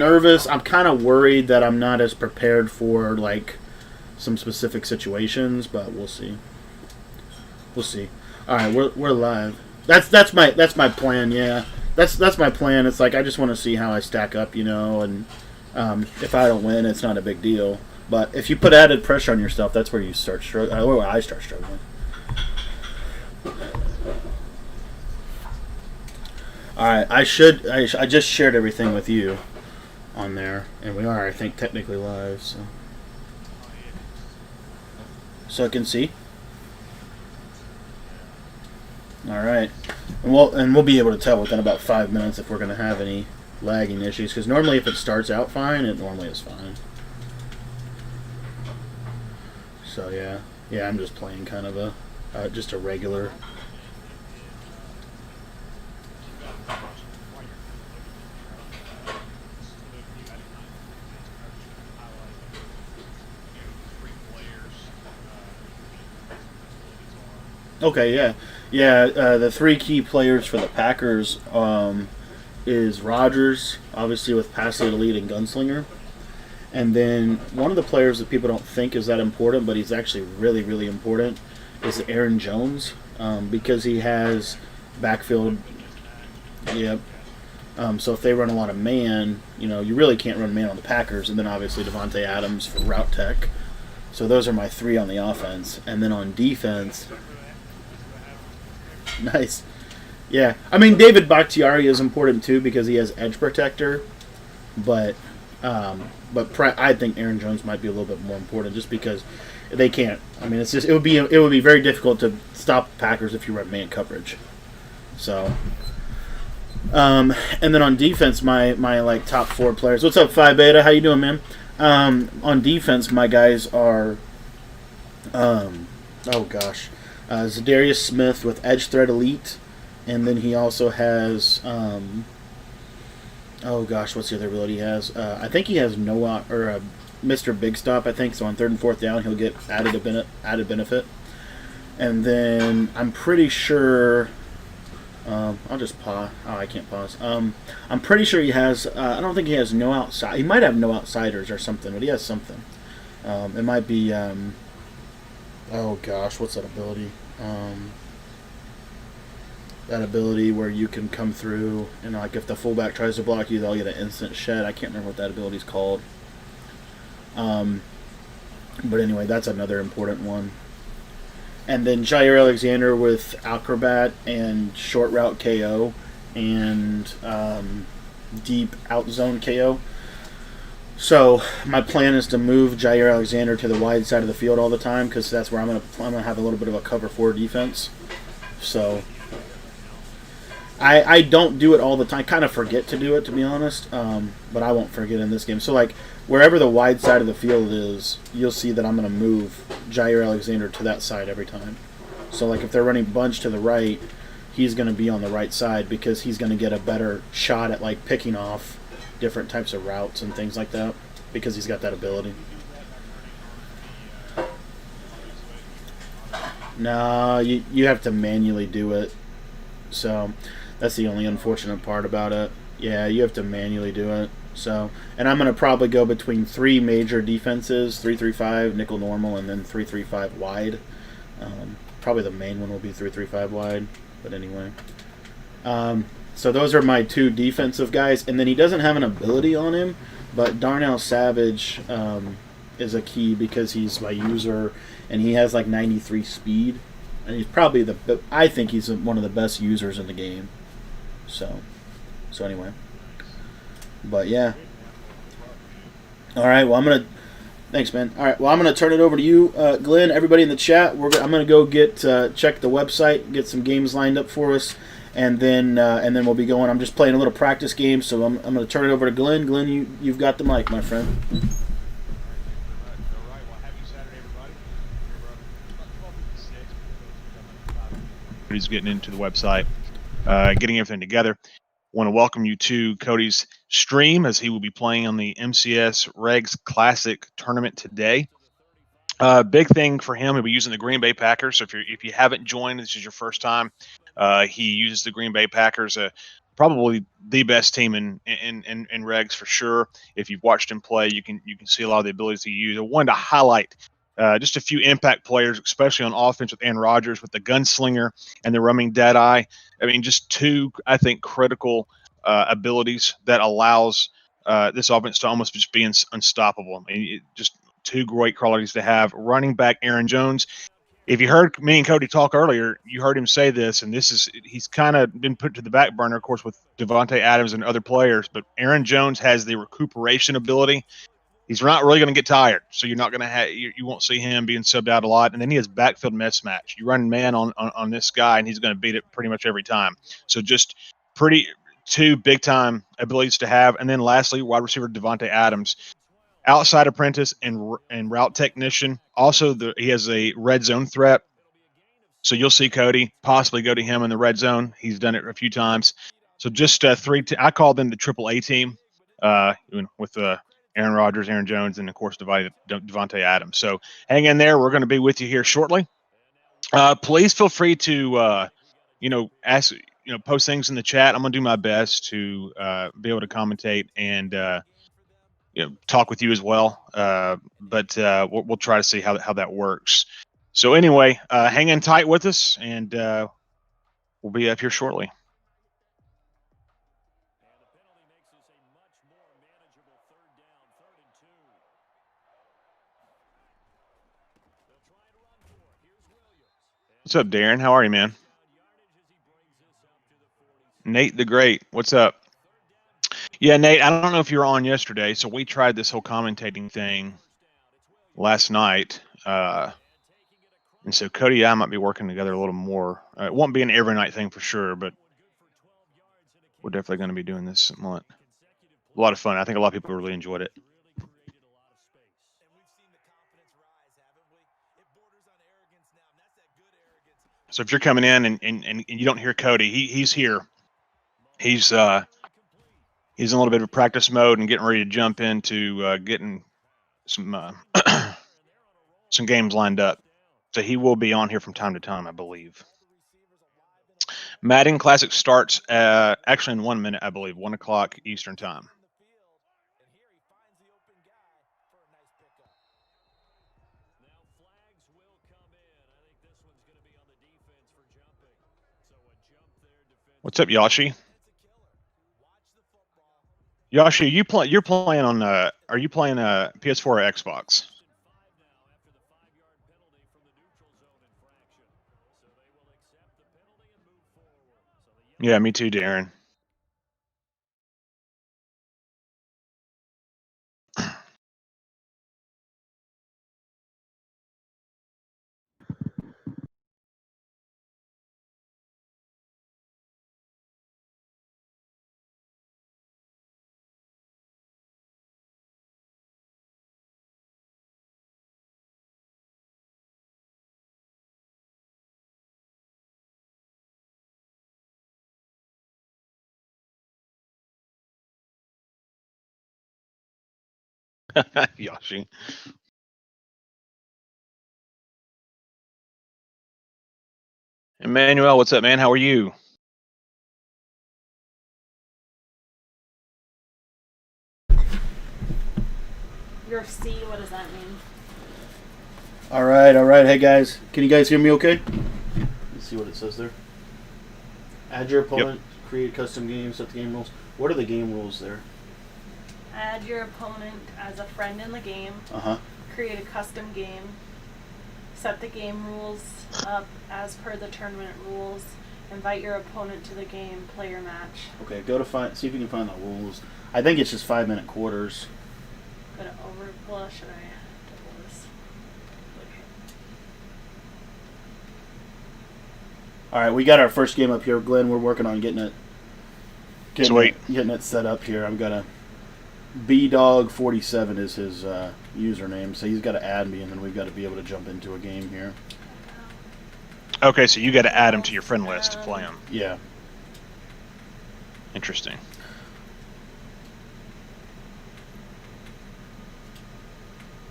nervous. I'm kind of worried that I'm not as prepared for like some specific situations, but we'll see. We'll see. All right, we're live. That's my plan. Yeah, that's my plan. It's like I just want to see how I stack up, and if I don't win, it's not a big deal. But if you put added pressure on yourself, that's where you start struggling. Where I start struggling. All right, I just shared everything with you on there, and we are, I think, technically live. So I can see. All right, and we'll be able to tell within about 5 minutes if we're going to have any lagging issues. Because normally, if it starts out fine, it normally is fine. So yeah, I'm just playing kind of just a regular. Okay, yeah. The three key players for the Packers is Rodgers, obviously with pass lead elite and gunslinger, and then one of the players that people don't think is that important, but he's actually really, really important, is Aaron Jones, because he has backfield. Yep. So if they run a lot of man, you really can't run man on the Packers, and then obviously Devontae Adams for route tech. So those are my three on the offense, and then on defense. Nice. Yeah. I mean, David Bakhtiari is important too because he has edge protector, but I think Aaron Jones might be a little bit more important just because they can't. I mean, it would be very difficult to stop Packers if you run man coverage. So, and then on defense, my like top four players. What's up, Phi Beta? How you doing, man? On defense, my guys are, oh gosh. Zadarius Smith with Edge Threat Elite, and then he also has, oh gosh, what's the other ability he has? I think he has Noah or Mr. Big Stop. I think so. On third and fourth down, he'll get added benefit, and then I'm pretty sure. I'll just pause. Oh, I can't pause. I'm pretty sure he has. I don't think he has no outside. He might have no outsiders or something, but he has something. It might be. Oh gosh, what's that ability? That ability where you can come through and like if the fullback tries to block you, they'll get an instant shed. I can't remember what that ability is called. But anyway, that's another important one. And then Jair Alexander with Acrobat and Short Route KO and Deep Out Zone KO. So my plan is to move Jair Alexander to the wide side of the field all the time because that's where I'm gonna have a little bit of a cover 4 defense. So I don't do it all the time. I kind of forget to do it, to be honest, but I won't forget in this game. So like wherever the wide side of the field is, you'll see that I'm gonna move Jair Alexander to that side every time. So like if they're running bunch to the right, he's gonna be on the right side because he's gonna get a better shot at like picking off different types of routes and things like that because he's got that ability. No, you have to manually do it. So that's the only unfortunate part about it. Yeah, you have to manually do it. So, and I'm going to probably go between 3 major defenses, 3-3-5, nickel normal, and then 3-3-5 wide. Probably the main one will be 3-3-5 wide, but anyway. So those are my 2 defensive guys, and then he doesn't have an ability on him, but Darnell Savage is a key because he's my user, and he has like 93 speed, and he's probably I think he's one of the best users in the game. So anyway, but yeah. All right, well thanks, man. All right, well I'm gonna turn it over to you, Glenn. Everybody in the chat, I'm gonna go check the website, get some games lined up for us. And then we'll be going. I'm just playing a little practice game, so I'm going to turn it over to Glenn. Glenn, you've got the mic, my friend. He's getting into the website, getting everything together. Want to welcome you to Cody's stream as he will be playing on the MCS Regs Classic tournament today. Big thing for him, he'll be using the Green Bay Packers. So if you haven't joined, this is your first time. He uses the Green Bay Packers. probably the best team in regs for sure. If you've watched him play, you can see a lot of the abilities he used. I wanted to highlight just a few impact players, especially on offense with Aaron Rodgers, with the gunslinger and the roaming dead eye. I mean, just two, I think, critical abilities that allows this offense to almost just be unstoppable. I mean, just two great qualities to have. Running back Aaron Jones. If you heard me and Cody talk earlier, you heard him say this, and he's kind of been put to the back burner, of course, with Devontae Adams and other players. But Aaron Jones has the recuperation ability. He's not really going to get tired, so you're not going to have you won't see him being subbed out a lot. And then he has backfield mismatch. You run man on this guy, and he's going to beat it pretty much every time. So just two big time abilities to have. And then lastly, wide receiver Devontae Adams. Outside apprentice and route technician. Also, he has a red zone threat. So you'll see Cody possibly go to him in the red zone. He's done it a few times. So just I call them the AAA team with Aaron Rodgers, Aaron Jones, and, of course, Devontae Adams. So hang in there. We're going to be with you here shortly. Please feel free to, ask, post things in the chat. I'm going to do my best to be able to commentate and talk with you as well. But we'll try to see how that works. So anyway, hang in tight with us, and we'll be up here shortly. What's up, Darren? How are you, man? Nate the Great. What's up? Yeah, Nate, I don't know if you were on yesterday. So we tried this whole commentating thing last night. And so Cody and I might be working together a little more. It won't be an every night thing for sure, but we're definitely going to be doing this somewhat. A lot of fun. I think a lot of people really enjoyed it. So if you're coming in and you don't hear Cody, he's here. He's in a little bit of practice mode and getting ready to jump into getting some some games lined up. So he will be on here from time to time, I believe. Madden Classic starts actually in 1 minute, I believe, 1 o'clock Eastern time. What's up, Yashi? Yashi, you're playing on are you playing PS4 or Xbox? Yeah, me too, Darren. Yashi. Emmanuel, what's up, man? How are you? Your C, what does that mean? All right. Hey, guys. Can you guys hear me okay? Let's see what it says there. Add your opponent, create custom games, set the game rules. What are the game rules there? Add your opponent as a friend in the game. Uh-huh. Create a custom game. Set the game rules up as per the tournament rules. Invite your opponent to the game. Play your match. Okay, see if you can find the rules. I think it's just 5-minute quarters. Go to well, should I double this? Okay. All right, we got our first game up here, Glenn. We're working on getting it set up here. I'm gonna BDog47 is his username, so he's got to add me, and then we've got to be able to jump into a game here. Okay, so you got to add him to your friend list to play him. Yeah.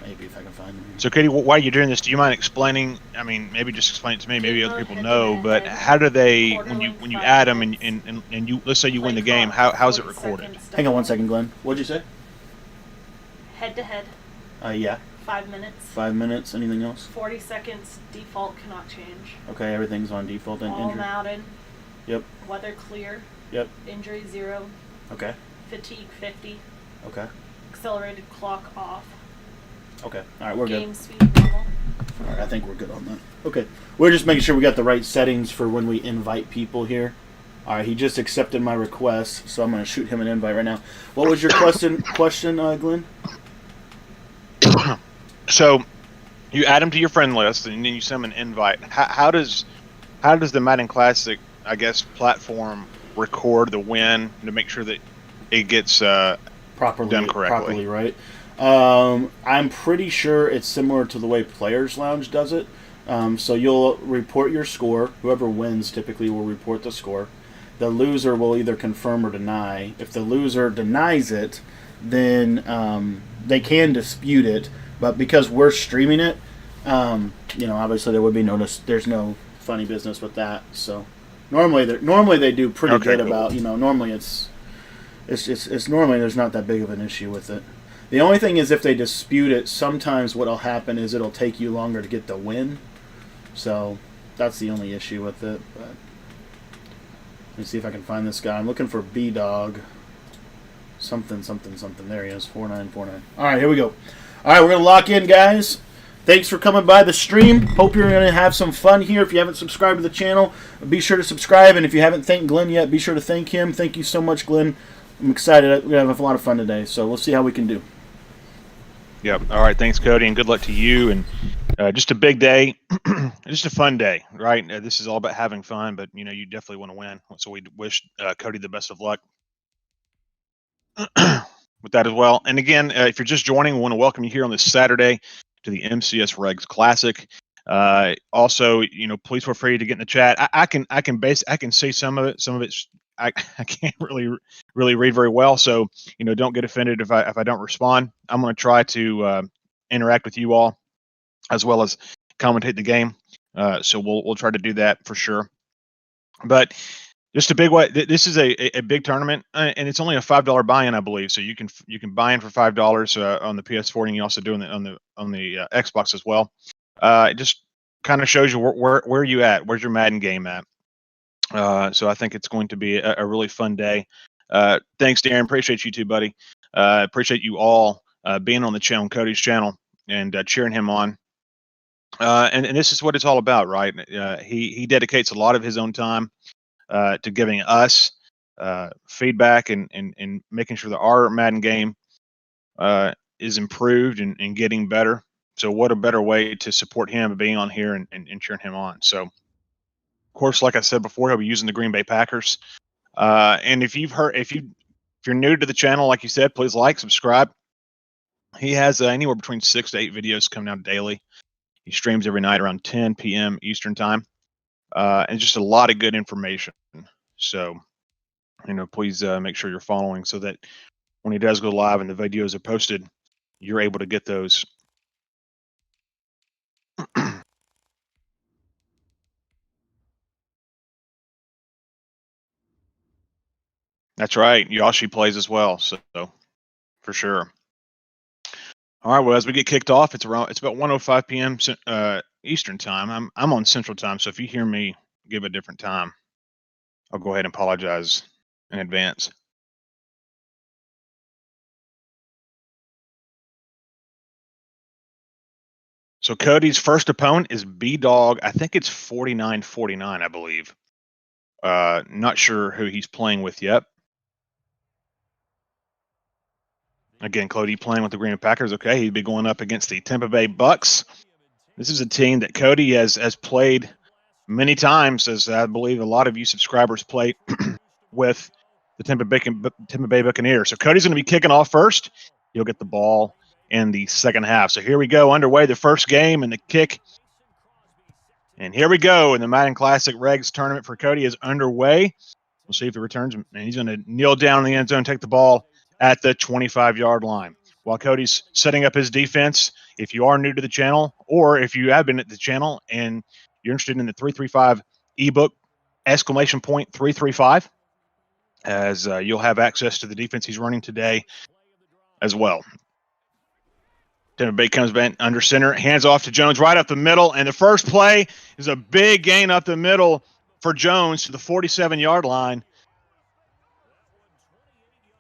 Maybe if I can find them. So, Katie, while you're doing this, do you mind explaining? I mean, maybe just explain it to me. Maybe other people know, but how do they when you add them and you let's say you win the game, how's it recorded? Hang on 1 second, Glenn. What'd you say? Head to head. Yeah. 5 minutes. 5 minutes. Anything else? 40 seconds. Default cannot change. Okay, everything's on default and All injury. Madden. Yep. Weather clear. Yep. Injury 0. Okay. Fatigue 50. Okay. Accelerated clock off. Okay. All right, we're good. Game speed normal. All right, I think we're good on that. Okay. We're just making sure we got the right settings for when we invite people here. All right, he just accepted my request, so I'm going to shoot him an invite right now. What was your question, Glenn? So, you add them to your friend list, and then you send them an invite. How does the Madden Classic, I guess, platform record the win to make sure that it gets properly done correctly? Properly, right? I'm pretty sure it's similar to the way Players Lounge does it. So you'll report your score. Whoever wins typically will report the score. The loser will either confirm or deny. If the loser denies it, then they can dispute it. But because we're streaming it, obviously there would be there's no funny business with that. So normally they do pretty good about, normally it's normally there's not that big of an issue with it. The only thing is if they dispute it, sometimes what'll happen is it'll take you longer to get the win. So that's the only issue with it. But let me see if I can find this guy. I'm looking for B-Dog. Something. There he is, 4949. All right, here we go. All right, we're going to lock in, guys. Thanks for coming by the stream. Hope you're going to have some fun here. If you haven't subscribed to the channel, be sure to subscribe. And if you haven't thanked Glenn yet, be sure to thank him. Thank you so much, Glenn. I'm excited. We're going to have a lot of fun today. So we'll see how we can do. Yep. All right. Thanks, Cody, and good luck to you. And just a big day, just a fun day, right? This is all about having fun, but you definitely want to win. So we wish Cody the best of luck with that as well. And again, if you're just joining, we want to welcome you here on this Saturday to the MCS Regs Classic. Also, please feel free to get in the chat. I can say some of it. Some of it's I can't really read very well, so don't get offended if I don't respond. I'm going to try to interact with you all as well as commentate the game. So we'll try to do that for sure. But just a big way. This is a big tournament, and it's only a $5 buy-in, I believe. So you can buy in for $5 on the PS4, and you also do on the Xbox as well. It just kind of shows you where you at. Where's your Madden game at? So I think it's going to be a really fun day. Thanks, Darren. Appreciate you too, buddy. Appreciate you all being on the channel, Cody's channel, and cheering him on. And this is what it's all about, right? He dedicates a lot of his own time to giving us feedback and making sure that our Madden game is improved and getting better. So what a better way to support him being on here and cheering him on. So, of course, like I said before, he'll be using the Green Bay Packers. And if you're new to the channel, like you said, please like, subscribe. He has anywhere between 6 to 8 videos coming out daily. He streams every night around 10 p.m. Eastern time, and just a lot of good information. So, please make sure you're following so that when he does go live and the videos are posted, you're able to get those. That's right. Yoshi plays as well, so for sure. All right. Well, as we get kicked off, it's about 1:05 p.m. Eastern time. I'm on Central time, so if you hear me give a different time, I'll go ahead and apologize in advance. So Cody's first opponent is B-Dog. I think it's 4949, I believe. Not sure who he's playing with yet. Again, Cody playing with the Green Bay Packers. Okay, he'd be going up against the Tampa Bay Bucs. This is a team that Cody has played many times, as I believe a lot of you subscribers play with the Tampa Bay Buccaneers. So Cody's going to be kicking off first. He'll get the ball in the second half. So here we go, underway the first game and the kick. And here we go, and the Madden Classic Regs tournament for Cody is underway. We'll see if he returns, and he's going to kneel down in the end zone, take the ball at the 25-yard line. while Cody's setting up his defense. If you are new to the channel, or if you have been at the channel and you're interested in the 335 ebook, exclamation point 335, as you'll have access to the defense he's running today as well. Tampa Bay comes back under center, hands off to Jones right up the middle, and the first play is a big gain up the middle for Jones to the 47-yard line.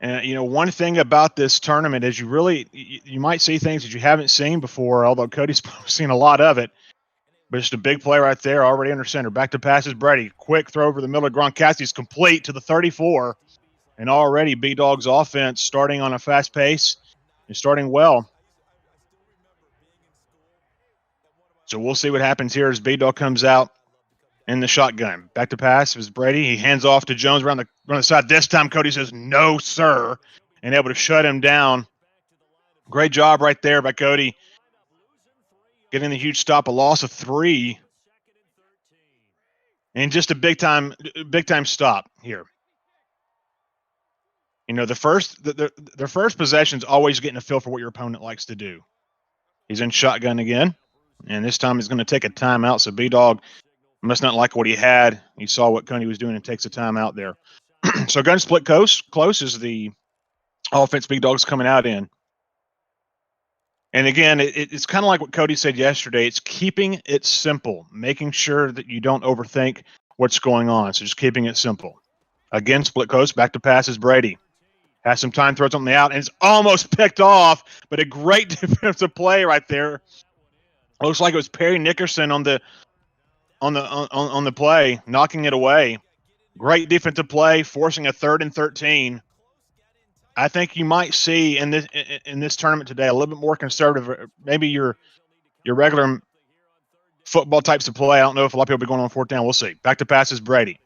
And, you know, one thing about this tournament is you might see things that you haven't seen before, although Cody's seen a lot of it. But just a big play right there, already under center. Back to passes, Brady. Quick throw over the middle of Gronkowski's complete to the 34. And already B-Dog's offense starting on a fast pace and starting well. So we'll see what happens here as B-Dog comes out in the shotgun. Back to pass is Brady. He hands off to Jones around the side. This time Cody says, no, sir, and able to shut him down. Great job right there by Cody. Getting the huge stop, a loss of 3. And just a big time stop here. You know, their first possession's always getting a feel for what your opponent likes to do. He's in shotgun again, and this time he's going to take a timeout. So B-Dog must not like what he had. He saw what Cody was doing and takes a timeout there. So gun split close is the offense B-Dog's coming out in. And again, it's kind of like what Cody said yesterday. It's keeping it simple, making sure that you don't overthink what's going on. So just keeping it simple. Again, split coast, back to passes, Brady. Has some time, throws on the out, and it's almost picked off, but a great defensive play right there. Looks like it was Perry Nickerson on the play, knocking it away. Great defensive play, forcing a 3rd and 13. I think you might see in this tournament today a little bit more conservative. Maybe your regular football types of play. I don't know if a lot of people will be going on 4th down. We'll see. Back to passes, Brady.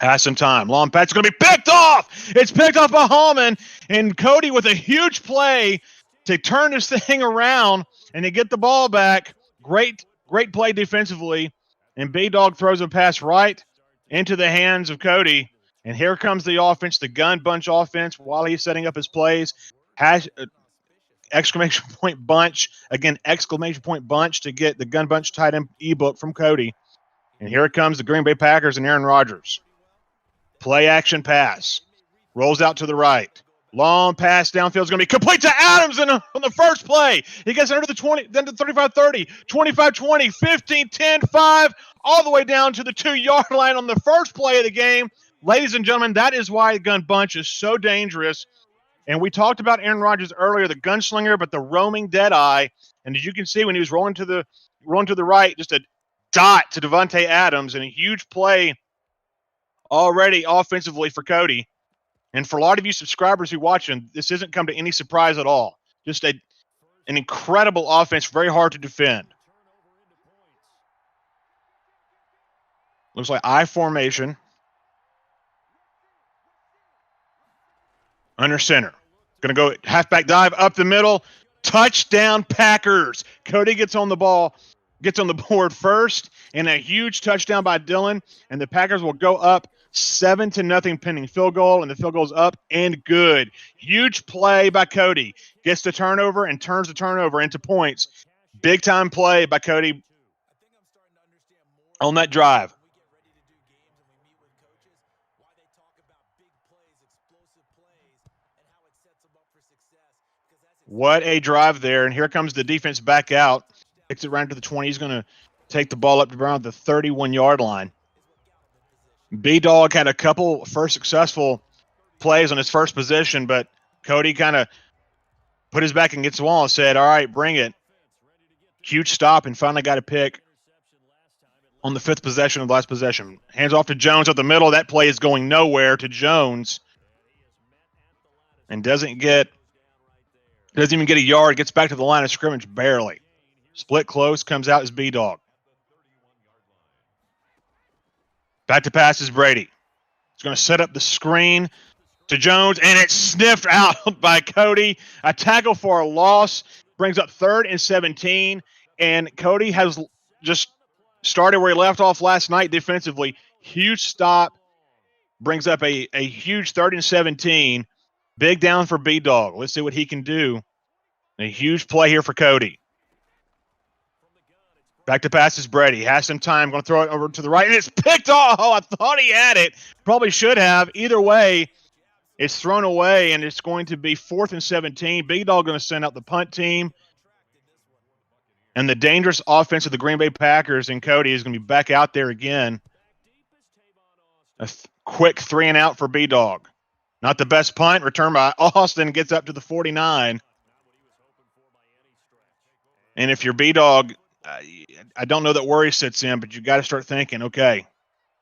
Has some time. Long pass is going to be picked off. It's picked off by Hallman, and Cody with a huge play to turn this thing around and to get the ball back. Great play defensively, and B-Dog throws a pass right into the hands of Cody. And here comes the offense, the gun bunch offense, while he's setting up his plays. Exclamation point bunch. Again, exclamation point bunch to get the gun bunch tight end ebook from Cody. And here it comes, the Green Bay Packers and Aaron Rodgers. Play action pass. Rolls out to the right. Long pass downfield is going to be complete to Adams on the first play. He gets under the 20, then to 35-30, 25-20, 15-10, 5, all the way down to the 2-yard line on the first play of the game. Ladies and gentlemen, that is why gun bunch is so dangerous. And we talked about Aaron Rodgers earlier, the gunslinger, but the roaming deadeye. And as you can see, when he was rolling to the right, just a dot to Devontae Adams, and a huge play already offensively for Cody. And for a lot of you subscribers who watch him, this isn't come to any surprise at all. Just an incredible offense, very hard to defend. Looks like I formation. Under center. Going to go halfback dive up the middle. Touchdown Packers. Cody gets on the ball, gets on the board first, and a huge touchdown by Dillon. And the Packers will go up 7-0 pending field goal, and the field goal's up and good. Huge play by Cody. Gets the turnover and turns the turnover into points. Big time play by Cody on that drive. What a drive there. And here comes the defense back out. Takes it around to the 20. He's going to take the ball up to around the 31-yard line. B-Dog had a couple first successful plays on his first possession, but Cody kind of put his back against the wall and said, all right, bring it. Huge stop, and finally got a pick on the 5th possession of the last possession. Hands off to Jones up the middle. That play is going nowhere to Jones. And doesn't even get a yard. Gets back to the line of scrimmage barely. Split close, comes out as B-Dog. Back to passes, Brady. He's going to set up the screen to Jones, and it's sniffed out by Cody. A tackle for a loss brings up 3rd and 17, and Cody has just started where he left off last night defensively. Huge stop, brings up a huge 3rd and 17. Big down for B-Dog. Let's see what he can do A huge play here for Cody. Back to pass is Brady. Has some time. Going to throw it over to the right, and it's picked off. Oh, I thought he had it. Probably should have. Either way, it's thrown away, and it's going to be 4th and 17. Big Dog going to send out the punt team. And the dangerous offense of the Green Bay Packers and Cody is going to be back out there again. A quick 3-and-out for B-Dog. Not the best punt. Return by Austin. Gets up to the 49. And if you're B-Dog, I don't know that worry sits in, but you got to start thinking, okay,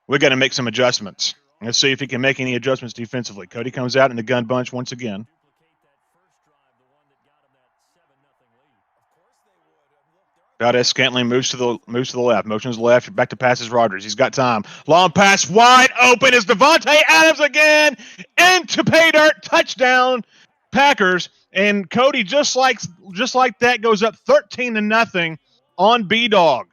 we got to make some adjustments. Let's see if he can make any adjustments defensively. Cody comes out in the gun bunch once again. Valdez-Scantling moves to the left. Motions left. Back to passes Rogers. He's got time. Long pass wide open is Davante Adams again into pay dirt. Touchdown Packers. And Cody just like that goes up 13-0 on B-Dog.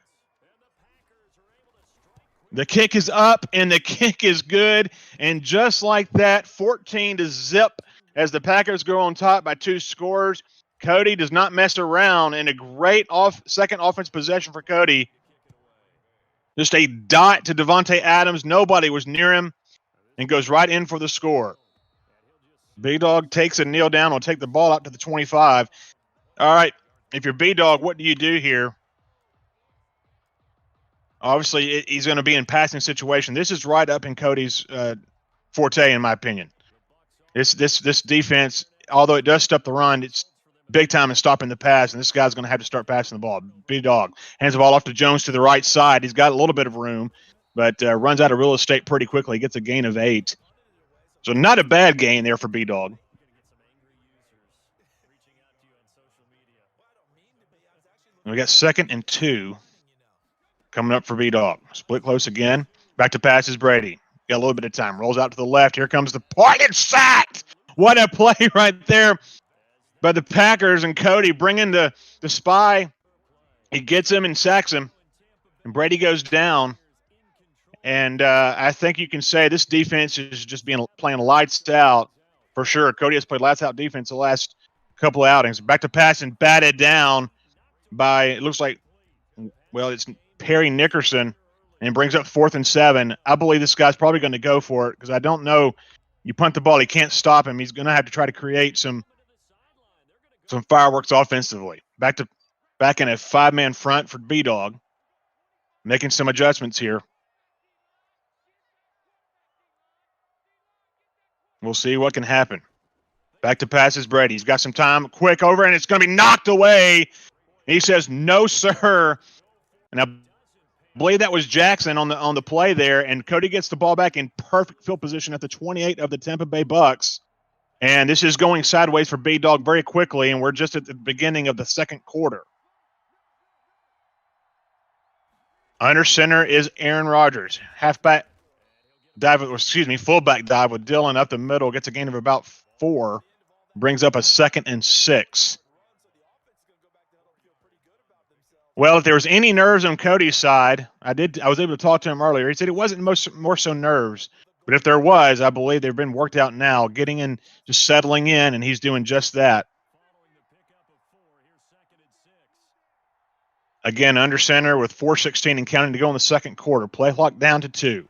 The kick is up and the kick is good. And just like that, 14-0 as the Packers go on top by 2 scores. Cody does not mess around, and a great second offense possession for Cody. Just a dot to Davante Adams. Nobody was near him and goes right in for the score. B-Dog takes a kneel down. Will take the ball out to the 25. All right, if you're B-Dog, what do you do here? Obviously, he's going to be in passing situation. This is right up in Cody's forte, in my opinion. This defense, although it does stop the run, it's big time in stopping the pass, and this guy's going to have to start passing the ball. B-Dog hands the ball off to Jones to the right side. He's got a little bit of room, but runs out of real estate pretty quickly. Gets a gain of 8. So not a bad gain there for B-Dog. We got 2nd and 2 coming up for B-Dog. Split close again. Back to passes Brady. Got a little bit of time. Rolls out to the left. Here comes the point. It's sacked. What a play right there by the Packers, and Cody bringing the spy. He gets him and sacks him, and Brady goes down. And I think you can say this defense is just playing lights out for sure. Cody has played lights out defense the last couple of outings. Back to pass and batted down by, it looks like, well, it's Perry Nickerson, and brings up 4th and 7. I believe this guy's probably going to go for it because I don't know. You punt the ball, he can't stop him. He's going to have to try to create some fireworks offensively. Back in a 5-man front for B-Dog. Making some adjustments here. We'll see what can happen. Back to passes Brady. He's got some time. Quick over, and it's going to be knocked away. He says, no, sir. And I believe that was Jackson on the play there, and Cody gets the ball back in perfect field position at the 28 of the Tampa Bay Bucs. And this is going sideways for B-Dog very quickly, and we're just at the beginning of the second quarter. Under center is Aaron Rodgers. Fullback dive with Dylan up the middle. Gets a gain of about 4. Brings up a 2nd and 6. Well, if there was any nerves on Cody's side, I was able to talk to him earlier. He said it wasn't more so nerves, but if there was, I believe they've been worked out now, getting in, just settling in, and he's doing just that. Again, under center with 4:16 and counting to go in the second quarter. Play clock down to 2.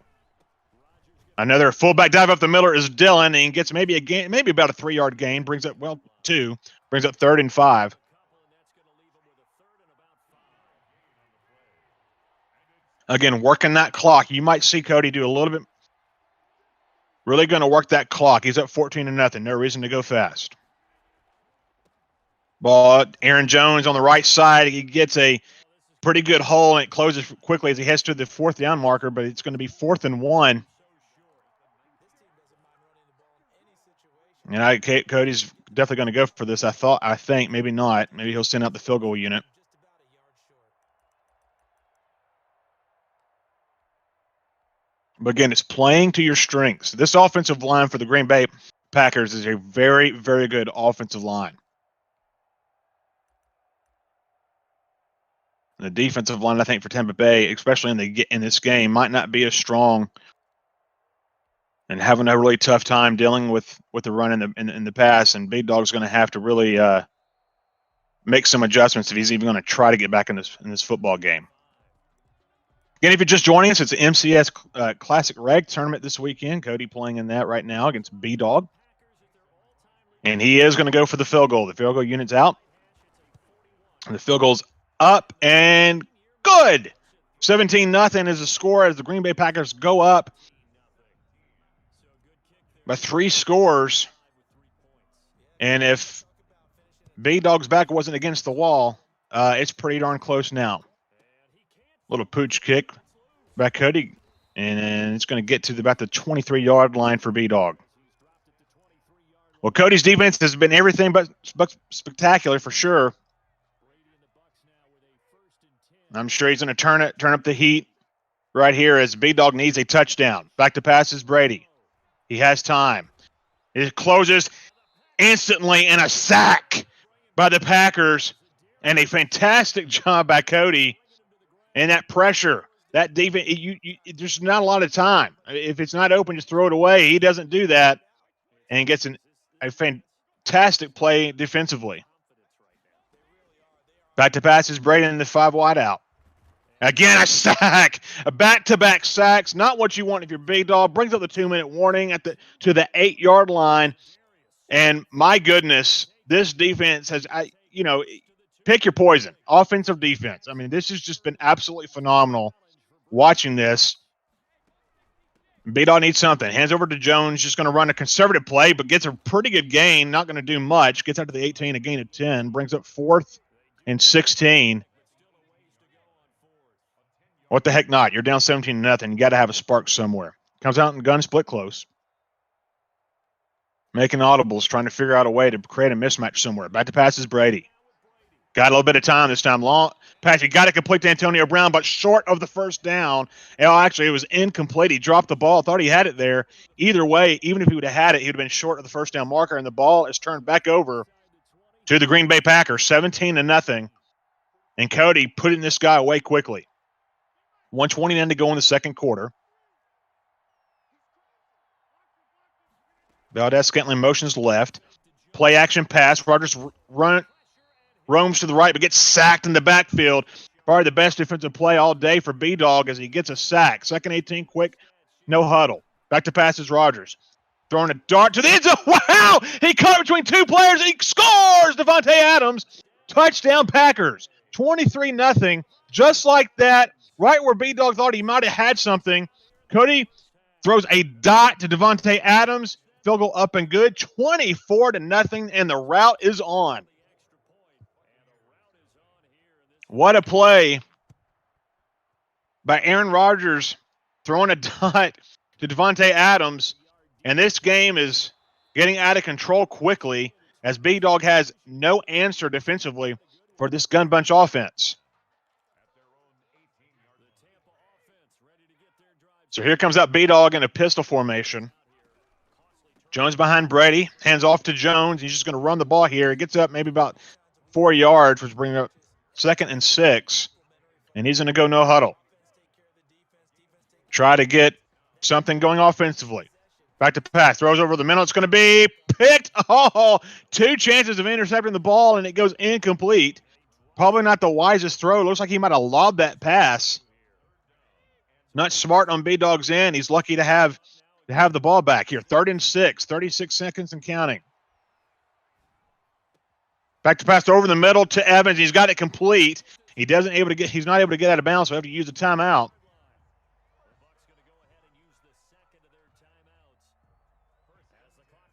Another fullback dive up the middle is Dylan, and he gets maybe about a 3-yard gain. Brings up 2. Brings up 3rd and 5. Again, working that clock. You might see Cody do a little bit. Really going to work that clock. He's up 14-0. No reason to go fast. Ball, Aaron Jones on the right side. He gets a pretty good hole, and it closes quickly as he heads to the 4th down marker, but it's going to be 4th and 1. And Cody's definitely going to go for this. I think, maybe not. Maybe he'll send out the field goal unit. But again, it's playing to your strengths. This offensive line for the Green Bay Packers is a very, very good offensive line. The defensive line, I think, for Tampa Bay, especially in this game, might not be as strong, and having a really tough time dealing with the run in the pass. And B-Dog's going to have to really make some adjustments if he's even going to try to get back in this football game. Again, if you're just joining us, it's the MCS Classic Reg tournament this weekend. Cody playing in that right now against B-Dog. And he is going to go for the field goal. The field goal unit's out. And the field goal's up and good. 17-0 is the score as the Green Bay Packers go up by 3 scores. And if B-Dog's back wasn't against the wall, it's pretty darn close now. Little pooch kick by Cody, and it's going to get to about the 23-yard line for B-Dog. Well, Cody's defense has been everything but spectacular for sure. I'm sure he's going to turn up the heat right here as B-Dog needs a touchdown. Back to pass is Brady. He has time. It closes instantly, and a sack by the Packers, and a fantastic job by Cody. And that pressure, that defense, there's not a lot of time. If it's not open, just throw it away. He doesn't do that and gets a fantastic play defensively. Back to pass is Brady in the 5 wide out. Again, a sack, a back-to-back sacks. Not what you want if you're B-Dog. Brings up the 2-minute warning to the 8-yard line. And my goodness, this defense has, pick your poison. Offensive, defense. I mean, this has just been absolutely phenomenal watching this. B-Dog needs something. Hands over to Jones, just going to run a conservative play, but gets a pretty good gain. Not going to do much. Gets out to the 18, a gain of 10. Brings up 4th and 16. What the heck not? You're down 17-0. You got to have a spark somewhere. Comes out and gun split close. Making audibles, trying to figure out a way to create a mismatch somewhere. Back to pass is Brady. Got a little bit of time this time. Long pass. He got to complete to Antonio Brown, but short of the first down. Actually, it was incomplete. He dropped the ball. Thought he had it there. Either way, even if he would have had it, he would have been short of the first down marker, and the ball is turned back over to the Green Bay Packers, 17-0. And Cody putting this guy away quickly. 1:29 to go in the second quarter. Valdez-Scantling motions left. Play action pass. Rodgers roams to the right, but gets sacked in the backfield. Probably the best defensive play all day for B-Dog as he gets a sack. Second 18, quick, no huddle. Back to pass is Rodgers. Throwing a dart to the end zone. Wow! He caught it between 2 players. He scores! Devontae Adams. Touchdown Packers. 23-0. Just like that, right where B-Dog thought he might have had something, Cody throws a dot to Devontae Adams. Field goal up and good. 24-0, and the route is on. What a play by Aaron Rodgers throwing a dot to Devontae Adams. And this game is getting out of control quickly as B-Dog has no answer defensively for this gun bunch offense. So here comes out B-Dog in a pistol formation. Jones behind Brady. Hands off to Jones. He's just going to run the ball here. He gets up maybe about 4 yards, which brings up 2nd and 6. And he's going to go no huddle. Try to get something going offensively. Back to pass. Throws over the middle. It's going to be picked. Oh, 2 chances of intercepting the ball, and it goes incomplete. Probably not the wisest throw. Looks like he might have lobbed that pass. Not smart on B-Dog's end. He's lucky to have the ball back here. 3rd and 6. 36 seconds and counting. Back to pass over the middle to Evans. He's got it complete. He's not able to get out of bounds, so he'll have to use the timeout.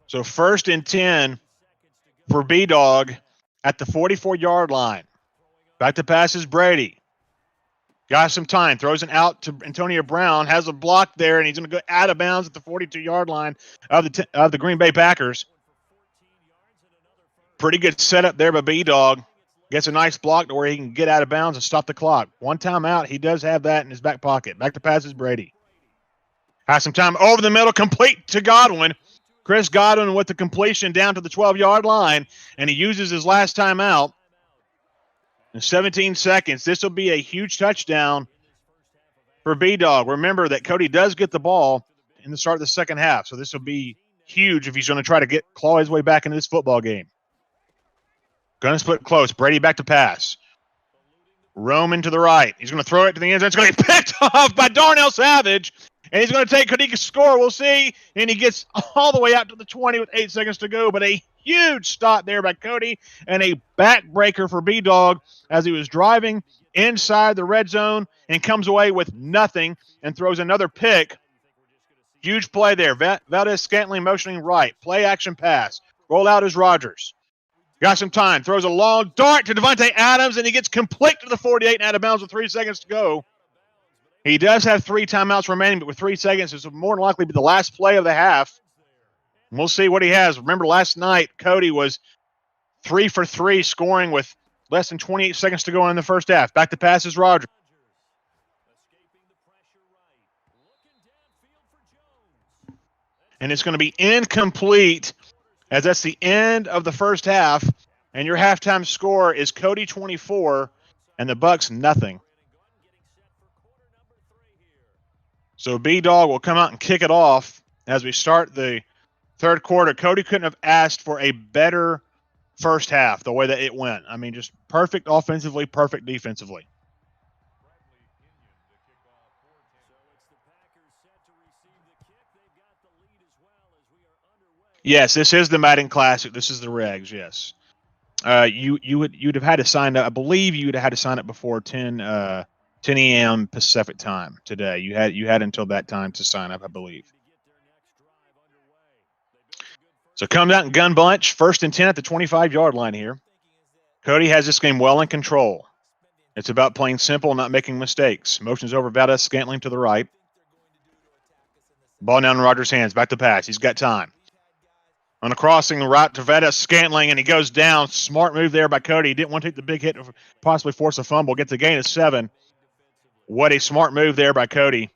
So 1st and 10 for B-Dog at the 44-yard line. Back to pass is Brady. Got some time. Throws it out to Antonio Brown. Has a block there, and he's going to go out of bounds at the 42-yard line of the Green Bay Packers. Pretty good setup there by B-Dog. Gets a nice block to where he can get out of bounds and stop the clock. 1 timeout. He does have that in his back pocket. Back to pass is Brady. Has some time over the middle. Complete to Godwin. Chris Godwin with the completion down to the 12-yard line, and he uses his last timeout. In 17 seconds, this will be a huge touchdown for B-Dog. Remember that Cody does get the ball in the start of the second half, so this will be huge if he's going to try to claw his way back into this football game. Going to split close. Brady back to pass. Roman to the right. He's going to throw it to the end zone. It's going to be picked off by Darnell Savage. And he's going to take, could he score? We'll see. And he gets all the way out to the 20 with 8 seconds to go. But a huge stop there by Cody and a backbreaker for B-Dog as he was driving inside the red zone and comes away with nothing and throws another pick. Huge play there. Valdez-Scantling motioning right. Play action pass. Roll out is Rodgers. Got some time. Throws a long dart to Devontae Adams, and he gets complete to the 48 and out of bounds with 3 seconds to go. He does have 3 timeouts remaining, but with 3 seconds, this will more than likely be the last play of the half. And we'll see what he has. Remember, last night, Cody was 3 for 3 scoring with less than 28 seconds to go in the first half. Back to pass is Rodgers. And it's going to be incomplete as that's the end of the first half, and your halftime score is Cody 24 and the Bucs nothing. So B-Dog will come out and kick it off as we start the third quarter. Cody couldn't have asked for a better first half the way that it went. I mean, just perfect offensively, perfect defensively. Yes, this is the Madden Classic. This is the regs, yes. You'd have had to sign up. I believe you'd have had to sign up before 10 a.m. Pacific time today. You had until that time to sign up, I believe. So comes out in gun bunch, 1st and 10 at the 25-yard line here. Cody has this game well in control. It's about playing simple, not making mistakes. Motions over Valdez-Scantling to the right. Ball down in Rodgers' hands. Back to pass. He's got time. On a crossing route to Valdez-Scantling, and he goes down. Smart move there by Cody. He didn't want to take the big hit to possibly force a fumble. Gets a gain of 7. What a smart move there by Cody.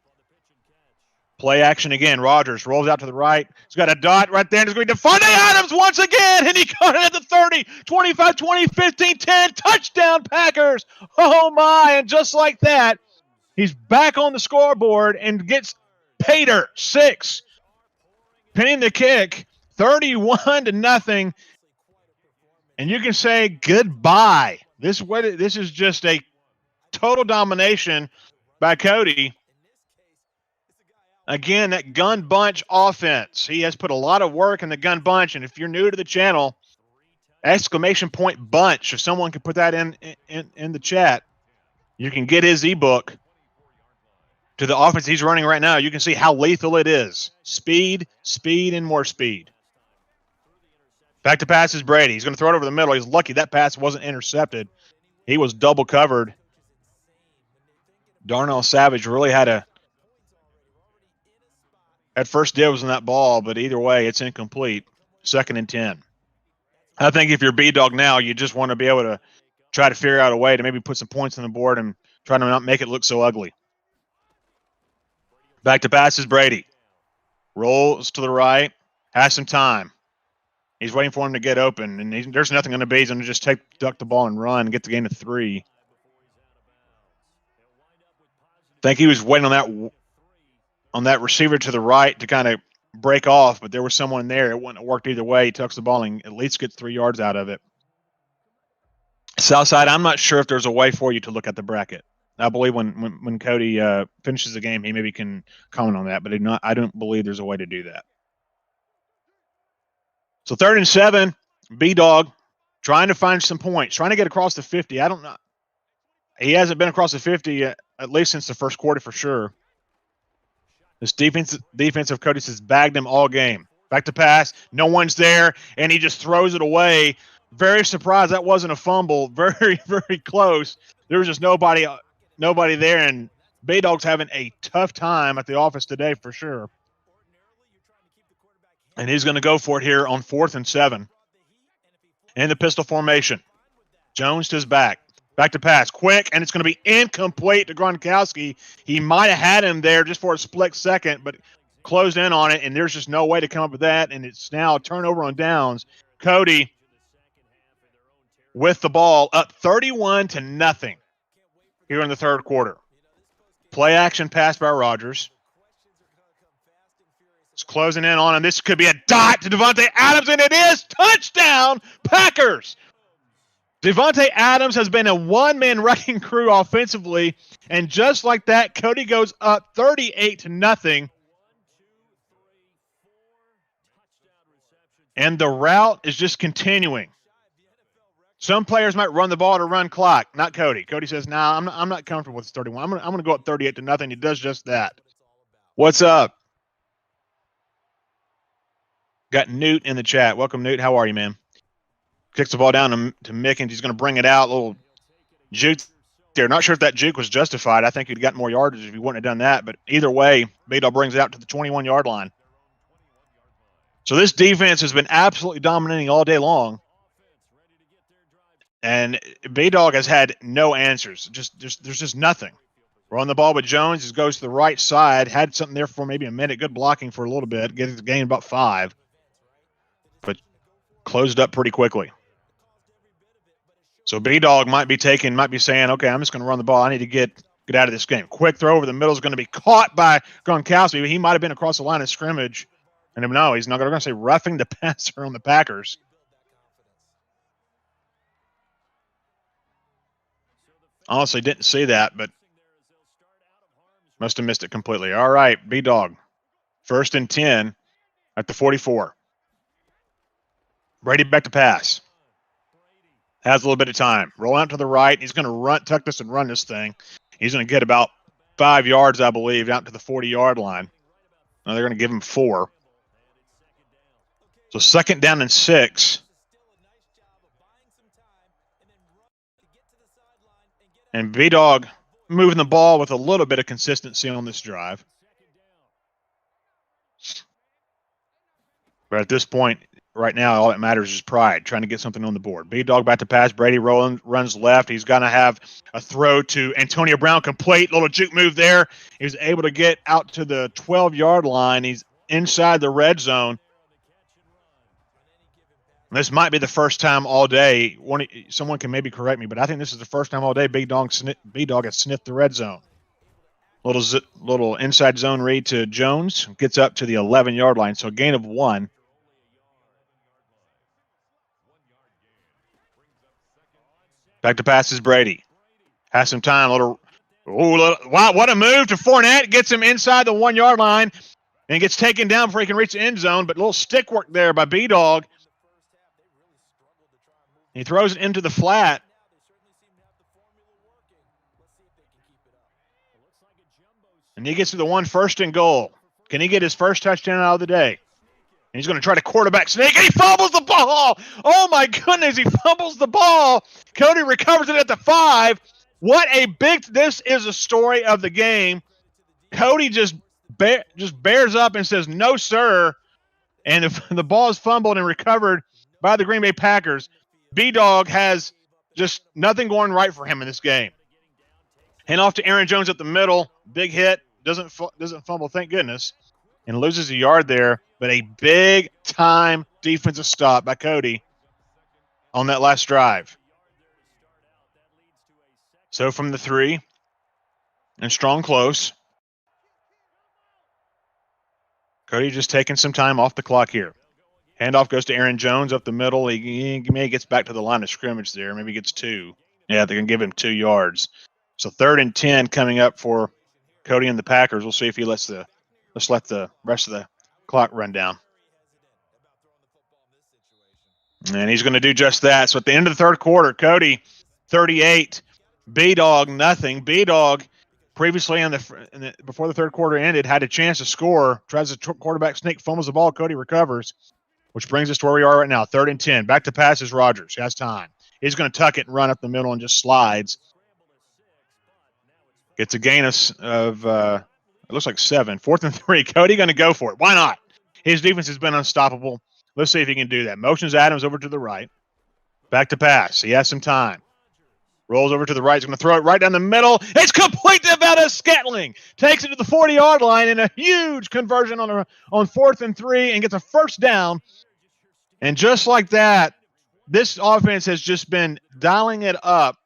Play action again. Rodgers rolls out to the right. He's got a dot right there. And it's going to Devontae Adams once again, and he got it at the 30, 25, 20, 15, 10. Touchdown, Packers. Oh, my. And just like that, he's back on the scoreboard and gets Pater 6. Pinning the kick. 31-0, and you can say goodbye. This is just a total domination by Cody. Again, that gun bunch offense. He has put a lot of work in the gun bunch, and if you're new to the channel, !bunch. If someone can put that in the chat, you can get his ebook to the offense he's running right now. You can see how lethal it is. Speed, and more speed. Back to pass is Brady. He's going to throw it over the middle. He's lucky that pass wasn't intercepted. He was double covered. Darnell Savage really had first dibs on that ball, but either way, it's incomplete. 2nd and 10. I think if you're B-Dog now, you just want to be able to try to figure out a way to maybe put some points on the board and try to not make it look so ugly. Back to pass is Brady. Rolls to the right. Has some time. He's waiting for him to get open, and there's nothing going to be. He's going to just duck the ball and run and get the gain of 3. I think he was waiting on that receiver to the right to kind of break off, but there was someone there. It wouldn't have worked either way. He tucks the ball and at least gets 3 yards out of it. Southside, I'm not sure if there's a way for you to look at the bracket. I believe when Cody finishes the game, he maybe can comment on that, but I don't believe there's a way to do that. So 3rd and 7, B-Dog trying to find some points, trying to get across the 50. I don't know. He hasn't been across the 50 at least since the first quarter for sure. This defensive Cody has bagged him all game. Back to pass. No one's there, and he just throws it away. Very surprised that wasn't a fumble. Very, very close. There was just nobody there, and B-Dog's having a tough time at the office today for sure. And he's going to go for it here on 4th and 7. In the pistol formation. Jones to his back. Back to pass. Quick, and it's going to be incomplete to Gronkowski. He might have had him there just for a split second, but closed in on it, and there's just no way to come up with that, and it's now a turnover on downs. Cody with the ball up 31-0 here in the third quarter. Play action pass by Rodgers. It's closing in on him. This could be a dot to Devontae Adams, and it is. Touchdown, Packers. Devontae Adams has been a one-man wrecking crew offensively, and just like that, Cody goes up 38-0. And the route is just continuing. Some players might run the ball to run clock, not Cody. Cody says, "Nah, I'm not comfortable with 31. I'm going to go up 38-0." He does just that. What's up? Got Newt in the chat. Welcome, Newt. How are you, man? Kicks the ball down to Mick, and he's going to bring it out. A little juke there. Not sure if that juke was justified. I think he'd gotten more yardage if he wouldn't have done that. But either way, B-Dog brings it out to the 21-yard line. So this defense has been absolutely dominating all day long. And B-Dog has had no answers. There's just nothing. We're on the ball with Jones. He goes to the right side. Had something there for maybe a minute. Good blocking for a little bit. Gets the gain about 5. But closed up pretty quickly. So B-Dog might be saying, okay, I'm just going to run the ball. I need to get out of this game. Quick throw over the middle is going to be caught by Gronkowski. He might have been across the line of scrimmage. And no, he's not going to say roughing the passer on the Packers. Honestly, didn't see that, but must have missed it completely. All right, B-Dog. 1st and 10 at the 44. Brady back to pass. Has a little bit of time. Roll out to the right. He's going to tuck this and run this thing. He's going to get about 5 yards, I believe, out to the 40-yard line. Now they're going to give him 4. So 2nd down and 6. And B-Dog moving the ball with a little bit of consistency on this drive. But at this point, right now, all that matters is pride, trying to get something on the board. B-Dog back to pass. Brady runs left. He's going to have a throw to Antonio Brown, complete. Little juke move there. He was able to get out to the 12-yard line. He's inside the red zone. And this might be the first time all day. Someone can maybe correct me, but I think this is the first time all day B-Dog has sniffed the red zone. Little inside zone read to Jones. Gets up to the 11-yard line, so a gain of 1. Back to pass is Brady. Has some time. Wow, what a move to Fournette. Gets him inside the 1-yard line and gets taken down before he can reach the end zone. But a little stick work there by B-Dog. He throws it into the flat. And he gets to the 1st and goal. Can he get his first touchdown out of the day? And he's going to try to quarterback sneak, and he fumbles the ball. Oh, my goodness, he fumbles the ball. Cody recovers it at the 5. What a this is a story of the game. Cody just bears up and says, no, sir. And if the ball is fumbled and recovered by the Green Bay Packers, B-Dog has just nothing going right for him in this game. Hand off to Aaron Jones at the middle. Big hit. Doesn't fumble, thank goodness. And loses a yard there. But a big-time defensive stop by Cody on that last drive. So from the 3, and strong close. Cody just taking some time off the clock here. Handoff goes to Aaron Jones up the middle. He maybe gets back to the line of scrimmage there. Maybe gets 2. Yeah, they're going to give him 2 yards. So 3rd and 10 coming up for Cody and the Packers. We'll see if he let the rest of the clock run down. And he's going to do just that. So at the end of the 3rd quarter, Cody 38, B-Dog nothing. B-Dog previously before the 3rd quarter ended had a chance to score. Tries to quarterback sneak, fumbles the ball. Cody recovers. Which brings us to where we are right now, 3rd and 10. Back to pass is Rodgers. He has time. He's going to tuck it and run up the middle and just slides. Gets a gain of it looks like 7. 4th and 3. Cody going to go for it. Why not? His defense has been unstoppable. Let's see if he can do that. Motions Adams over to the right. Back to pass. He has some time. Rolls over to the right. He's going to throw it right down the middle. It's complete to Scatling. Takes it to the 40-yard line in a huge conversion on 4th and 3 and gets a 1st down. And just like that, this offense has just been dialing it up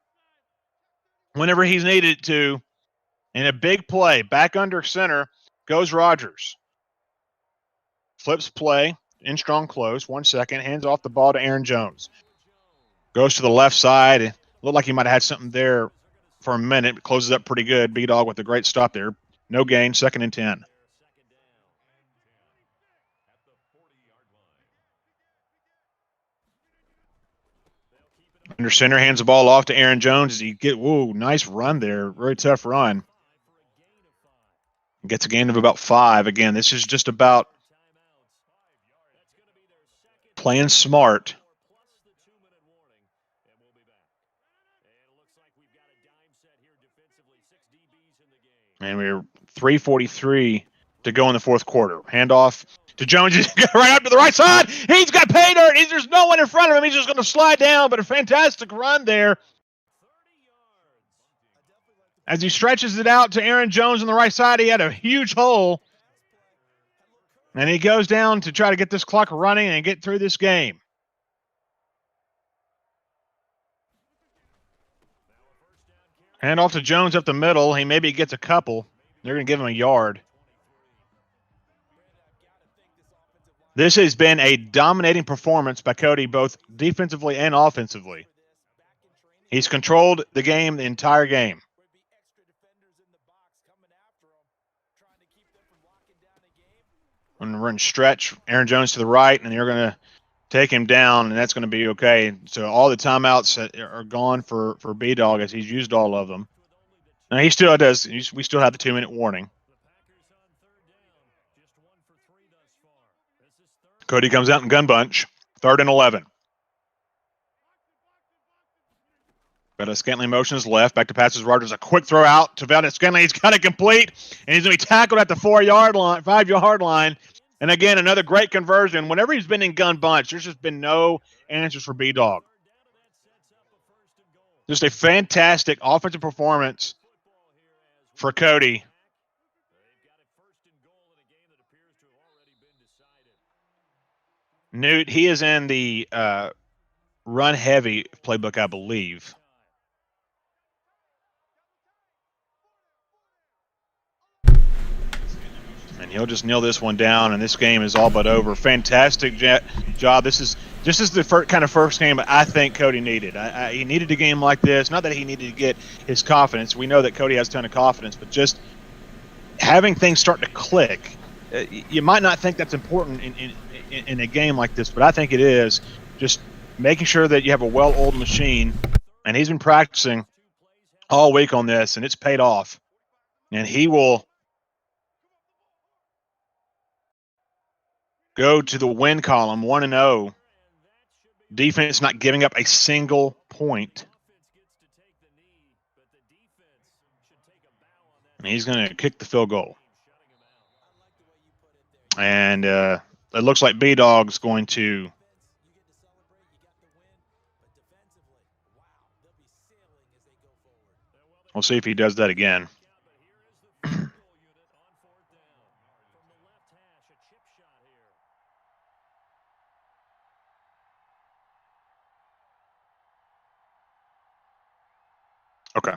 whenever he's needed it to. In a big play, back under center, goes Rodgers. Flips play, in strong close, 1 second, hands off the ball to Aaron Jones. Goes to the left side. Looked like he might have had something there for a minute. But closes up pretty good. B-Dog with a great stop there. No gain. 2nd and 10. Under center, hands the ball off to Aaron Jones as he nice run there. Very tough run. Gets a gain of about 5. Again, this is just about playing smart. And we're 3:43 to go in the 4th quarter. Handoff to Jones. He's right up to the right side. He's got pay dirt. There's no one in front of him. He's just going to slide down, but a fantastic run there. As he stretches it out to Aaron Jones on the right side, he had a huge hole. And he goes down to try to get this clock running and get through this game. Hand off to Jones up the middle. He maybe gets a couple. They're going to give him a yard. This has been a dominating performance by Cody, both defensively and offensively. He's controlled the game the entire game. Going to run stretch. Aaron Jones to the right, and they're going to take him down, and that's going to be okay. So all the timeouts are gone for B-Dog as he's used all of them. Now he still does. We still have the 2-minute warning. Cody comes out in gun bunch. 3rd and 11. Got a Scantling motions left. Back to passes Rogers. A quick throw out to Valdez Scantling. He's got it complete, and he's going to be tackled at the 5-yard line. And again, another great conversion. Whenever he's been in gun bunch, there's just been no answers for B-Dog. Just a fantastic offensive performance for Cody. Newt, he is in the run-heavy playbook, I believe. And he'll just kneel this one down, and this game is all but over. Fantastic job. This is the kind of first game I think Cody needed. He needed a game like this. Not that he needed to get his confidence. We know that Cody has a ton of confidence, but just having things start to click. You might not think that's important in a game like this, but I think it is. Just making sure that you have a well-oiled machine, and he's been practicing all week on this, and it's paid off. And he will go to the win column, 1-0. Defense not giving up a single point. And he's going to kick the field goal. And it looks like B-Dog's going to we'll see if he does that again. Okay.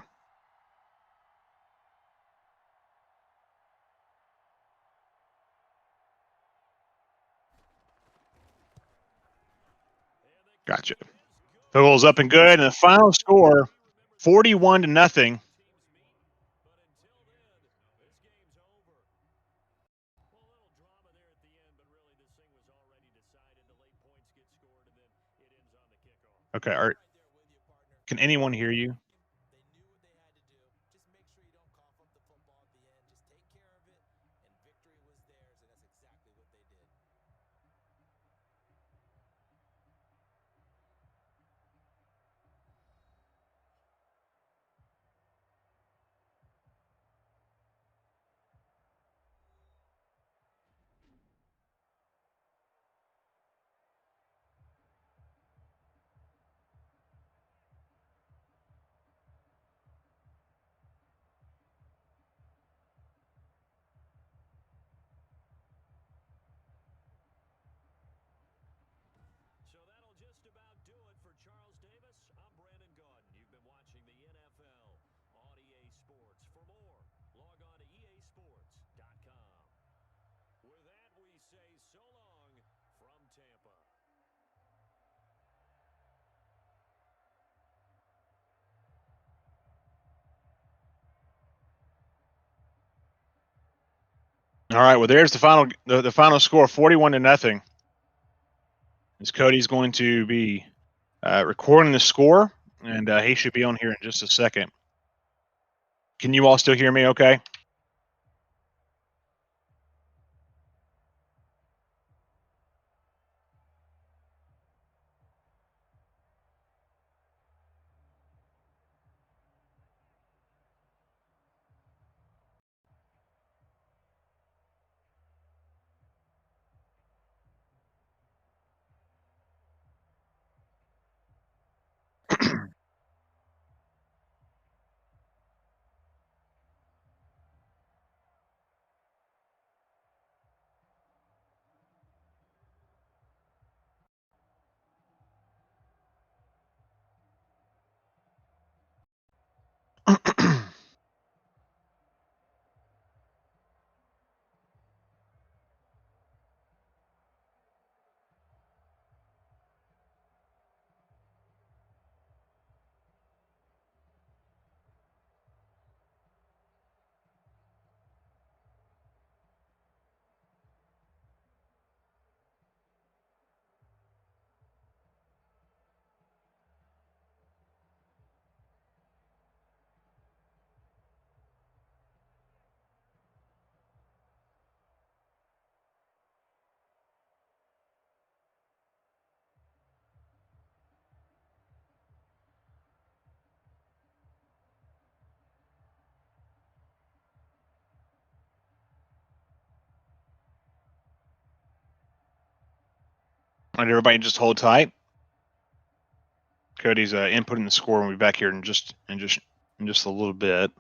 Gotcha. Field goal's up and good, and the final score, 41-0. Okay. Can anyone hear you? All right. Well, there's the final score, 41-0. As Cody's going to be recording the score, and he should be on here in just a second. Can you all still hear me? Okay. All right, everybody, just hold tight. Cody's inputting the score, and we'll be back here in just a little bit.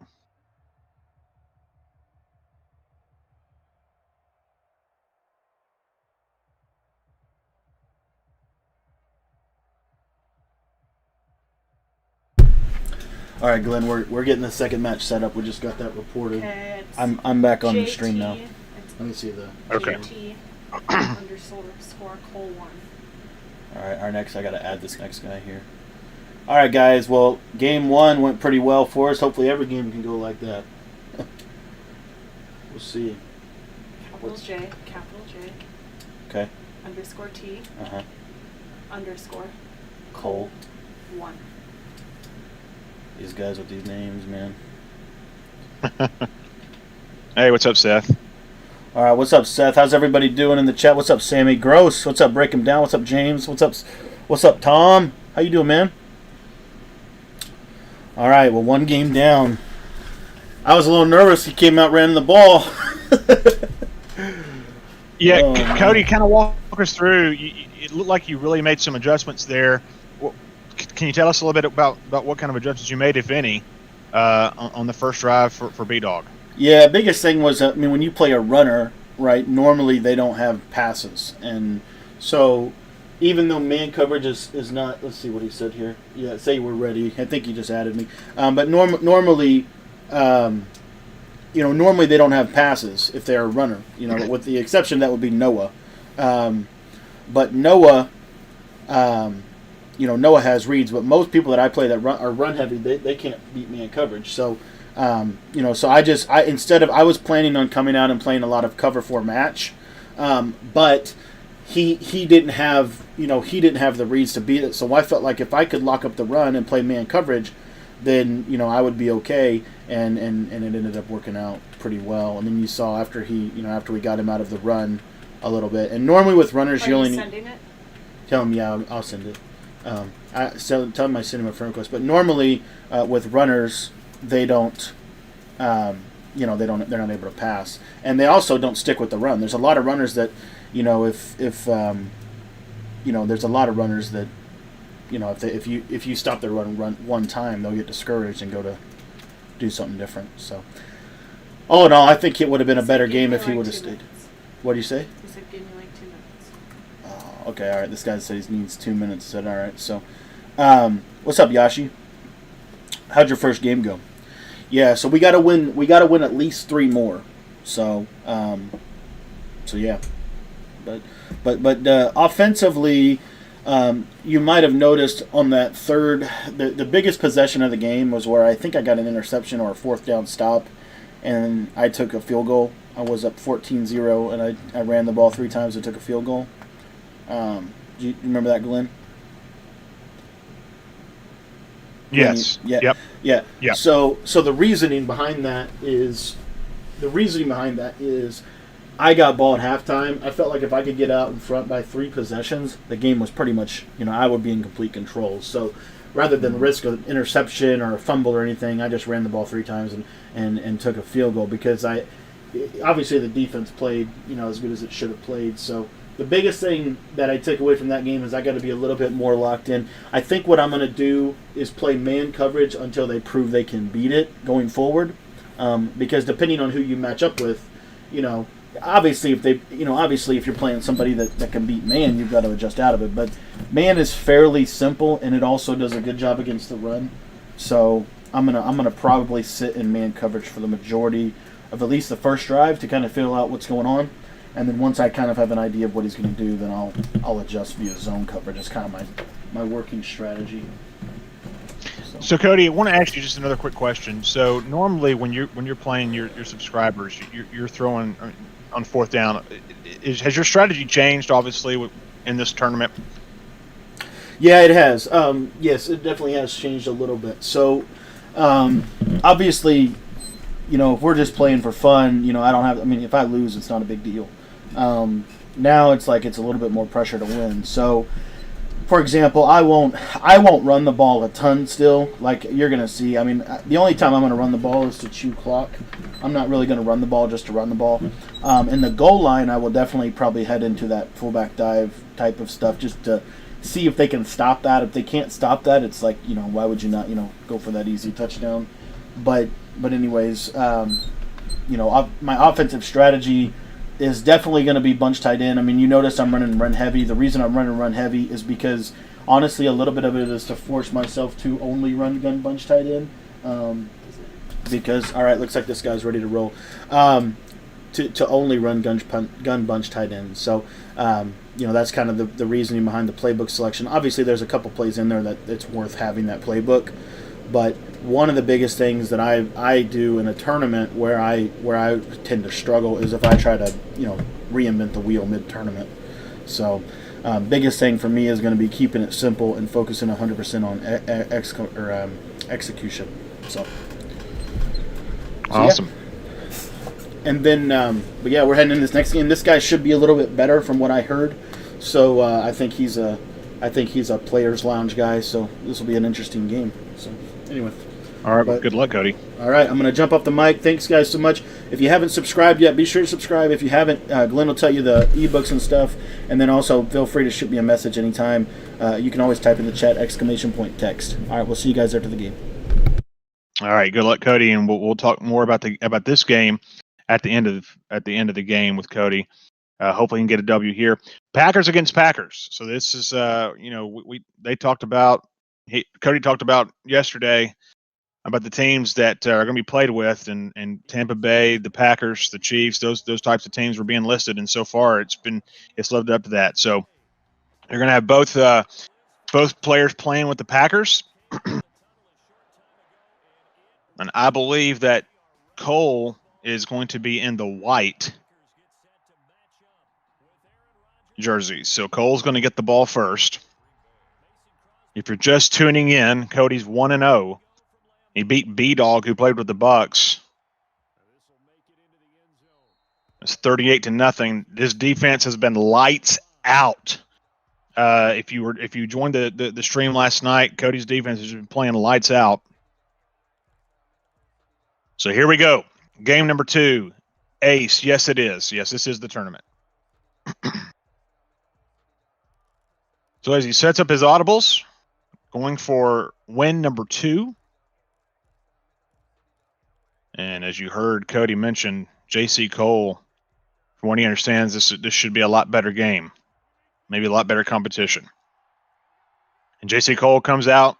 All right, Glenn, we're getting the second match set up. We just got that reported. Okay, I'm back on the JT, stream now. it's Let me see the. Okay. JT underscore Cole 1. All right, our next. I got to add this next guy here. All right, guys. Well, game one went pretty well for us. Hopefully, every game can go like that. We'll see. Capital J. Okay. Underscore T. Underscore Cole. 1. These guys with these names, man. Hey, what's up, Seth? All right, what's up, Seth? How's everybody doing in the chat? What's up, Sammy Gross? What's up, Break 'em Down? What's up, James? What's up, Tom? How you doing, man? All right, well, one game down. I was a little nervous. He came out, ran the ball. Yeah, Oh, Cody, kind of walk us through. It looked like you really made some adjustments there. Can you tell us a little bit about what kind of adjustments you made, if any, on the first drive for B-Dog? Yeah, biggest thing was, when you play a runner, right, normally they don't have passes. And so even though man coverage is not, let's see what he said here. Yeah, say we're ready. I think he just added me. But normally, normally they don't have passes if they're a runner, with the exception that would be Noah. But Noah, Noah has reads, but most people that I play that are run heavy, they can't beat man coverage. So, so I was planning on coming out and playing a lot of cover 4 match, but he didn't have the reads to beat it. So I felt like if I could lock up the run and play man coverage, then I would be okay, and it ended up working out pretty well. And then you saw after we got him out of the run a little bit, and normally with runners Are you you only sending it? tell him I'll send it. Tell him I send him a friend request. But normally with runners they don't. They're not able to pass, and they also don't stick with the run. There's a lot of runners that, there's a lot of runners that, if you stop their run one time, they'll get discouraged and go to do something different. So, all in all, I think it would have been a better game if he would have stayed. What do you say? He said, give me like 2 minutes. Oh, okay, all right. This guy said he needs 2 minutes. I said, all right. So, what's up, Yashi? How'd your first game go? Yeah, so we gotta win. We gotta win at least 3 more. So, yeah. But offensively, you might have noticed on that third, the biggest possession of the game was where I think I got an interception or a 4th down stop, and I took a field goal. I was up 14-0, and I ran the ball 3 times and took a field goal. Do you remember that, Glenn? Yes. Yeah. Yep. So the reasoning behind that is I got ball at halftime. I felt like if I could get out in front by 3 possessions, the game was pretty much, I would be in complete control. So rather than risk an interception or a fumble or anything, I just ran the ball 3 times and took a field goal because obviously the defense played, as good as it should have played. So the biggest thing that I take away from that game is I got to be a little bit more locked in. I think what I'm going to do is play man coverage until they prove they can beat it going forward. Because depending on who you match up with, obviously if you're playing somebody that can beat man, you've got to adjust out of it. But man is fairly simple, and it also does a good job against the run. So I'm gonna probably sit in man coverage for the majority of at least the first drive to kind of feel out what's going on. And then once I kind of have an idea of what he's going to do, then I'll adjust via zone coverage. It's kind of my working strategy. So Cody, I want to ask you just another quick question. So normally when you're playing your subscribers, you're throwing on 4th down. Has your strategy changed, obviously, in this tournament? Yeah, it has. Yes, it definitely has changed a little bit. So obviously, if we're just playing for fun, if I lose, it's not a big deal. Now it's like it's a little bit more pressure to win. So, for example, I won't run the ball a ton still. Like you're gonna see. I mean, the only time I'm gonna run the ball is to chew clock. I'm not really gonna run the ball just to run the ball. In the goal line, I will definitely probably head into that fullback dive type of stuff just to see if they can stop that. If they can't stop that, it's like why would you not go for that easy touchdown? But anyways, my offensive strategy is definitely going to be bunch tight end. I mean, you notice I'm running run heavy. The reason I'm running run heavy is because, honestly, a little bit of it is to force myself to only run gun bunch tight end. Because, all right, looks like this guy's ready to roll. To only run gun bunch tight end. So, that's kind of the reasoning behind the playbook selection. Obviously, there's a couple plays in there that it's worth having that playbook. But one of the biggest things that I do in a tournament where I tend to struggle is if I try to reinvent the wheel mid-tournament. So biggest thing for me is going to be keeping it simple and focusing 100% on execution. So awesome. Yeah. And then we're heading into this next game. This guy should be a little bit better from what I heard. So I think he's a players lounge guy. So this will be an interesting game. So. Anyway. All right, well, good luck, Cody. All right, I'm going to jump off the mic. Thanks, guys, so much. If you haven't subscribed yet, be sure to subscribe. If you haven't, Glenn will tell you the ebooks and stuff. And then also feel free to shoot me a message anytime. You can always type in the chat, !text. All right, we'll see you guys after the game. All right, good luck, Cody, and we'll talk more about this game at the end of the game with Cody. Hopefully, we can get a W here. Packers against Packers. So this is Cody talked about yesterday about the teams that are going to be played with, and Tampa Bay, the Packers, the Chiefs, those types of teams were being listed, and so far it's lived up to that. So you're going to have both players playing with the Packers, and I believe that Cole is going to be in the white jerseys. So Cole's going to get the ball first. If you're just tuning in, Cody's 1-0. He beat B-Dog, who played with the Bucs. It's 38-0. This defense has been lights out. If you joined the stream last night, Cody's defense has been playing lights out. So here we go. Game number 2. Ace. Yes, it is. Yes, this is the tournament. So as he sets up his audibles, going for win number 2. And as you heard Cody mention, J.C. Cole, from what he understands, this should be a lot better game. Maybe a lot better competition. And J.C. Cole comes out.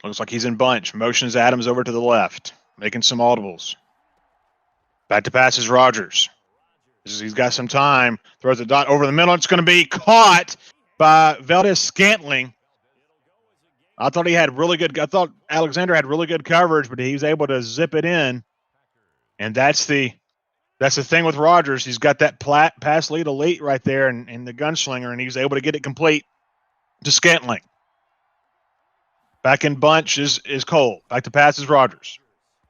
Looks like he's in bunch. Motions Adams over to the left, making some audibles. Back to passes Rodgers. He's got some time. Throws the dot over the middle. It's going to be caught by Valdez Scantling. I thought Alexander had really good coverage, but he was able to zip it in. And that's the thing with Rodgers. He's got that pass lead elite right there and the gunslinger, and he's able to get it complete to Scantling. Back in bunch is Cole. Back to pass is Rodgers.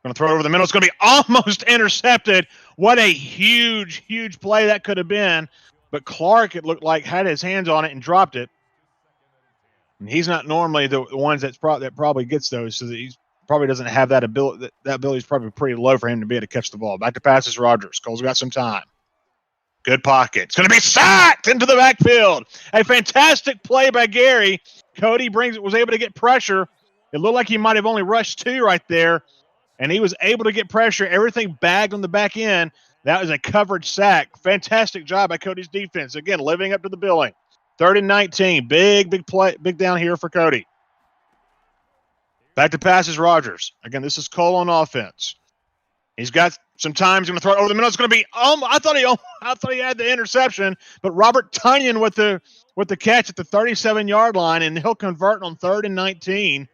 Going to throw it over the middle. It's going to be almost intercepted. What a huge, huge play that could have been. But Clark, it looked like, had his hands on it and dropped it. And he's not normally the ones that probably gets those, so that he probably doesn't have that ability. That ability is probably pretty low for him to be able to catch the ball. Back to pass is Rodgers. Cole's got some time. Good pocket. It's going to be sacked into the backfield. A fantastic play by Gary. Cody was able to get pressure. It looked like he might have only rushed 2 right there, and he was able to get pressure. Everything bagged on the back end. That was a coverage sack. Fantastic job by Cody's defense. Again, living up to the billing. 3rd and 19. Big play. Big down here for Cody. Back to passes Rodgers. Again, this is Cole on offense. He's got some time. He's going to throw it over the middle. It's going to be. I thought he had the interception, but Robert Tunyon with the catch at the 37-yard line, and he'll convert on 3rd and 19.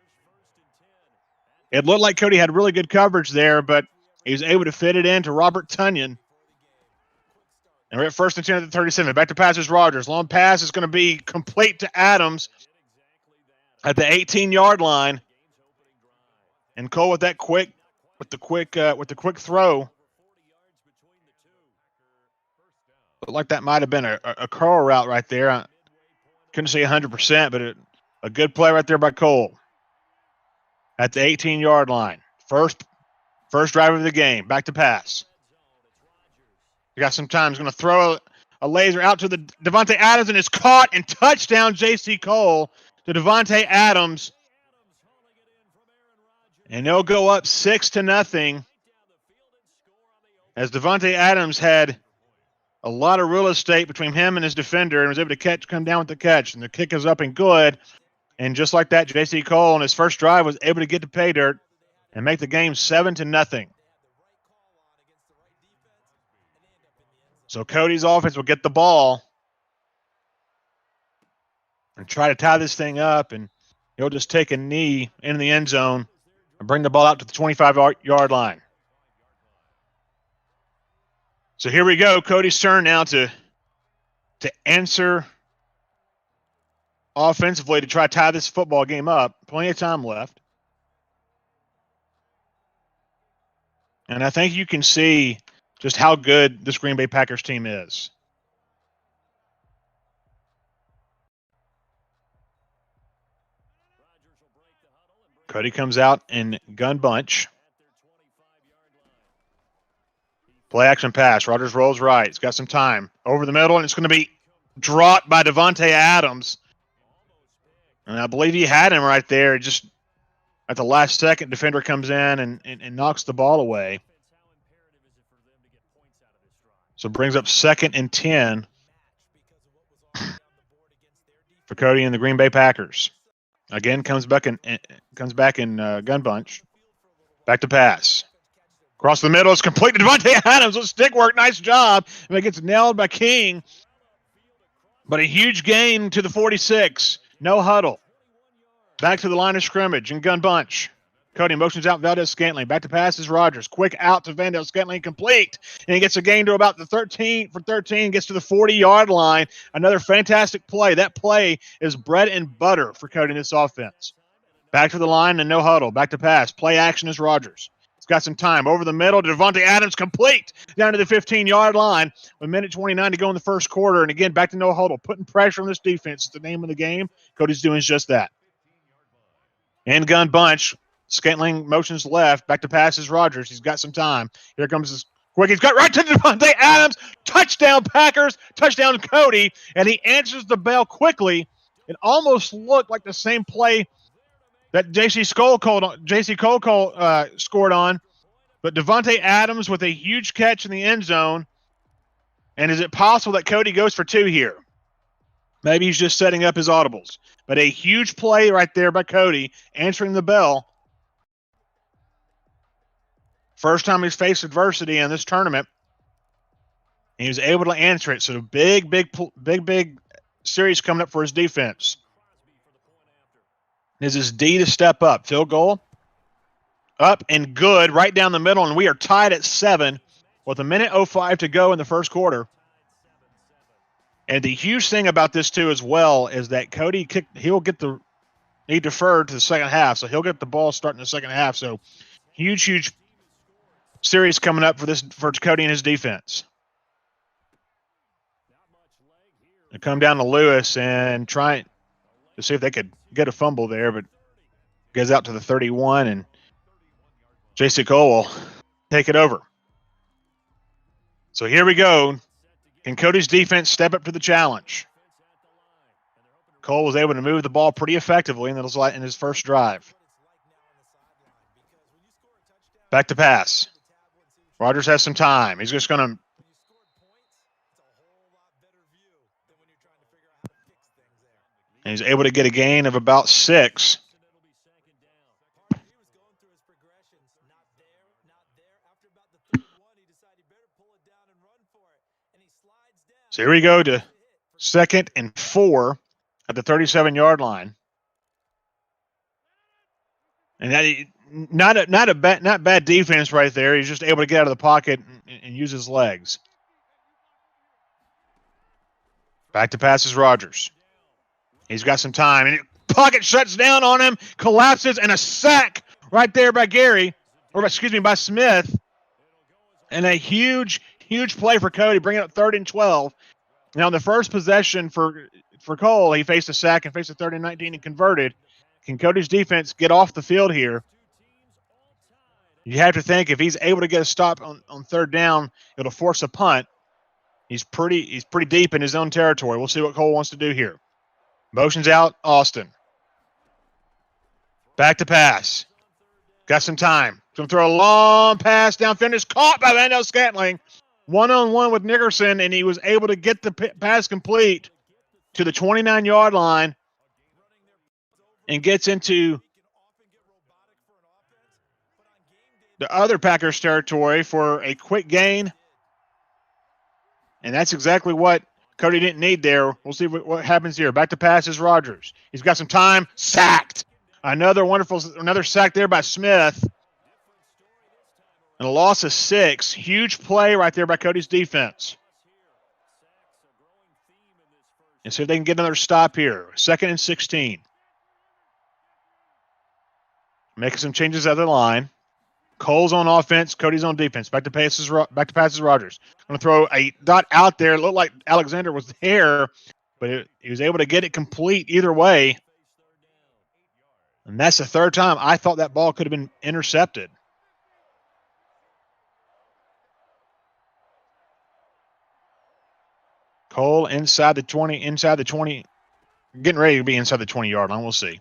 It looked like Cody had really good coverage there, but he was able to fit it into Robert Tunyon. And we're at 1st and 10 at the 37. Back to passes Rodgers. Long pass is going to be complete to Adams at the 18-yard line. And Cole with the quick throw. Looked like that might have been a curl route right there. I couldn't say 100%, but a good play right there by Cole at the 18-yard line. First drive of the game. Back to pass. We got some time. He's going to throw a laser out to the Devontae Adams, and it's caught, and touchdown J.C. Cole to Devontae Adams. And they'll go up 6-0 as Devontae Adams had a lot of real estate between him and his defender and was able to come down with the catch. And the kick is up and good. And just like that, J.C. Cole on his first drive was able to get to pay dirt and make the game 7-0. So Cody's offense will get the ball and try to tie this thing up, and he'll just take a knee in the end zone and bring the ball out to the 25-yard line. So here we go. Cody's turn now to answer offensively to try to tie this football game up. Plenty of time left. And I think you can see just how good this Green Bay Packers team is. Cody comes out in gun bunch. Play action pass. Rodgers rolls right. He's got some time. Over the middle, and it's going to be dropped by Devontae Adams. And I believe he had him right there. Just at the last second, defender comes in and knocks the ball away. So it brings up 2nd and 10 for Cody and the Green Bay Packers. Again, comes back in gun bunch. Back to pass. Across the middle, it's complete to Devontae Adams with stick work. Nice job. And it gets nailed by King. But a huge gain to the 46. No huddle. Back to the line of scrimmage in gun bunch. Cody motions out Valdez Scantling. Back to pass is Rodgers. Quick out to Valdez Scantling, complete. And he gets a gain to about the 13, gets to the 40-yard line. Another fantastic play. That play is bread and butter for Cody in this offense. Back to the line and no huddle. Back to pass. Play action is Rodgers. He's got some time. Over the middle to Devontae Adams, complete. Down to the 15-yard line. 1:29 to go in the first quarter. And again, back to no huddle. Putting pressure on this defense is the name of the game. Cody's doing just that. And gun bunch. Scantling motions left. Back to pass is Rodgers. He's got some time. Here comes his quick. He's got right to Devontae Adams. Touchdown Packers. Touchdown Cody. And he answers the bell quickly. It almost looked like the same play that J.C. Cole scored on. But Devontae Adams with a huge catch in the end zone. And is it possible that Cody goes for 2 here? Maybe he's just setting up his audibles. But a huge play right there by Cody answering the bell. First time he's faced adversity in this tournament. And he was able to answer it. So big series coming up for his defense. This is D to step up. Field goal. Up and good, right down the middle, and we are tied at 7 with 1:05 to go in the first quarter. And the huge thing about this, too, as well, is that Cody he deferred to the second half, so he'll get the ball starting the second half. So huge series coming up for Cody and his defense. They come down to Lewis and try to see if they could get a fumble there, but goes out to the 31, and J.C. Cole will take it over. So here we go. Can Cody's defense step up to the challenge? Cole was able to move the ball pretty effectively in his first drive. Back to pass. Rodgers has some time. He's just going to and he's able to get a gain of about 6. So here we go to 2nd and 4 at the 37-yard line. And that not bad defense right there. He's just able to get out of the pocket and use his legs. Back to passes Rodgers. He's got some time. And pocket shuts down on him, collapses, and a sack right there by by Smith. And a huge play for Cody, bringing up 3rd and 12. Now, in the first possession for Cole, he faced a sack and faced a 3rd and 19 and converted. Can Cody's defense get off the field here? You have to think if he's able to get a stop on 3rd down, it'll force a punt. He's pretty deep in his own territory. We'll see what Cole wants to do here. Motions out, Austin. Back to pass. Got some time. Going to throw a long pass down, finish, caught by Vandell Scantling. 1-on-1 with Nickerson, and he was able to get the pass complete to the 29-yard line and gets into the other Packers territory for a quick gain. And that's exactly what Cody didn't need there. We'll see what happens here. Back to pass is Rodgers. He's got some time. Sacked. Another sack there by Smith. And a loss of 6. Huge play right there by Cody's defense. And see if they can get another stop here. 2nd and 16. Making some changes at the line. Cole's on offense. Cody's on defense. Back to passes Rodgers. Going to throw a dot out there. It looked like Alexander was there, but he was able to get it complete either way. And that's the 3rd time I thought that ball could have been intercepted. Cole inside the 20, getting ready to be inside the 20-yard line. We'll see.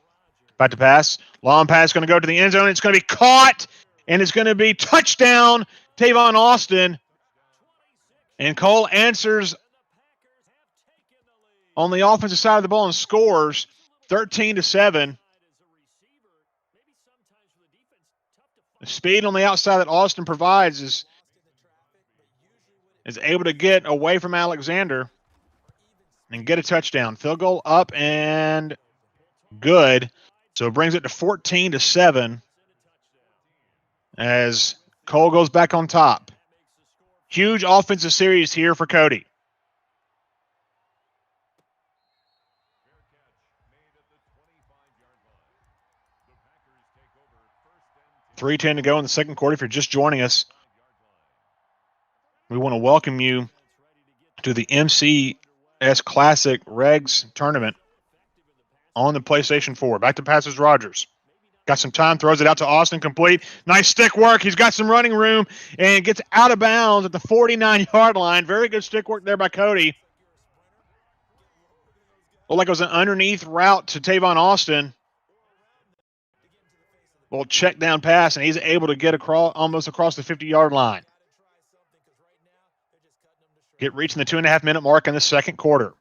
Back to pass. Long pass going to go to the end zone. It's going to be caught, and it's going to be touchdown, Tavon Austin. And Cole answers on the offensive side of the ball and scores 13-7. The speed on the outside that Austin provides is able to get away from Alexander and get a touchdown. Field goal up and good. So it brings it to 14-7 as Cole goes back on top. Huge offensive series here for Cody. .310 to go in the second quarter. If you're just joining us, we want to welcome you to the MCS Classic Regs Tournament on the PlayStation 4. Back to passes Rodgers. Got some time, throws it out to Austin, complete. Nice stick work. He's got some running room and gets out of bounds at the 49-yard line. Very good stick work there by Cody. Looked like it was an underneath route to Tavon Austin. Little check down pass, and he's able to get almost across the 50-yard line. Reaching the 2.5-minute mark in the second quarter.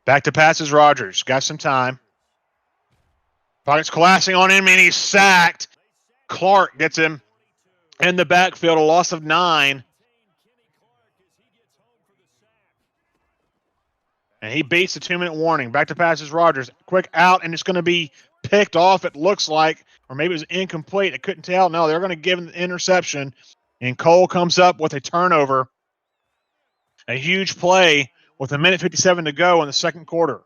Back to passes Rodgers. Got some time. Pockets collapsing on him, and he's sacked. Clark gets him in the backfield, a loss of 9. And he beats the 2-minute warning. Back to passes Rodgers. Quick out, and it's going to be picked off, it looks like, or maybe it was incomplete. I couldn't tell. No, they're going to give him the interception, and Cole comes up with a turnover. A huge play with 1:57 to go in the second quarter.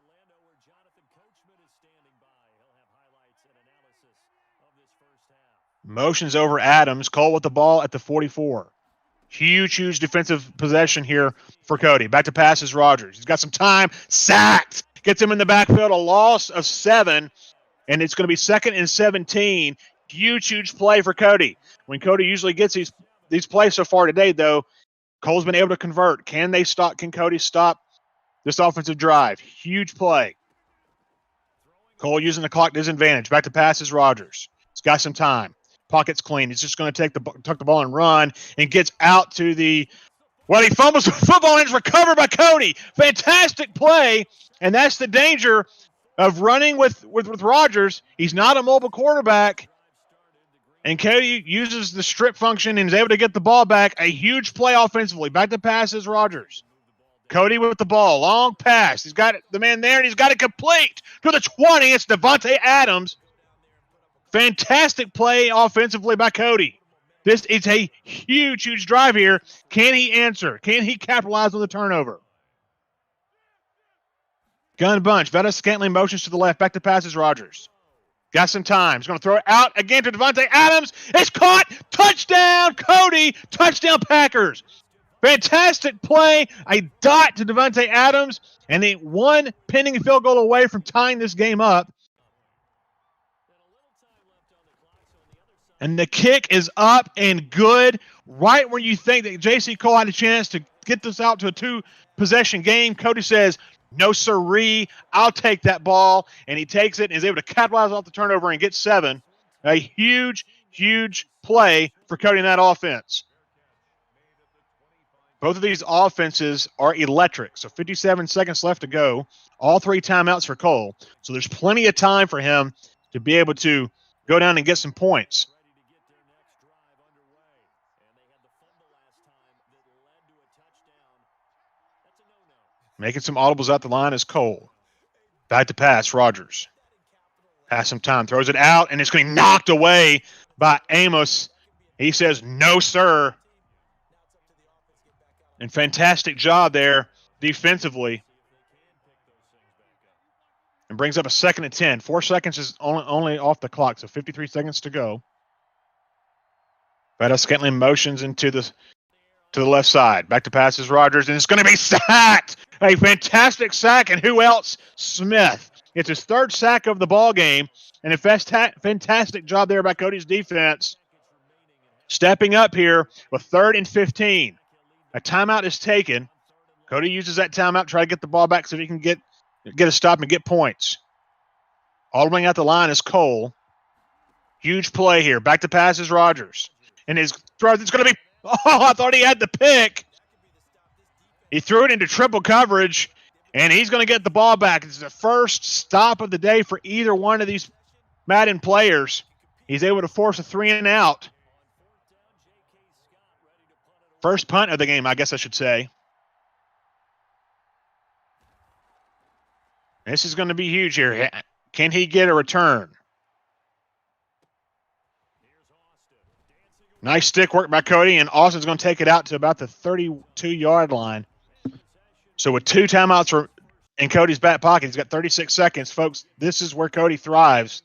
Motions over Adams. Cole with the ball at the 44. Huge defensive possession here for Cody. Back to passes Rogers. He's got some time. Sacked. Gets him in the backfield. A loss of 7. And it's going to be 2nd and 17. Huge play for Cody. When Cody usually gets these plays so far today, though, Cole's been able to convert. Can Cody stop this offensive drive? Huge play. Cole using the clock to his advantage. Back to passes Rogers. He's got some time. Pocket's clean. He's just going to tuck the ball and run, and gets out to he fumbles the football and is recovered by Cody. Fantastic play, and that's the danger of running with Rogers. He's not a mobile quarterback, and Cody uses the strip function and is able to get the ball back. A huge play offensively. Back to passes Rogers. Cody with the ball. Long pass. He's got the man there, and he's got it complete to the 20. It's Davante Adams. Fantastic play offensively by Cody. This is a huge drive here. Can he answer? Can he capitalize on the turnover? Gun bunch. Veta Scantling motions to the left. Back to passes Rogers. Got some time. He's going to throw it out again to Davante Adams. It's caught. Touchdown, Cody. Touchdown, Packers. Fantastic play. A dot to Davante Adams, and one pending field goal away from tying this game up. And the kick is up and good. Right when you think that J.C. Cole had a chance to get this out to a 2-possession game, Cody says, no sirree, I'll take that ball. And he takes it and is able to capitalize off the turnover and get 7. A huge play for Cody in that offense. Both of these offenses are electric. So 57 seconds left to go. All 3 timeouts for Cole. So there's plenty of time for him to be able to go down and get some points. Making some audibles out the line is Cole. Back to pass, Rogers. Has some time, throws it out, and it's going to be knocked away by Amos. He says, no, sir. And fantastic job there defensively. And brings up a 2nd and 10. 4 seconds is only off the clock, so 53 seconds to go. Veta Scantling motions into to the left side. Back to passes Rogers, and it's going to be sacked. A fantastic sack, and who else? Smith. It's his 3rd sack of the ball game, and a fantastic job there by Cody's defense. Stepping up here with 3rd and 15. A timeout is taken. Cody uses that timeout, try to get the ball back so he can get a stop and get points. Audibling out the line is Cole. Huge play here. Back to passes Rogers. And his throw, it's going to be, I thought he had the pick. He threw it into triple coverage, and he's going to get the ball back. It's the first stop of the day for either one of these Madden players. He's able to force a 3-and-out. First punt of the game, I guess I should say. This is going to be huge here. Can he get a return? Nice stick work by Cody, and Austin's going to take it out to about the 32-yard line. So with 2 timeouts in Cody's back pocket, he's got 36 seconds. Folks, this is where Cody thrives.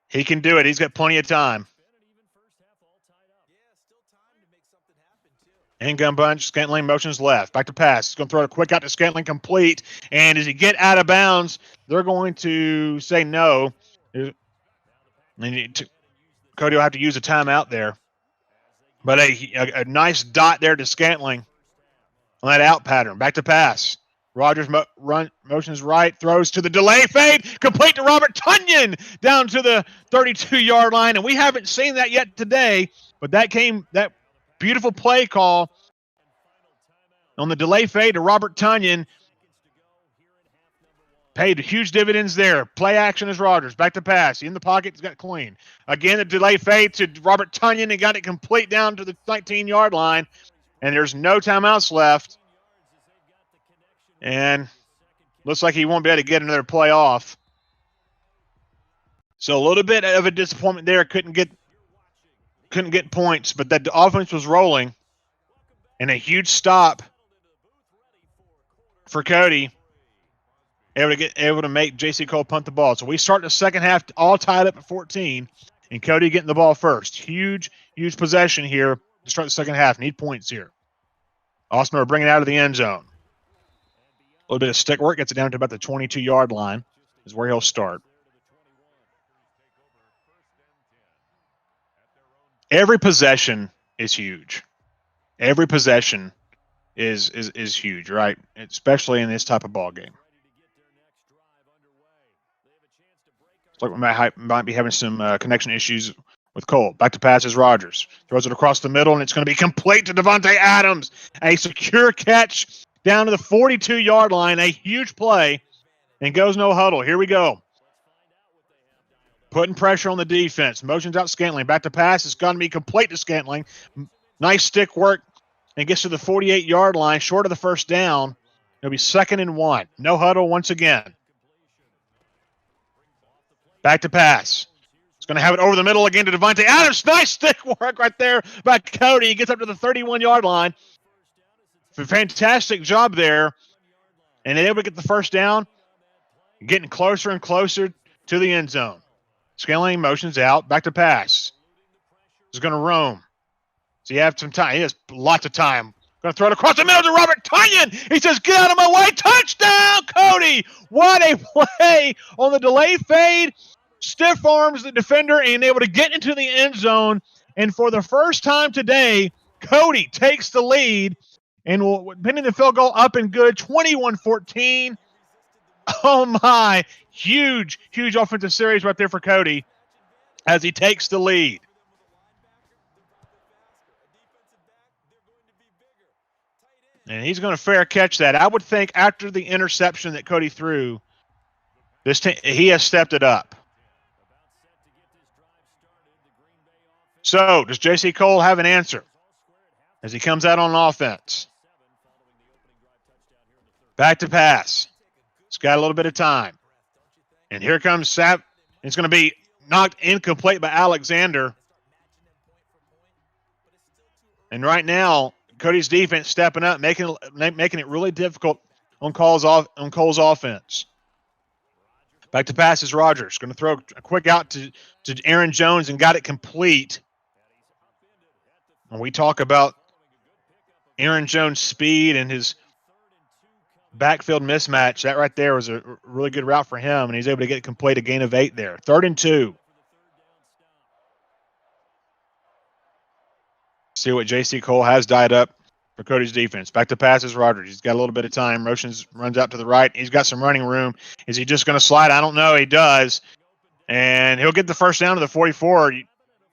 He can do it. He's got plenty of time. Handgun bunch, Scantling motions left. Back to pass. He's going to throw it quick out to Scantling, complete. And as he get out of bounds, they're going to say no. And Cody will have to use a timeout there. But a nice dot there to Scantling on that out pattern. Back to pass. Rogers motions right, throws to the delay fade, complete to Robert Tonyan down to the 32-yard line. And we haven't seen that yet today, but that beautiful play call on the delay fade to Robert Tonyan paid huge dividends there. Play action is Rogers. Back to pass. In the pocket, he's got clean. Again, the delay fade to Robert Tonyan and got it complete down to the 19-yard line. And there's no timeouts left. And looks like he won't be able to get another play off. So a little bit of a disappointment there. Couldn't get points, but that the offense was rolling, and a huge stop for Cody. Able to make J.C. Cole punt the ball. So we start the second half all tied up at 14, and Cody getting the ball first. Huge possession here to start the second half. Need points here. Osmer bringing it out of the end zone. A little bit of stick work gets it down to about the 22-yard line is where he'll start. Every possession is huge. Every possession is huge, right? Especially in this type of ball game. It's like we might be having some connection issues with Cole. Back to pass is Rodgers. Throws it across the middle, and it's going to be complete to Davante Adams. A secure catch down to the 42-yard line. A huge play, and goes no huddle. Here we go. Putting pressure on the defense. Motions out Scantling. Back to pass. It's going to be complete to Scantling. Nice stick work. And gets to the 48-yard line. Short of the first down. It'll be 2nd and 1. No huddle once again. Back to pass. It's going to have it over the middle again to Davante Adams. Nice stick work right there by Cody. He gets up to the 31-yard line. Fantastic job there. And able to get the first down. Getting closer and closer to the end zone. Scaling motions out. Back to pass. He's going to roam. So you have some time. He has lots of time. Going to throw it across the middle to Robert Tonyan. He says, get out of my way. Touchdown, Cody. What a play on the delay fade. Stiff arms the defender and able to get into the end zone. And for the first time today, Cody takes the lead and will pinning the field goal up and good, 21-14. Oh, my. Huge offensive series right there for Cody as he takes the lead. And he's going to fair catch that. I would think after the interception that Cody threw, he has stepped it up. So, does J.C. Cole have an answer as he comes out on offense? Back to pass. He's got a little bit of time. And here comes Sapp. It's going to be knocked incomplete by Alexander. And right now, Cody's defense stepping up, making it really difficult on Cole's offense. Back to pass is Rodgers. Going to throw a quick out to Aaron Jones and got it complete. When we talk about Aaron Jones' speed and his backfield mismatch, that right there was a really good route for him, and he's able to get complete, a gain of 8 there. 3rd and 2. See what J.C. Cole has died up for Cody's defense. Back to pass is Rodgers. He's got a little bit of time. Runs out to the right. He's got some running room. Is he just going to slide? I don't know. He does. And he'll get the first down to the 44. You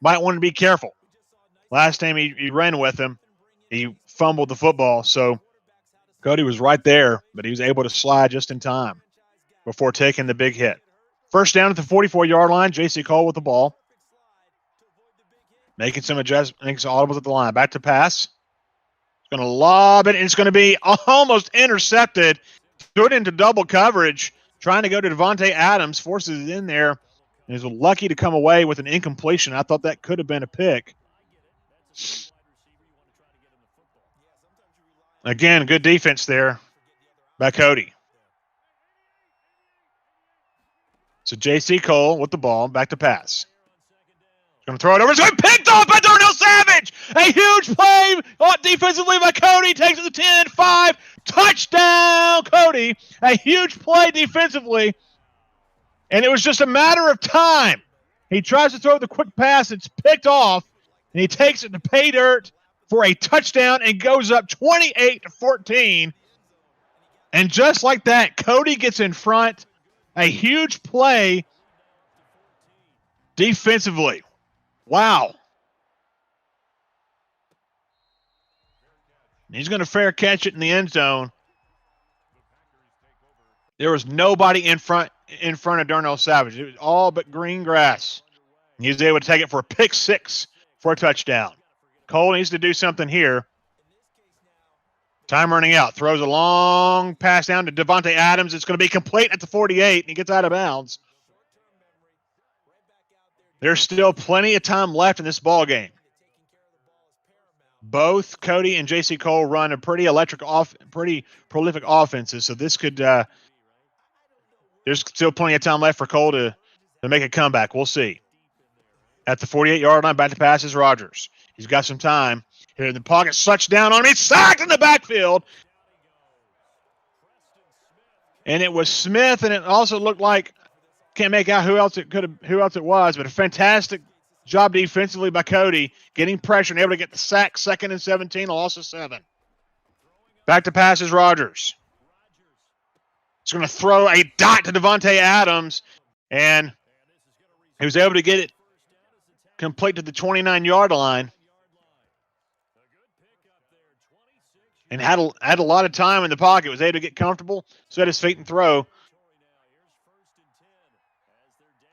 might want to be careful. Last time he ran with him, he fumbled the football. So Cody was right there, but he was able to slide just in time before taking the big hit. First down at the 44-yard line. J.C. Cole with the ball. Making some adjustments, making some audibles at the line. Back to pass. He's going to lob it, and it's going to be almost intercepted. Threw it into double coverage. Trying to go to Davante Adams. Forces it in there. And is lucky to come away with an incompletion. I thought that could have been a pick. Again, good defense there by Cody. So J.C. Cole with the ball. Back to pass. Going to throw it over. It's going to be picked off by Darnell Savage. A huge play defensively by Cody. Takes it to 10, 5. Touchdown, Cody. A huge play defensively. And it was just a matter of time. He tries to throw the quick pass. It's picked off. And he takes it to pay dirt for a touchdown and goes up 28-14. And just like that, Cody gets in front. A huge play defensively. Wow. He's going to fair catch it in the end zone. There was nobody in front of Darnell Savage. It was all but green grass. He was able to take it for a pick 6 for a touchdown. Cole needs to do something here. Time running out. Throws a long pass down to Davante Adams. It's going to be complete at the 48, and he gets out of bounds. There's still plenty of time left in this ball game. Both Cody and J.C. Cole run a pretty pretty prolific offenses, so this could. There's still plenty of time left for Cole to make a comeback. We'll see. At the 48-yard line, back to pass is Rogers. He's got some time here in the pocket. Sluts down on him. He's sacked in the backfield, and it was Smith, and it also looked like can't make out who else it was, but a fantastic job defensively by Cody, getting pressure and able to get the sack. 2nd and 17, a loss of 7. Back to pass is Rogers. He's going to throw a dot to Devontae Adams, and he was able to get it complete to the 29-yard line, and had a lot of time in the pocket. Was able to get comfortable, set his feet, and throw.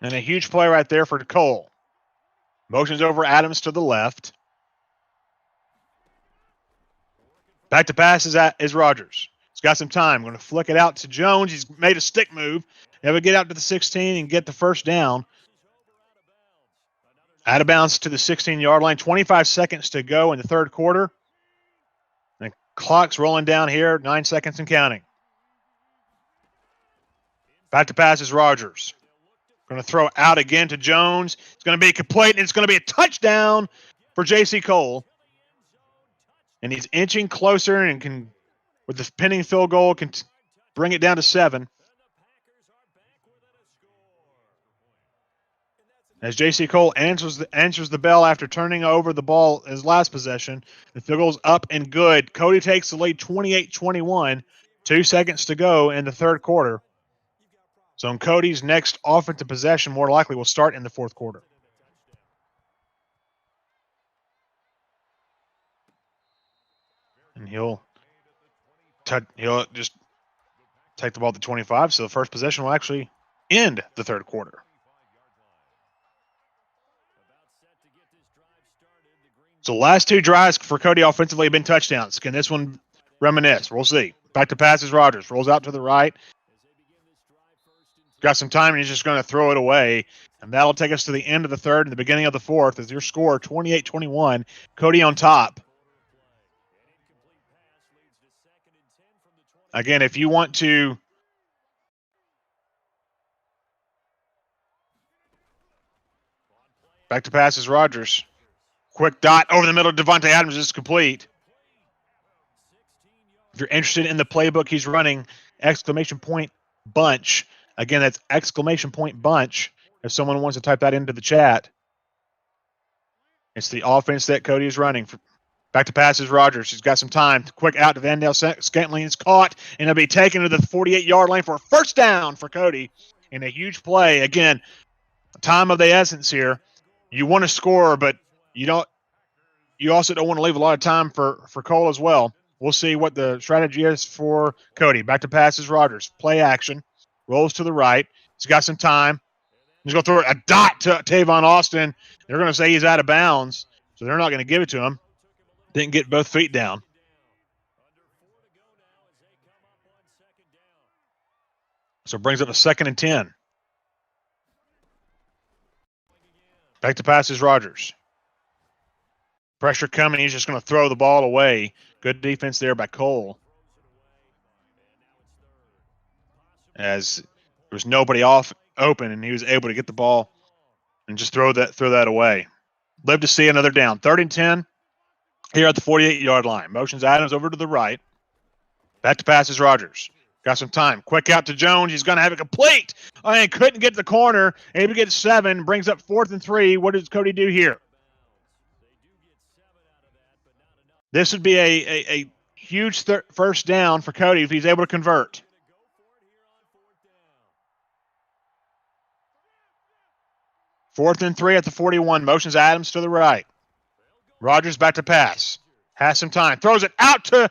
And a huge play right there for Cole. Motions over Adams to the left. Back to pass is Rogers. He's got some time. Going to flick it out to Jones. He's made a stick move. Able to get out to the 16 and get the first down. Out of bounds to the 16-yard line. 25 seconds to go in the third quarter. And the clock's rolling down here. 9 seconds and counting. Back to pass is Rogers. Going to throw out again to Jones. It's going to be complete, and it's going to be a touchdown for J.C. Cole. And he's inching closer and can, with the pending field goal, can bring it down to 7. As J.C. Cole answers the bell after turning over the ball his last possession, the field goal's up and good. Cody takes the lead 28-21. 2 seconds to go in the third quarter. So in Cody's next offensive possession, more likely will start in the fourth quarter. And he'll just take the ball to 25. So the first possession will actually end the third quarter. So the last 2 drives for Cody offensively have been touchdowns. Can this one reminisce? We'll see. Back to pass is Rogers. Rolls out to the right. Got some time, and he's just going to throw it away. And that'll take us to the end of the third and the beginning of the fourth as your score, 28-21. Cody on top. Again, if you want to back to pass is Rogers. Quick dot over the middle. Devontae Adams is complete. If you're interested in the playbook he's running, exclamation point bunch. Again, that's exclamation point bunch. If someone wants to type that into the chat, it's the offense that Cody is running. Back to pass is Rogers. He's got some time. Quick out to Vandale Scantling. It's caught, and it'll be taken to the 48-yard line for a first down for Cody. And a huge play. Again, time of the essence here. You want to score, but you also don't want to leave a lot of time for Cole as well. We'll see what the strategy is for Cody. Back to pass is Rogers. Play action. Rolls to the right. He's got some time. He's going to throw a dot to Tavon Austin. They're going to say he's out of bounds, so they're not going to give it to him. Didn't get both feet down. So it brings up a 2nd and 10. Back to pass is Rogers. Pressure coming. He's just going to throw the ball away. Good defense there by Cole. As there was nobody open, and he was able to get the ball and just throw that away. Live to see another down. 3rd and 10 here at the 48-yard line. Motions Adams over to the right. Back to pass is Rogers. Got some time. Quick out to Jones. He's going to have it complete. And couldn't get to the corner. Able to get 7. Brings up 4th and 3. What does Cody do here? This would be a huge first down for Cody if he's able to convert. Fourth and 3 at the 41. Motions Adams to the right. Rogers back to pass. Has some time. Throws it out to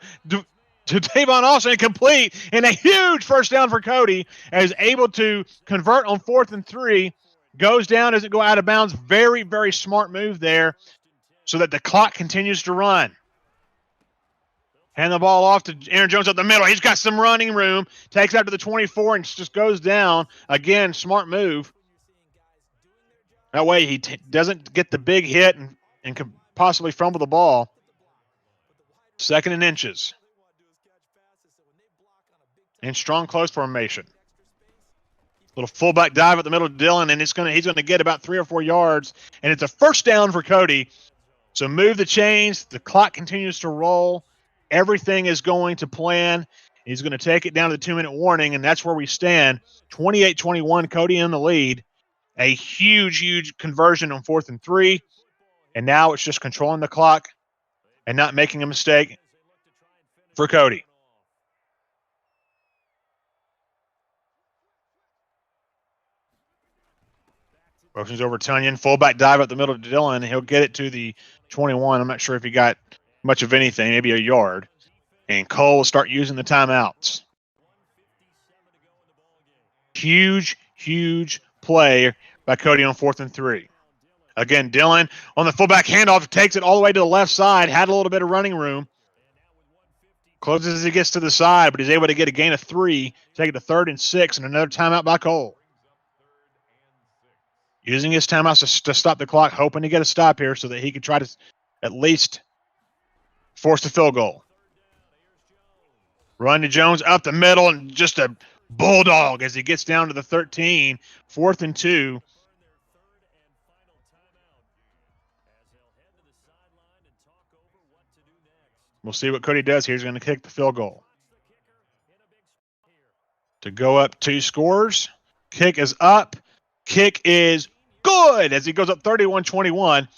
Tavon Austin. Complete. And a huge first down for Cody. As able to convert on 4th and 3. Goes down. Doesn't go out of bounds. Very, very smart move there. So that the clock continues to run. Hand the ball off to Aaron Jones up the middle. He's got some running room. Takes out to the 24 and just goes down. Again, smart move. That way he doesn't get the big hit and could possibly fumble the ball. 2nd and inches. In strong close formation. Little fullback dive at the middle of Dillon, and he's gonna get about 3 or 4 yards, and it's a first down for Cody. So move the chains. The clock continues to roll. Everything is going to plan. He's going to take it down to the 2-minute warning, and that's where we stand. 28-21, Cody in the lead. A huge conversion on 4th and 3, and now it's just controlling the clock and not making a mistake for Cody. Motions over Tunyon. Fullback dive up the middle to Dillon. He'll get it to the 21. I'm not sure if he got much of anything, maybe a yard. And Cole will start using the timeouts. Huge play by Cody on 4th and 3. Again, Dillon on the fullback handoff takes it all the way to the left side. Had a little bit of running room. Closes as he gets to the side, but he's able to get a gain of 3. Take it to 3rd and 6, and another timeout by Cole. Using his timeouts to stop the clock, hoping to get a stop here so that he could try to at least force the field goal. Run to Jones up the middle, and just a bulldog as he gets down to the 13. 4th and 2. We'll see what Cody does here. He's going to kick the field goal. To go up 2 scores. Kick is up. Kick is good as he goes up 31-21.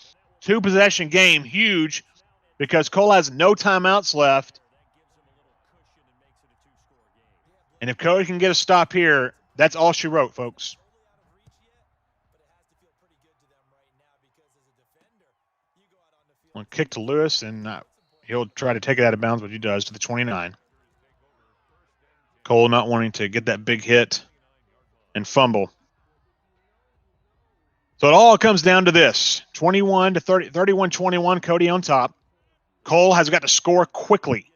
2-possession game, huge, because Cole has no timeouts left. And if Cody can get a stop here, that's all she wrote, folks. One kick to Lewis, and he'll try to take it out of bounds, but he does to the 29. Cole not wanting to get that big hit and fumble. So it all comes down to this. 31-21, Cody on top. Cole has got to score quickly.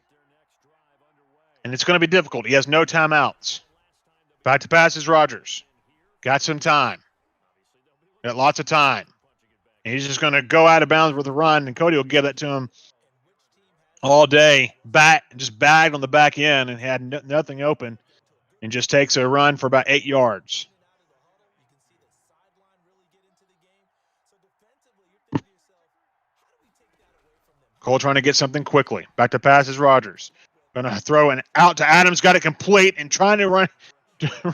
And it's going to be difficult. He has no timeouts. Back to pass is Rogers. Got some time. Got lots of time. And he's just going to go out of bounds with a run, and Cody will give that to him all day. Just bagged on the back end and had nothing open, and just takes a run for about 8 yards. Cole trying to get something quickly. Back to pass is Rogers. Going to throw an out to Adams. Got it complete and trying to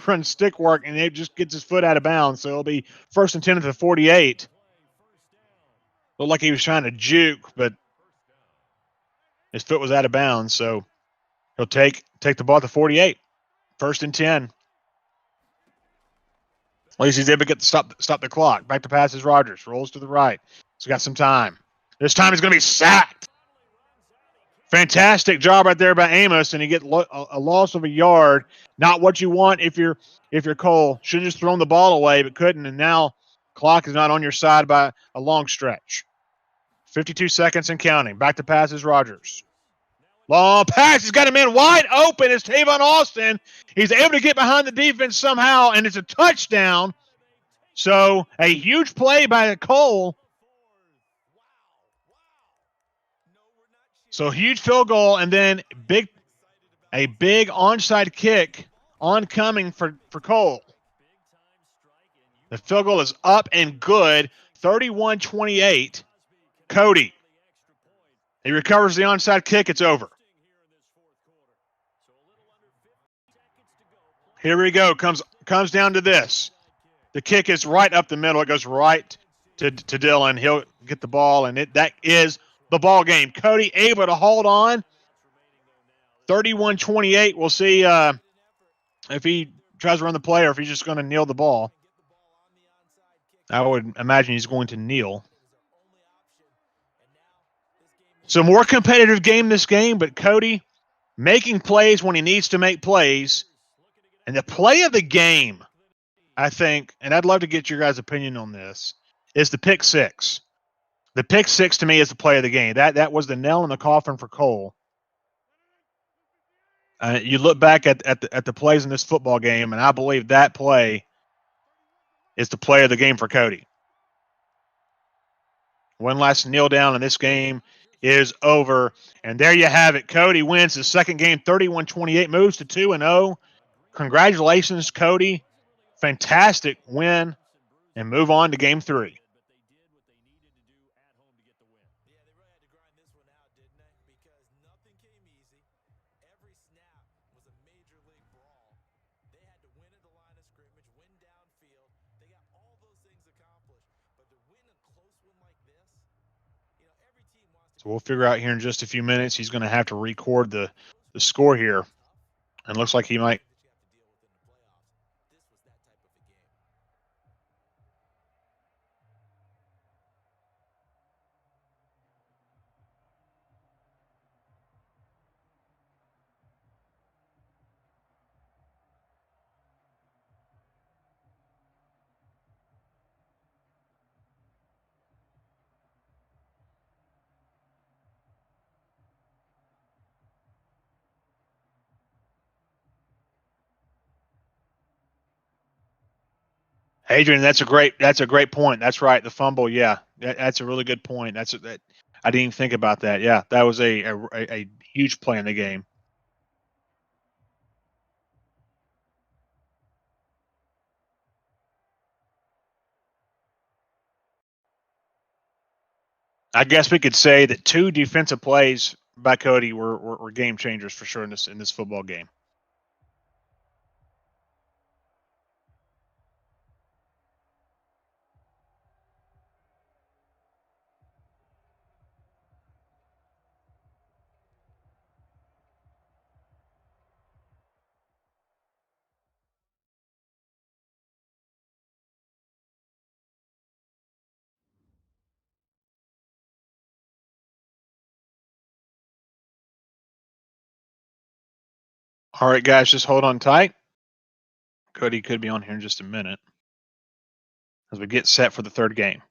run stick work, and it just gets his foot out of bounds. So it'll be 1st and 10 at the 48. Looked like he was trying to juke, but his foot was out of bounds. So he'll take the ball at the 48. 1st and 10. At least he's able to get stop the clock. Back to pass is Rogers. Rolls to the right. He's got some time. This time he's going to be sacked. Fantastic job right there by Amos, and he get a loss of a yard. Not what you want if you're Cole. Should have just thrown the ball away, but couldn't, and now clock is not on your side by a long stretch. 52 seconds and counting. Back to pass is Rogers. Long pass. He's got a man wide open. It's Tavon Austin. He's able to get behind the defense somehow, and it's a touchdown. So a huge play by Cole. So huge field goal, and then a big onside kick oncoming for Cole. The field goal is up and good. 31-28. Cody. He recovers the onside kick. It's over. Here we go. Comes down to this. The kick is right up the middle. It goes right to Dillon. He'll get the ball, and that is the ball game. Cody able to hold on. 31-28. We'll see if he tries to run the play or if he's just going to kneel the ball. I would imagine he's going to kneel. So more competitive game this game, but Cody making plays when he needs to make plays. And the play of the game, I think, and I'd love to get your guys' opinion on this, is the pick six. The pick six to me is the play of the game. That was the nail in the coffin for Cole. You look back at the plays in this football game, and I believe that play is the play of the game for Cody. One last kneel down, and this game is over. And there you have it. Cody wins his second game, 31-28, moves to 2-0. Congratulations, Cody. Fantastic win, and move on to game 3. So we'll figure out here in just a few minutes. He's going to have to record the score here. And looks like he might. Adrian, that's a great point. That's right. The fumble, yeah, that's a really good point. That I didn't even think about that. Yeah, that was a huge play in the game. I guess we could say that 2 defensive plays by Cody were game changers for sure in this football game. All right, guys, just hold on tight. Cody could be on here in just a minute as we get set for the third game.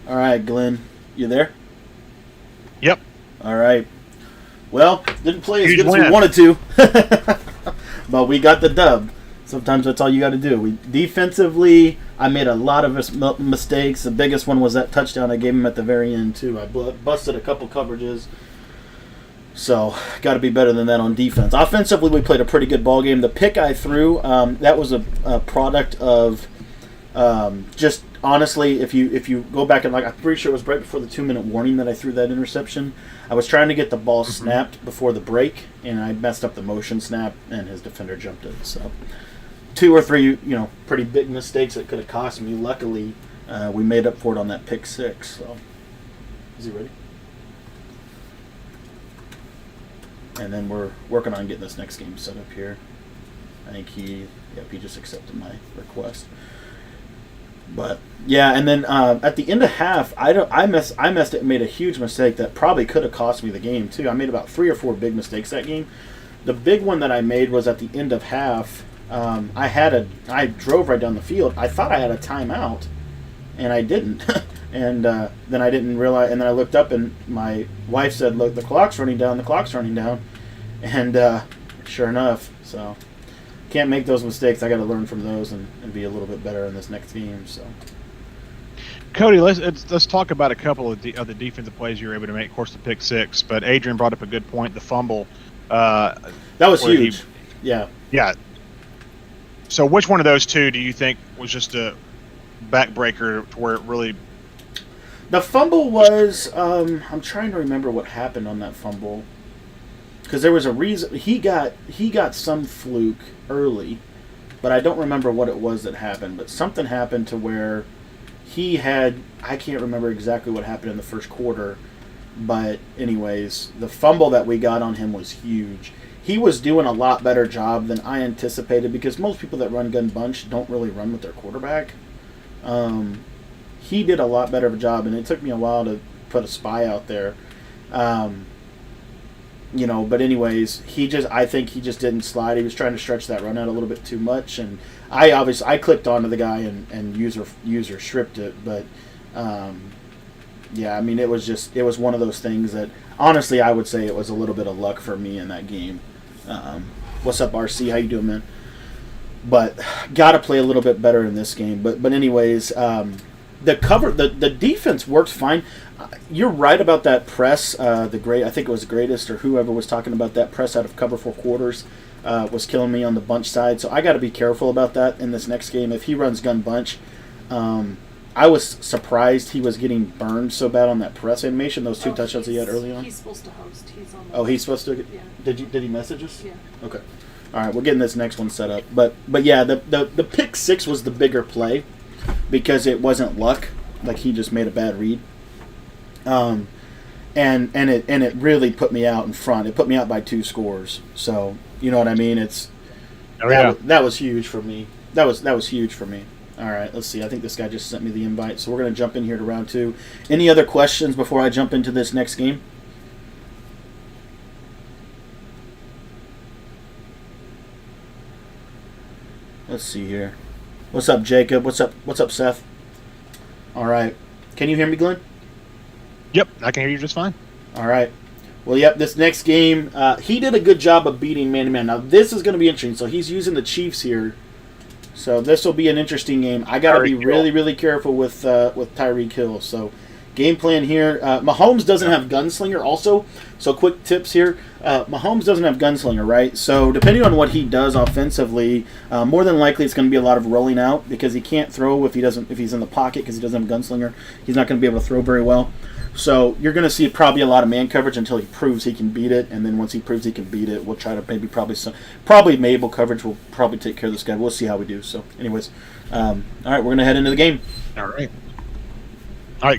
All right, Glenn, you there? Yep. All right. Well, didn't play as Huge good as win. we wanted to, but we got the dub. Sometimes that's all you got to do. Defensively, I made a lot of mistakes. The biggest one was that touchdown I gave him at the very end, too. I busted a couple coverages. So, got to be better than that on defense. Offensively, we played a pretty good ball game. The pick I threw, that was a product of just honestly, if you go back and I'm pretty sure it was right before the 2-minute warning that I threw that interception. I was trying to get the ball snapped before the break, and I messed up the motion snap, and his defender jumped it. So 2 or 3, pretty big mistakes that could have cost me. Luckily, we made up for it on that pick 6. So, is he ready? And then we're working on getting this next game set up here. I think he just accepted my request. But yeah, and then at the end of half, I made a huge mistake that probably could have cost me the game too. I made about 3 or 4 big mistakes that game. The big one that I made was at the end of half. I drove right down the field. I thought I had a timeout, and I didn't. And then I didn't realize. And then I looked up, and my wife said, "Look, the clock's running down. The clock's running down." And sure enough, so. Can't make those mistakes. I got to learn from those and be a little bit better in this next game. So, Cody, let's talk about a couple of the defensive plays you were able to make. Of course, the pick 6, but Adrian brought up a good point. The fumble. That was huge. Yeah. So, which one of those 2 do you think was just a backbreaker to where it really? The fumble was. I'm trying to remember what happened on that fumble. Because there was a reason he got some fluke early, but I don't remember what it was that happened. But something happened to where I can't remember exactly what happened in the first quarter. But anyways, the fumble that we got on him was huge. He was doing a lot better job than I anticipated because most people that run gun bunch don't really run with their quarterback. He did a lot better of a job, and it took me a while to put a spy out there. But anyways, I think he just didn't slide. He was trying to stretch that run out a little bit too much, and I clicked onto the guy and user stripped it, but it was one of those things that honestly I would say it was a little bit of luck for me in that game. What's up, RC? How you doing, man? But got to play a little bit better in this game. But anyways, the defense works fine. You're right about that press. I think it was the Greatest or whoever was talking about that press out of cover 4 quarters was killing me on the bunch side. So I got to be careful about that in this next game. If he runs gun bunch, I was surprised he was getting burned so bad on that press animation. Those 2 touchdowns he had early on. He's supposed to host. He's on. He's supposed to. Yeah. Did he message us? Yeah. Okay. All right, we're getting this next one set up. But yeah, the pick 6 was the bigger play because it wasn't luck. Like he just made a bad read. And it really put me out in front. It put me out by 2 scores. So you know what I mean? That was huge for me. That was huge for me. All right, let's see. I think this guy just sent me the invite, so we're gonna jump in here to round 2. Any other questions before I jump into this next game? Let's see here. What's up, Jacob? What's up, Seth? All right. Can you hear me, Glenn? Yep, I can hear you just fine. All right. Well, yep, this next game, he did a good job of beating man-to-man. Now, this is going to be interesting. So he's using the Chiefs here. So this will be an interesting game. I got to be really, really careful with Tyreek Hill. So game plan here. Mahomes doesn't have Gunslinger also. So quick tips here. Mahomes doesn't have Gunslinger, right? So depending on what he does offensively, more than likely it's going to be a lot of rolling out because he can't throw if he's in the pocket because he doesn't have Gunslinger. He's not going to be able to throw very well. So you're going to see probably a lot of man coverage until he proves he can beat it, and then once he proves he can beat it, we'll try to probably Mabel coverage will probably take care of this guy. We'll see how we do. So, anyways, all right, we're going to head into the game. All right.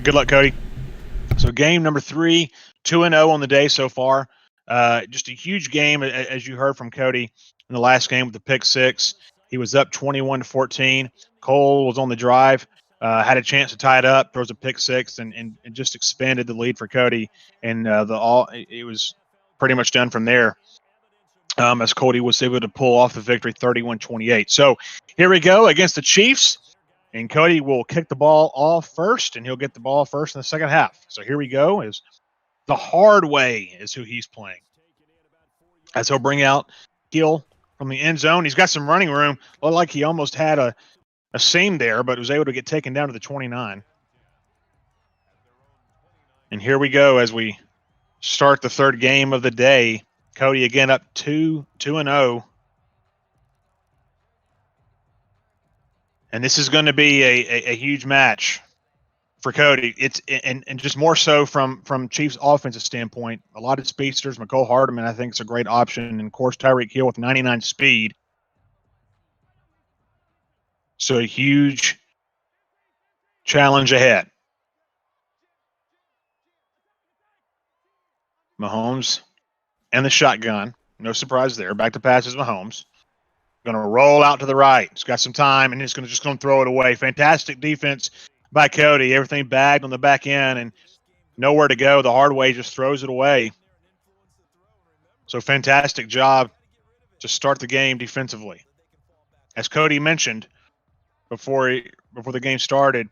Good luck, Cody. So game number 3, 2-0 on the day so far. Just a huge game, as you heard from Cody in the last game with the pick 6. He was up 21-14. Cole was on the drive. Had a chance to tie it up, throws a pick 6, and just expanded the lead for Cody. And it was pretty much done from there. As Cody was able to pull off the victory, 31-28. So here we go against the Chiefs, and Cody will kick the ball off first, and he'll get the ball first in the second half. So here we go. Is the hard way is who he's playing. As he'll bring out Hill from the end zone. He's got some running room. Looked like he almost had a seam there, but was able to get taken down to the 29. And here we go as we start the third game of the day. Cody again up 2-0. And this is going to be a huge match for Cody. It's and just more so from Chiefs' offensive standpoint. A lot of speedsters. McCole Hardman, I think, is a great option. And, of course, Tyreek Hill with 99 speed. So a huge challenge ahead. Mahomes and the shotgun. No surprise there. Back to passes Mahomes. Going to roll out to the right. He's got some time, and he's just going to throw it away. Fantastic defense by Cody. Everything bagged on the back end and nowhere to go. The hard way just throws it away. So fantastic job to start the game defensively. As Cody mentioned, before the game started,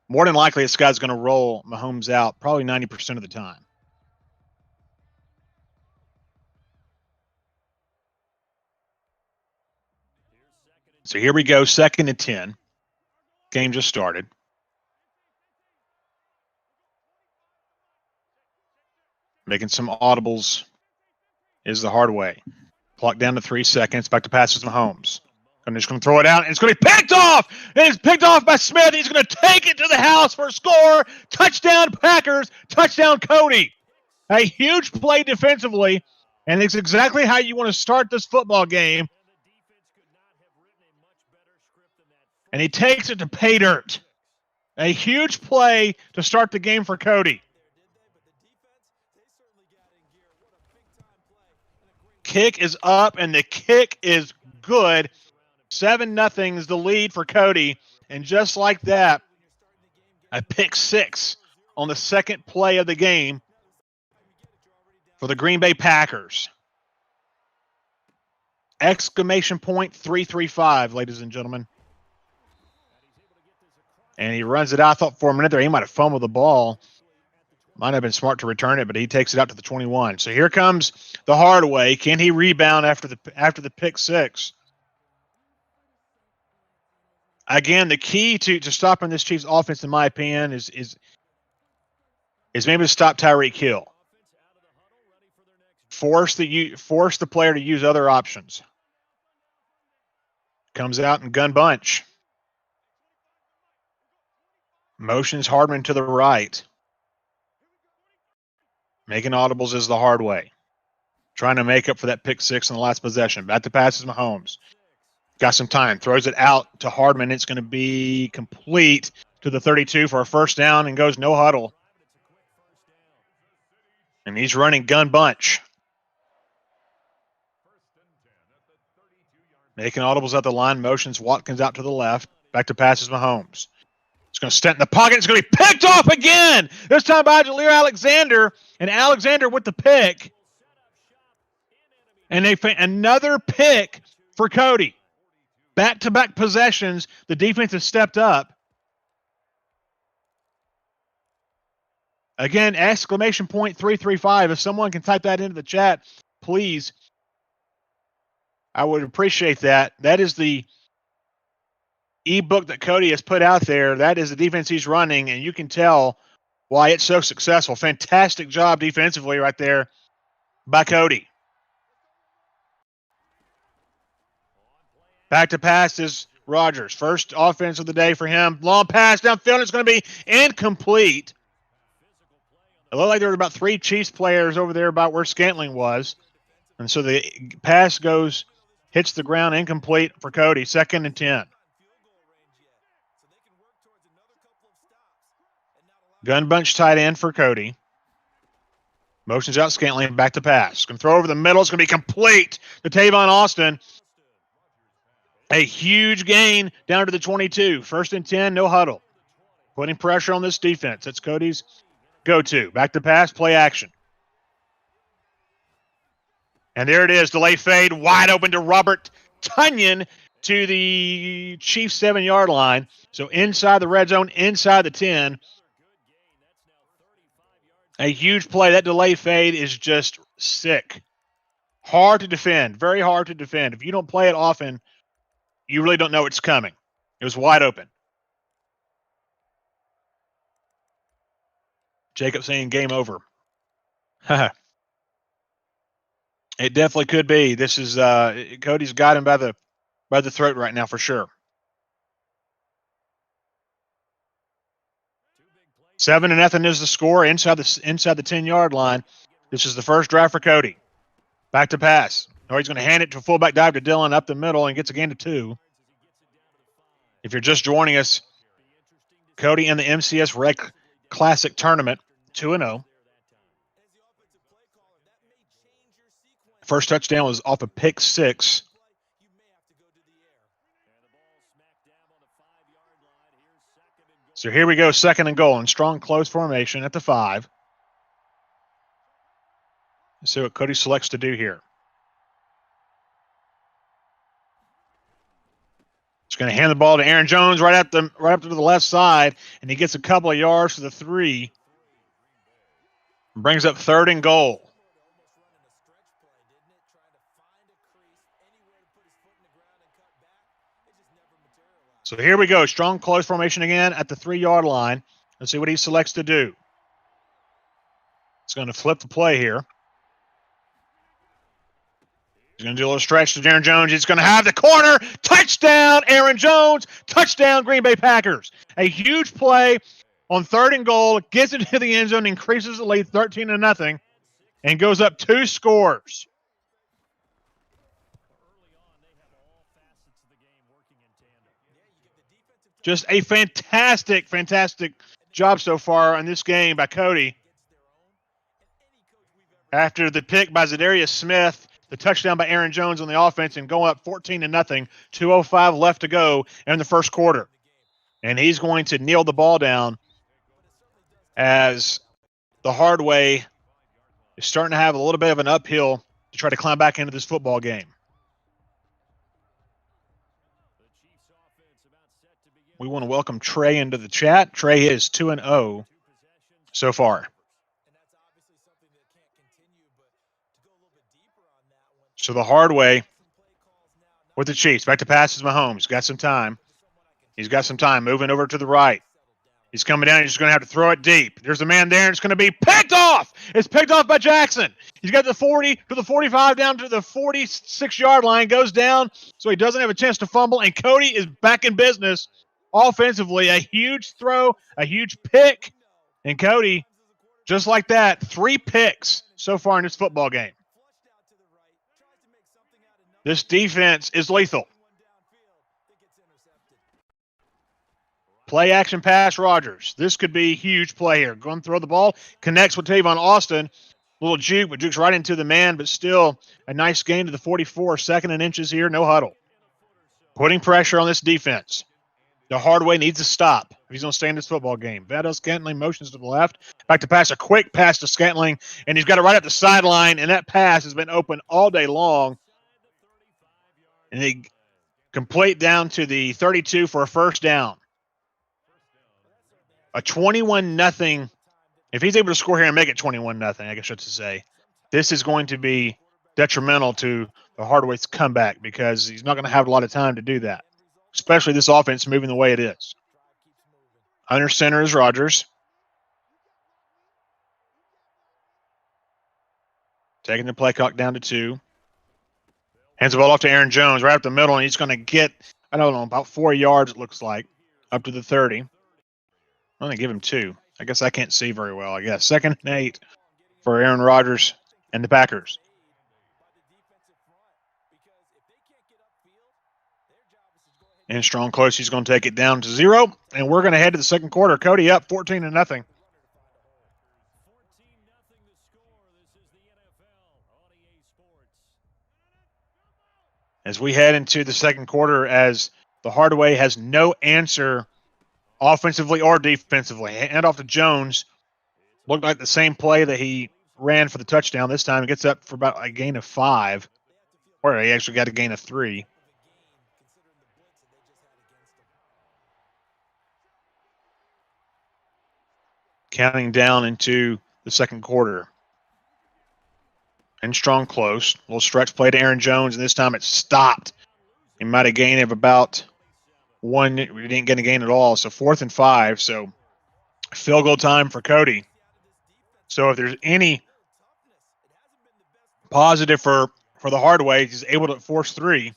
more than likely this guy's going to roll Mahomes out probably 90% of the time. So here we go, 2nd and 10. Game just started. Making some audibles is the hard way. Clock down to 3 seconds. Back to passes Mahomes. I'm just going to throw it out, and it's going to be picked off. And it's picked off by Smith. He's going to take it to the house for a score. Touchdown, Packers. Touchdown, Cody. A huge play defensively, and it's exactly how you want to start this football game. And he takes it to pay dirt. A huge play to start the game for Cody. Kick is up, and the kick is good. 7-0 is the lead for Cody And just like that, a pick six on the second play of the game for the Green Bay Packers. Exclamation point 335, ladies and gentlemen. And he runs it out. I thought for a minute there he might have fumbled the ball. Might have been smart to return it, but he takes it out to the 21. So here comes the hard way. Can he rebound after the pick six? Again, the key to stopping this Chiefs offense, in my opinion, is maybe to stop Tyreek Hill. Force the player to use other options. Comes out in gun bunch. Motions Hardman to the right. Making audibles is the hard way. Trying to make up for that pick six in the last possession. Back to passes Mahomes. Got some time. Throws it out to Hardman. It's going to be complete to the 32 for a first down and goes no huddle. And he's running gun bunch. Making audibles at the line. Motions Watkins out to the left. Back to passes Mahomes. It's going to stint in the pocket. It's going to be picked off again. This time by Jalir Alexander. And Alexander with the pick. And another pick for Cody. Back-to-back possessions. The defense has stepped up. Again, exclamation point 335. If someone can type that into the chat, please. I would appreciate that. That is the ebook that Cody has put out there. That is the defense he's running, and you can tell why it's so successful. Fantastic job defensively right there by Cody. Back to pass is Rodgers. First offense of the day for him. Long pass downfield. It's going to be incomplete. It looked like there were about three Chiefs players over there about where Scantling was. And so the pass hits the ground, incomplete for Cody. 2nd and 10. Gun bunch tight end for Cody. Motions out Scantling, back to pass. Going to throw over the middle. It's going to be complete to Tavon Austin. A huge gain down to the 22. 1st and 10, no huddle. Putting pressure on this defense. That's Cody's go-to. Back to pass, play action. And there it is, delay fade, wide open to Robert Tonyan to the Chiefs 7-yard line. So inside the red zone, inside the 10. A huge play. That delay fade is just sick. Hard to defend, very hard to defend. If you don't play it often, you really don't know it's coming. It was wide open. Jacob saying game over. It definitely could be. This is Cody's got him by the throat right now for sure. 7-0 is the score inside the 10-yard line. This is the first drive for Cody. Back to pass. Or he's going to hand it to a fullback dive to Dillon up the middle and gets a gain of 2. If you're just joining us, Cody in the MCS Rec Classic Tournament, 2-0. First touchdown was off a pick 6. So here we go, 2nd and goal in strong close formation at the 5. Let's see what Cody selects to do here. He's going to hand the ball to Aaron Jones right up to the left side, and he gets a couple of yards to the 3. And brings up 3rd and goal. So here we go. Strong close formation again at the 3-yard line. Let's see what he selects to do. He's going to flip the play here. He's going to do a little stretch to Aaron Jones. He's going to have the corner. Touchdown, Aaron Jones. Touchdown, Green Bay Packers. A huge play on 3rd and goal. Gets it to the end zone, increases the lead 13-0, and goes up 2 scores. Just a fantastic job so far in this game by Cody. After the pick by Zadarius Smith, the touchdown by Aaron Jones on the offense, and going up 14-0, 2:05 left to go in the first quarter. And he's going to kneel the ball down as the Hardway is starting to have a little bit of an uphill to try to climb back into this football game. We want to welcome Trey into the chat. Trey is 2-0 so far. So the Hardway with the Chiefs. Back to passes Mahomes. Got some time. He's got some time. Moving over to the right. He's coming down. He's just going to have to throw it deep. There's a man there, and it's going to be picked off. It's picked off by Jackson. He's got the 40 to the 45 down to the 46-yard line. Goes down, so he doesn't have a chance to fumble. And Cody is back in business offensively. A huge throw, a huge pick. And Cody, just like that, 3 picks so far in this football game. This defense is lethal. Play action pass Rodgers. This could be a huge play here. Going to throw the ball. Connects with Tavon Austin. Little juke, but jukes right into the man, but still a nice gain to the 44. 2nd and inches here. No huddle. Putting pressure on this defense. The Hardway needs to stop if he's going to stay in this football game. Vado Scantling motions to the left. Back to pass. A quick pass to Scantling, and he's got it right at the sideline, and that pass has been open all day long. And they complete down to the 32 for a first down. A 21-0. If he's able to score here and make it 21-0, I guess I should say, this is going to be detrimental to the Hardway's comeback because he's not going to have a lot of time to do that, especially this offense moving the way it is. Under center is Rodgers. Taking the play clock down to 2. Hands the ball off to Aaron Jones right up the middle, and he's going to get, I don't know, about 4 yards, it looks like, up to the 30. I'm going to give him 2. I guess I can't see very well, I guess. 2nd and 8 for Aaron Rodgers and the Packers. And strong close, he's going to take it down to 0, and we're going to head to the second quarter. Cody up 14-0. As we head into the second quarter, as the Hardway has no answer offensively or defensively. Hand off to Jones. Looked like the same play that he ran for the touchdown. This time he gets up for about a gain of 5. Or he actually got a gain of 3. Counting down into the second quarter. And strong close. Little stretch play to Aaron Jones, and this time it stopped. He might have gained of about 1. We didn't get a gain at all. So 4th and 5. So field goal time for Cody. So if there's any positive for the Hardway, he's able to force 3.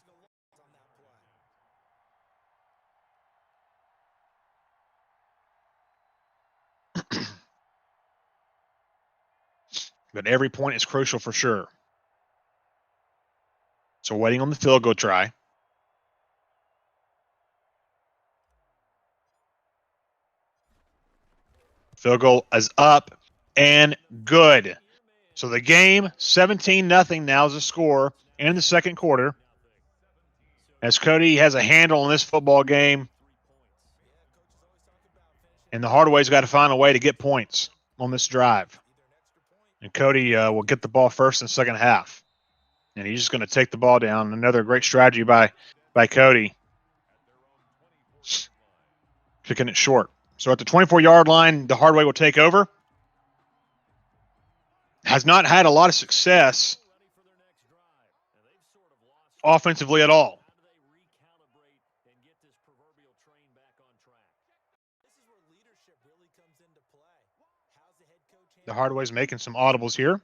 But every point is crucial for sure. So waiting on the field goal try. Field goal is up and good. So the game, 17-0 now is the score in the second quarter. As Cody has a handle on this football game. And the Hardway's got to find a way to get points on this drive. And Cody will get the ball first in the second half. And he's just going to take the ball down. Another great strategy by Cody. Kicking it short. So at the 24-yard line, the Hardway will take over. Has not had a lot of success offensively at all. The Hardway's making some audibles here.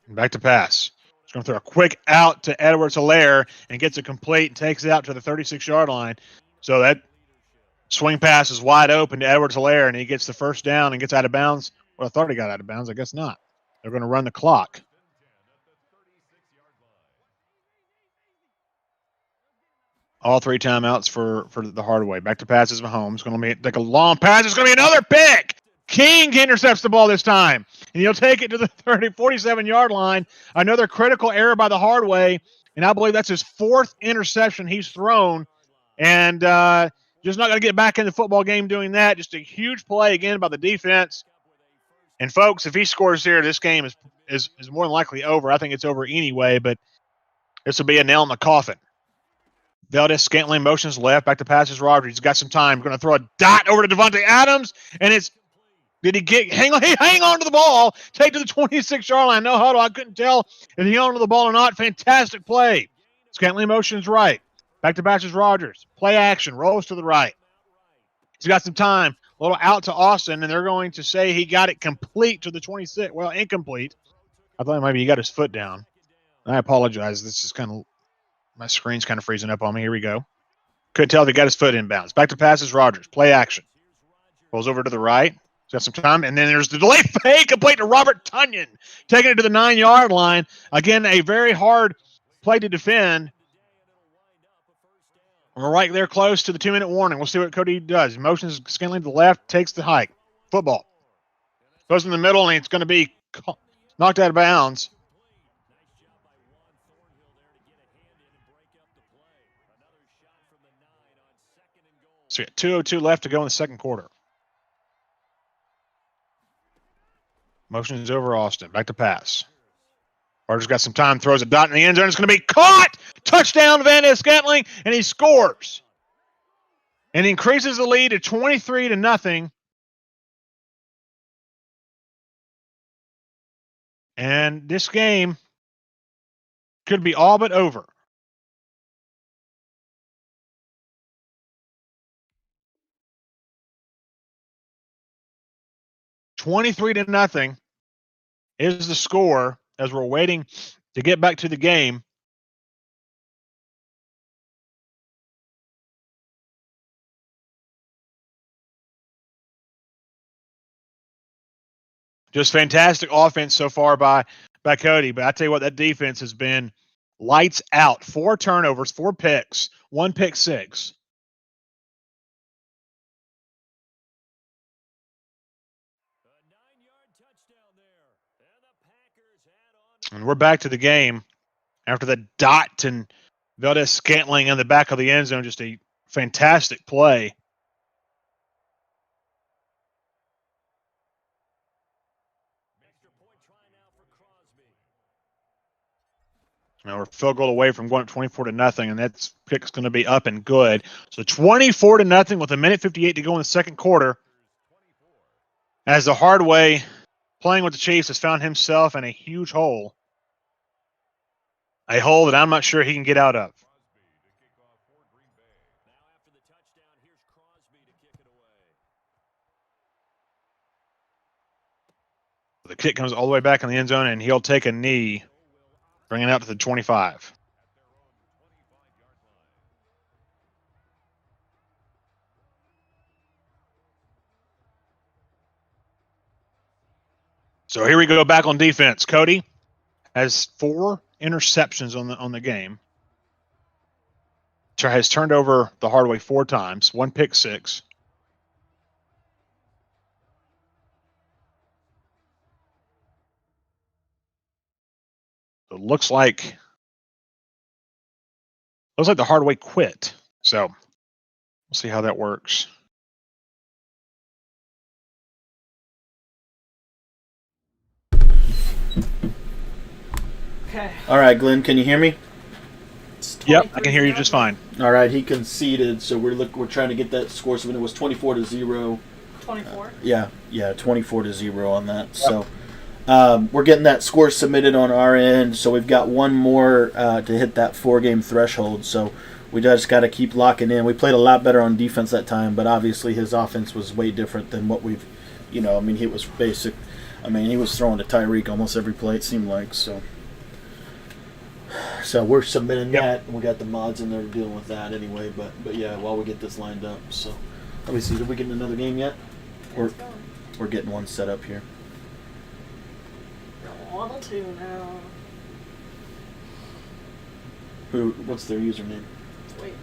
Back to pass. He's going to throw a quick out to Edwards-Helaire and gets it complete and takes it out to the 36-yard line. So that swing pass is wide open to Edwards-Helaire, and he gets the first down and gets out of bounds. Well, I thought he got out of bounds. I guess not. They're going to run the clock. All 3 timeouts for the Hardway. Back to passes Mahomes. Going to take a long pass. It's going to be another pick. King intercepts the ball this time. And he'll take it to the 47-yard line. Another critical error by the Hardway. And I believe that's his 4th interception he's thrown And just not going to get back in the football game doing that. Just a huge play again by the defense. And, folks, if he scores here, this game is more than likely over. I think it's over anyway, but this will be a nail in the coffin. Valdez Scantling motions left, back to passes Rogers. He's got some time. Going to throw a dot over to Devontae Adams, and it's did he get hang on to the ball, take to the 26-yard line. No huddle. I couldn't tell if he hung on to the ball or not. Fantastic play. Scantling motions right, back to passes Rogers. Play action, rolls to the right. He's got some time. A little out to Austin, and they're going to say he got it complete to the 26. Well, incomplete. I thought maybe he got his foot down. I apologize. This is kind of my screen's kind of freezing up on me. Here we go. Couldn't tell if he got his foot inbounds. Back to passes Rogers. Play action. Pulls over to the right. He's got some time, and then there's the delay fake complete to Robert Tunyon, taking it to the 9-yard line. Again, a very hard play to defend. We're right there close to the 2-minute warning. We'll see what Cody does. Motions Scantling to the left, takes the hike. Football. Goes in the middle, and it's going to be knocked out of bounds. So we got 2:02 left to go in the second quarter. Motion is over Austin. Back to pass. Rogers got some time, throws a dot in the end zone. It's going to be caught. Touchdown, Valdez Scantling, and he scores. And increases the lead to 23-0. And this game could be all but over. $23-0 is the score as we're waiting to get back to the game. Just fantastic offense so far by Cody. But I tell you what, that defense has been lights out. 4 turnovers, 4 picks, 1 pick six. And we're back to the game after the dot and Valdez Scantling in the back of the end zone. Just a fantastic play. Now we're a field goal away from going up 24-0, and that pick's going to be up and good. So 24-0 with 1:58 to go in the second quarter. As the Hardway, playing with the Chiefs, has found himself in a huge hole. A hole that I'm not sure he can get out of. The kick comes all the way back in the end zone, and he'll take a knee, bringing it out to the 25. So here we go back on defense. Cody has 4 interceptions on the game. Has turned over the Hardway 4 times, 1 pick six. It looks like the Hardway quit. So we'll see how that works. Okay. All right, Glenn, can you hear me? Yep, I can hear you just fine. All right, he conceded, so we're trying to get that score. So when it was 24-0. 24. Yeah, 24-0 on that. Yep. So we're getting that score submitted on our end. So we've got one more to hit that 4-game threshold. So we just got to keep locking in. We played a lot better on defense that time, but obviously his offense was way different than what we've, he was basic. He was throwing to Tyreek almost every play, it seemed like. So we're submitting that, and we got the mods in there dealing with that anyway. But yeah, while we get this lined up. So let me see. Did we get another game yet? We're getting one set up here. Level 2 now. What's their username? Wait.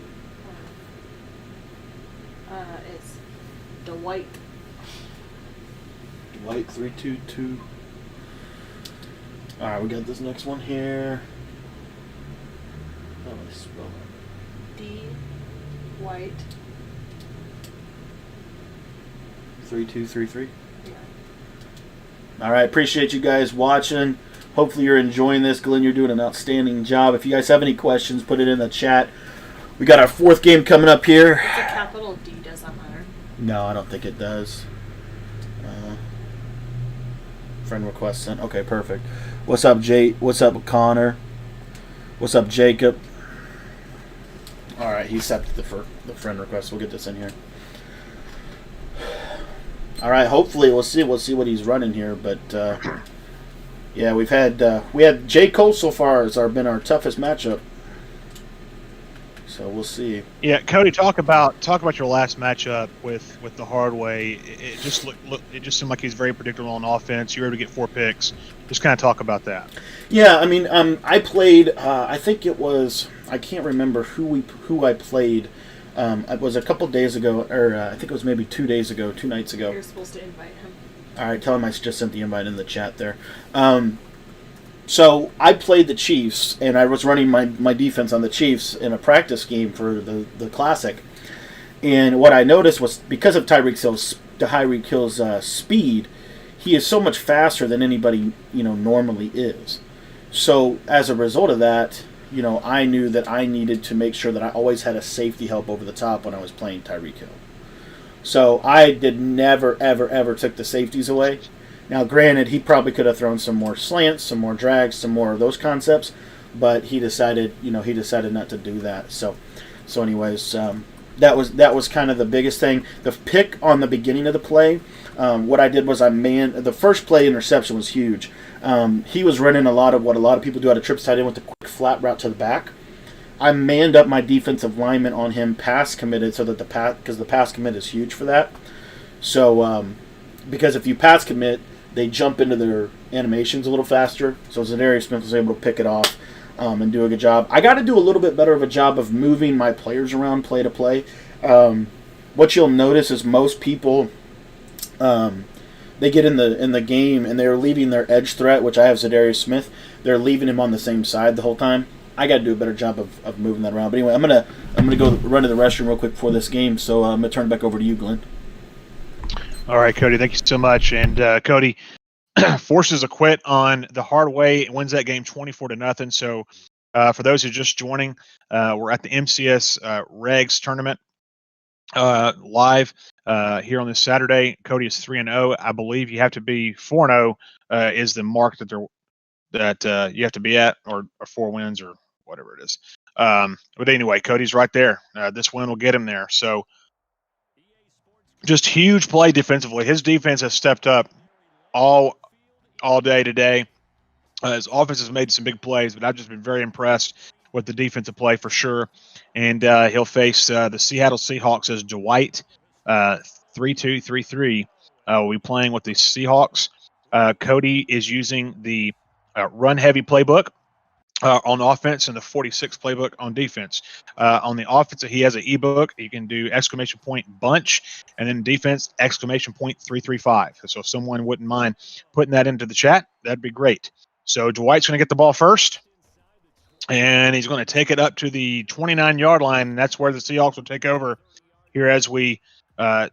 It's Dwight. Dwight 322. All right, we got this next one here. How do I spell it? White. 3-2-3-3. Yeah. All right, appreciate you guys watching. Hopefully you're enjoying this. Glenn, you're doing an outstanding job. If you guys have any questions, put it in the chat. We got our 4th game coming up here. It's a capital D, does that matter? No, I don't think it does. Friend request sent. Okay, perfect. What's up, Jake? What's up, Connor? What's up, Jacob? All right, he accepted the friend request. We'll get this in here. All right, hopefully we'll see what he's running here, but yeah, we had J. Cole so far has been our toughest matchup. So we'll see. Yeah, Cody, talk about your last matchup with the Hardway. It just it just seemed like he's very predictable on offense. You were able to get 4 picks. Just kind of talk about that. Yeah, I mean, I played. I think it was. I can't remember who I played. It was a couple days ago, or I think it was maybe 2 days ago, 2 nights ago. You're supposed to invite him. All right, tell him I just sent the invite in the chat there. So I played the Chiefs, and I was running my defense on the Chiefs in a practice game for the Classic. And what I noticed was because of Tyreek Hill's speed, he is so much faster than anybody normally is. So as a result of that, I knew that I needed to make sure that I always had a safety help over the top when I was playing Tyreek Hill. So I never, ever, ever took the safeties away. Now, granted, he probably could have thrown some more slants, some more drags, some more of those concepts, but he decided not to do that. So anyways, that was kind of the biggest thing. The pick on the beginning of the play, what I did was the first play interception was huge. He was running a lot of what a lot of people do out of trips tight end with the quick flat route to the back. I manned up my defensive lineman on him pass committed so that because the pass commit is huge for that. So because if you pass commit, they jump into their animations a little faster. So Zadarius Smith was able to pick it off and do a good job. I got to do a little bit better of a job of moving my players around play to play. What you'll notice is most people, they get in the game and they're leaving their edge threat, which I have Zadarius Smith. They're leaving him on the same side the whole time. I got to do a better job of moving that around. But anyway, I'm gonna go run to the restroom real quick before this game. So I'm gonna turn it back over to you, Glenn. All right, Cody, thank you so much. And Cody forces a quit on the Hardway and wins that game 24-0. So for those who are just joining, we're at the MCS Regs tournament live here on this Saturday. Cody is 3-0. I believe you have to be 4-0 is the mark that you have to be at, or 4 wins or whatever it is. But anyway, Cody's right there. This win will get him there. So just huge play defensively. His defense has stepped up all day today. His offense has made some big plays, but I've just been very impressed with the defensive play for sure. And he'll face the Seattle Seahawks as Dwight, 3-2-3-3. We'll be playing with the Seahawks. Cody is using the run-heavy playbook on offense and the 46 playbook on defense. On the offense, he has an ebook. You can do ! bunch, and then defense ! 335. So if someone wouldn't mind putting that into the chat, that'd be great. So Dwight's going to get the ball first, and he's going to take it up to the 29-yard line, and that's where the Seahawks will take over here as we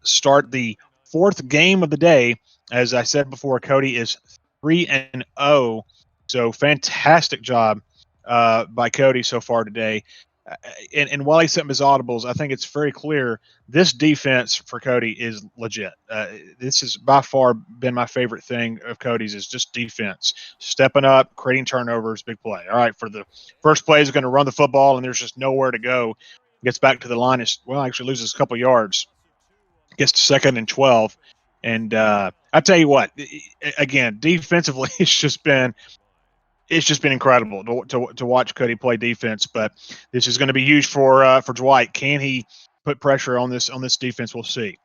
start the 4th game of the day. As I said before, Cody is 3-0. So fantastic job by Cody so far today. And while he's setting his audibles, I think it's very clear this defense for Cody is legit. This has by far been my favorite thing of Cody's is just defense. Stepping up, creating turnovers, big play. All right, for the first play, he's going to run the football, and there's just nowhere to go. Gets back to the line. Actually loses a couple yards. Gets to 2nd and 12. And I tell you what, again, defensively, it's just been incredible to watch Cody play defense. But this is going to be huge for Dwight. Can he put pressure on this defense? We'll see.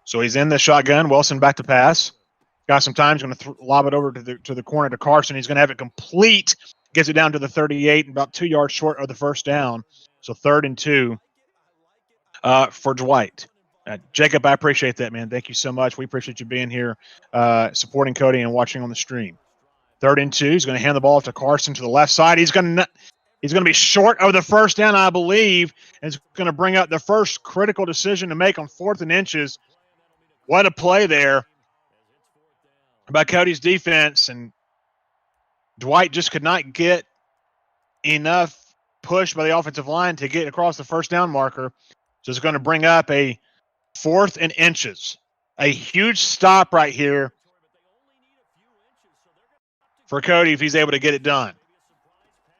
So he's in the shotgun. Wilson back to pass. Got some time. He's going to lob it over to the corner to Carson. He's going to have it complete. Gets it down to the 38 and about 2 yards short of the first down. So 3rd and 2 for Dwight. Jacob, I appreciate that, man. Thank you so much. We appreciate you being here, supporting Cody and watching on the stream. 3rd and 2. He's going to hand the ball to Carson to the left side. He's going to He's going to be short of the first down, I believe. And it's going to bring up the first critical decision to make on 4th and inches. What a play there by Cody's defense. And Dwight just could not get enough push by the offensive line to get across the first down marker. So it's going to bring up a 4th and inches. A huge stop right here for Cody if he's able to get it done.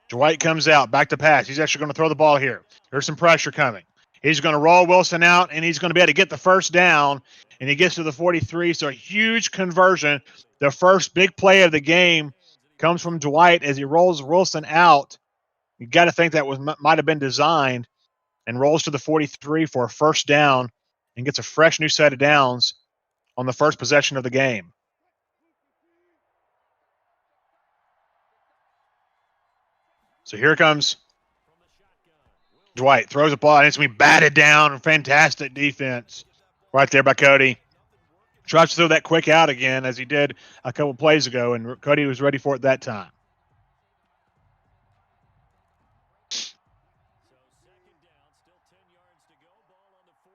Dwight comes out, back to pass. He's actually going to throw the ball here. There's some pressure coming. He's going to roll Wilson out, and he's going to be able to get the first down, and he gets to the 43. So a huge conversion. The first big play of the game comes from Dwight as he rolls Wilson out. You got to think that might have been designed, and rolls to the 43 for a first down and gets a fresh new set of downs on the first possession of the game. So here comes Dwight. Throws the ball, and it's going to be batted down. Fantastic defense right there by Cody. Tries to throw that quick out again as he did a couple plays ago, and Cody was ready for it that time.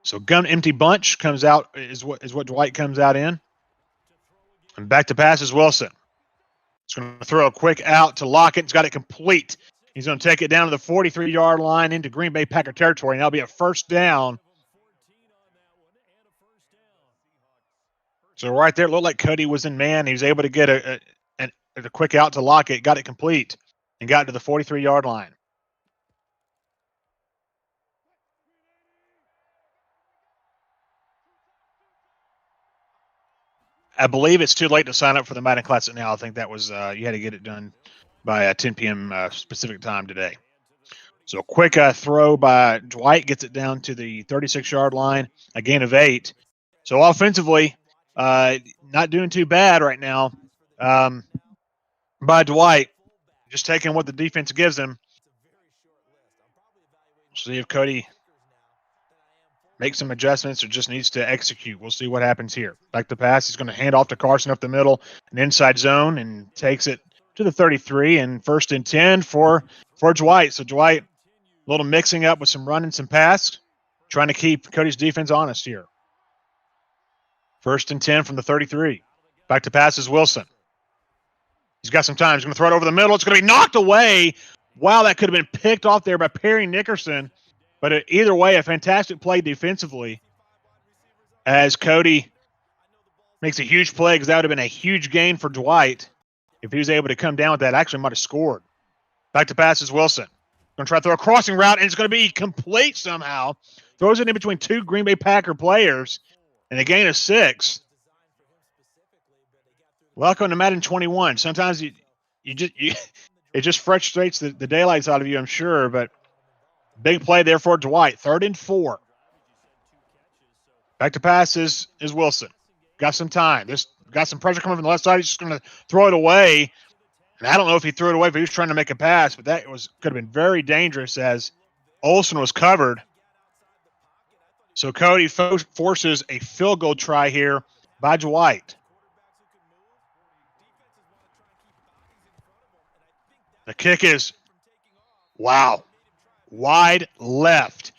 So gun empty bunch comes out is what Dwight comes out in. And back to pass is Wilson. He's going to throw a quick out to Lockett. He's got it complete. He's going to take it down to the 43-yard line into Green Bay Packer territory, and that'll be a first down. So right there, it looked like Cody was in man. He was able to get a quick out to Lockett, got it complete, and got to the 43-yard line. I believe it's too late to sign up for the Madden Classic now. I think that was you had to get it done by 10 p.m. Specific time today. So a quick throw by Dwight gets it down to the 36-yard line, a gain of 8. So offensively, not doing too bad right now by Dwight, just taking what the defense gives him. See if Cody makes some adjustments or just needs to execute. We'll see what happens here. Back to pass. He's going to hand off to Carson up the middle, an inside zone, and takes it to the 33 and 1st and 10 for Dwight. So Dwight, a little mixing up with some run and some pass, trying to keep Cody's defense honest here. 1st and 10 from the 33. Back to pass is Wilson. He's got some time. He's going to throw it over the middle. It's going to be knocked away. Wow, that could have been picked off there by Perry Nickerson. But either way, a fantastic play defensively as Cody makes a huge play, because that would have been a huge gain for Dwight if he was able to come down with that. Actually might have scored. Back to pass is Wilson. Going to try to throw a crossing route, and it's going to be complete somehow. Throws it in between 2 Green Bay Packer players, and a gain of 6. Welcome to Madden 21. Sometimes it just frustrates the daylights out of you, I'm sure, but big play there for Dwight. 3rd and 4. Back to pass is Wilson. Got some time. Got some pressure coming from the left side. He's just going to throw it away. And I don't know if he threw it away, but he was trying to make a pass, but that could have been very dangerous as Olsen was covered. So Cody forces a field goal try here by Dwight. The kick is, wow, wide left,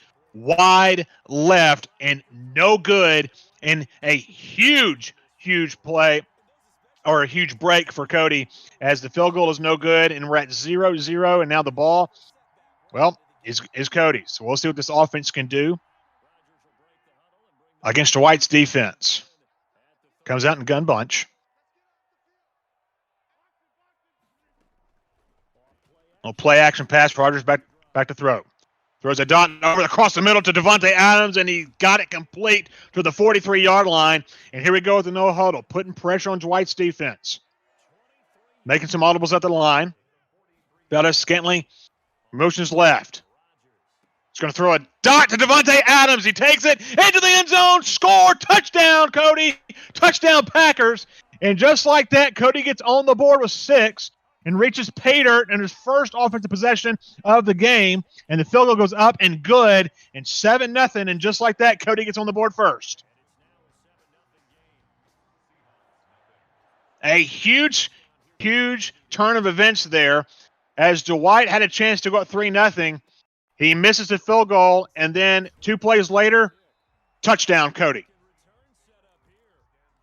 and no good, and a huge play or a huge break for Cody as the field goal is no good, and we're at 0-0, and now the ball, well, is Cody's. So we'll see what this offense can do against Dwight's defense. Comes out in gun bunch. Little play action pass. Rogers back to throw. Throws a dot over across the middle to Devontae Adams, and he got it complete to the 43-yard line. And here we go with the no huddle, putting pressure on Dwight's defense. Making some audibles at the line. Valdez Scantling motions left. He's going to throw a dot to Devontae Adams. He takes it into the end zone. Score! Touchdown, Cody! Touchdown, Packers! And just like that, Cody gets on the board with 6 and reaches pay dirt in his first offensive possession of the game. And the field goal goes up and good, and 7-0. And just like that, Cody gets on the board first. A huge turn of events there as Dwight had a chance to go up 3-0. He misses the field goal, and then 2 plays later, touchdown, Cody.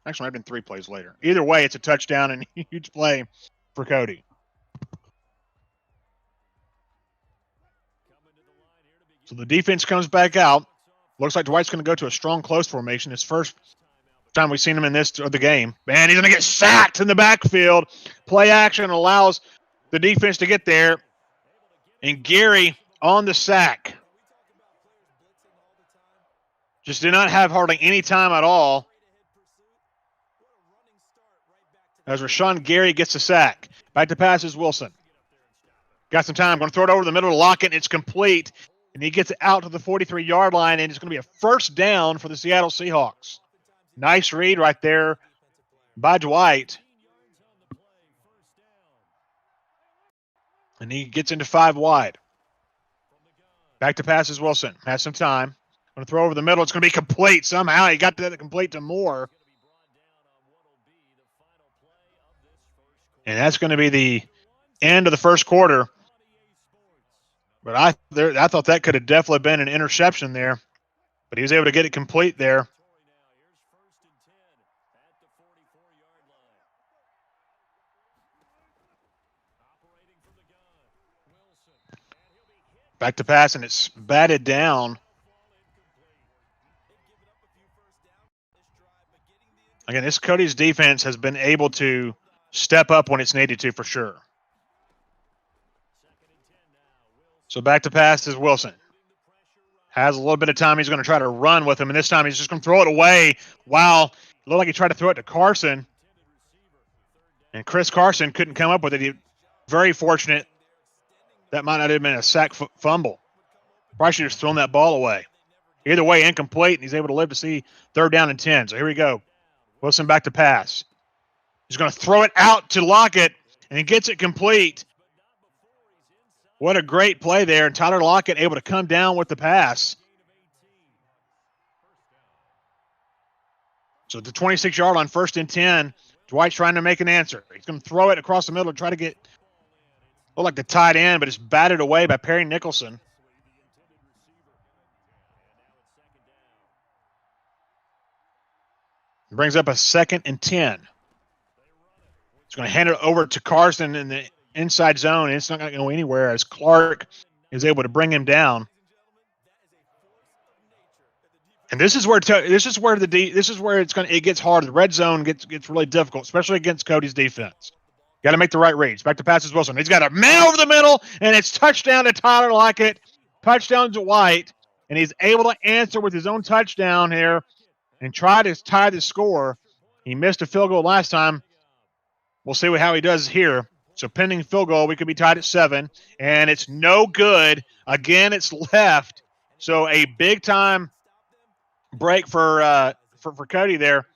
Actually, it might have been 3 plays later. Either way, it's a touchdown and a huge play for Cody. So the defense comes back out. Looks like Dwight's going to go to a strong close formation. His first time we've seen him in this of the game. Man, he's going to get sacked in the backfield. Play action allows the defense to get there. And Gary on the sack. Just did not have hardly any time at all. As Rashawn Gary gets the sack. Back to pass is Wilson. Got some time. Going to throw it over the middle to Lockett, and it's complete. And he gets it out to the 43-yard line, and it's going to be a first down for the Seattle Seahawks. Nice read right there by Dwight. And he gets into 5 wide. Back to pass is Wilson. Has some time. Going to throw over the middle. It's going to be complete somehow. He got that complete to Moore. And that's going to be the end of the first quarter. But I thought that could have definitely been an interception there. But he was able to get it complete there. Back to pass, and it's batted down. Again, this Cody's defense has been able to step up when it's needed to, for sure. So back to pass is Wilson. Has a little bit of time. He's going to try to run with him, and this time he's just going to throw it away. Wow. It looked like he tried to throw it to Carson. And Chris Carson couldn't come up with it. Very fortunate. That might not have been a sack fumble. Probably should have just thrown that ball away. Either way, incomplete, and he's able to live to see 3rd down and 10. So here we go. Wilson back to pass. He's going to throw it out to Lockett, and he gets it complete. What a great play there, and Tyler Lockett able to come down with the pass. So the 26-yard line, 1st and 10. Dwight's trying to make an answer. He's going to throw it across the middle to try to get, look like the tight end, but it's batted away by Perry Nicholson. It brings up a 2nd and 10. He's going to hand it over to Carson in the inside zone, and it's not going to go anywhere as Clark is able to bring him down. And this is where it gets hard. The red zone gets really difficult, especially against Cody's defense. Got to make the right reads. Back to passes Wilson. He's got a man over the middle, and it's touchdown to Tyler Lockett. Touchdown to White, and he's able to answer with his own touchdown here and try to tie the score. He missed a field goal last time. We'll see how he does here. So pending field goal, we could be tied at 7, and it's no good. Again, it's left. So a big-time break for Cody there,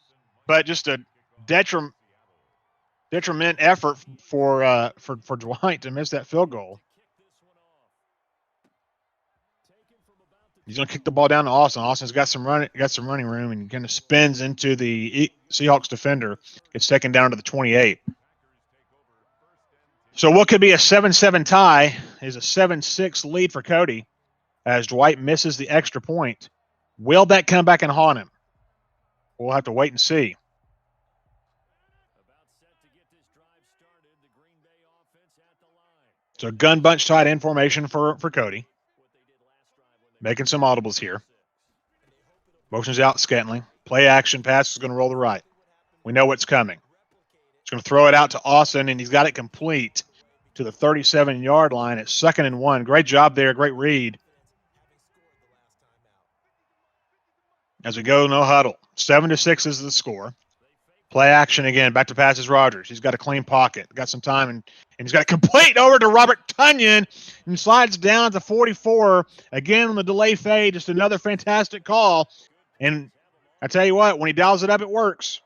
but just a detriment effort for Dwight to miss that field goal. He's going to kick the ball down to Austin. Austin's got some running room, and kind of spins into the Seahawks defender. Gets taken down to the 28. So what could be a 7-7 tie is a 7-6 lead for Cody as Dwight misses the extra point. Will that come back and haunt him? We'll have to wait and see. So gun bunch tight end formation for Cody. Making some audibles here. Motions out Scantling. Play action pass is going to roll the right. We know what's coming. He's going to throw it out to Austin, and he's got it complete to the 37-yard line at 2nd and 1. Great job there. Great read. As we go, no huddle. 7-6 is the score. Play action again. Back to passes Rogers. He's got a clean pocket. Got some time, and he's got it complete over to Robert Tunyon and slides down to 44. Again on the delay fade. Just another fantastic call. And I tell you what, when he dials it up, it works.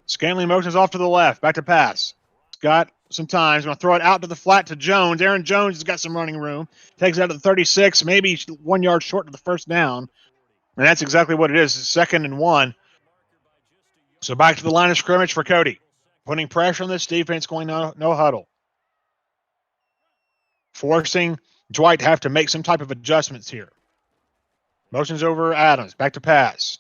Scantling motions off to the left. Back to pass. He's got some time. He's going to throw it out to the flat to Jones. Aaron Jones has got some running room. Takes it out to the 36, maybe 1 yard short of the first down. And that's exactly what it is. It's 2nd and 1. So back to the line of scrimmage for Cody. Putting pressure on this defense, going no huddle. forcing Dwight to have to make some type of adjustments here. Motions over Adams. Back to pass.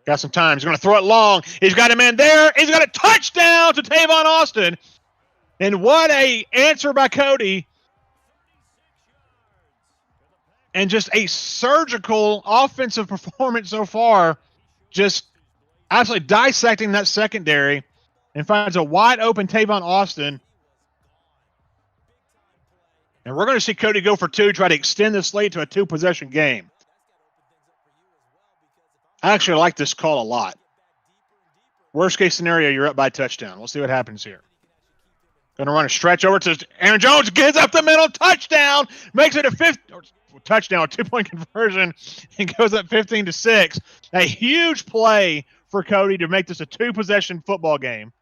Got some time. He's going to throw it long. He's got a man there. He's got a touchdown to Tavon Austin. And what a answer by Cody. And just a surgical offensive performance so far. Just absolutely dissecting that secondary and finds a wide open Tavon Austin. And we're going to see Cody go for two, try to extend this lead to a two-possession game. I actually like this call a lot. Worst case scenario, you're up by a touchdown. We'll see what happens here. Going to run a stretch over to Aaron Jones, gets up the middle, touchdown, makes it a touchdown, a 2-point conversion, and goes up 15-6. A huge play for Cody to make this a two-possession football game.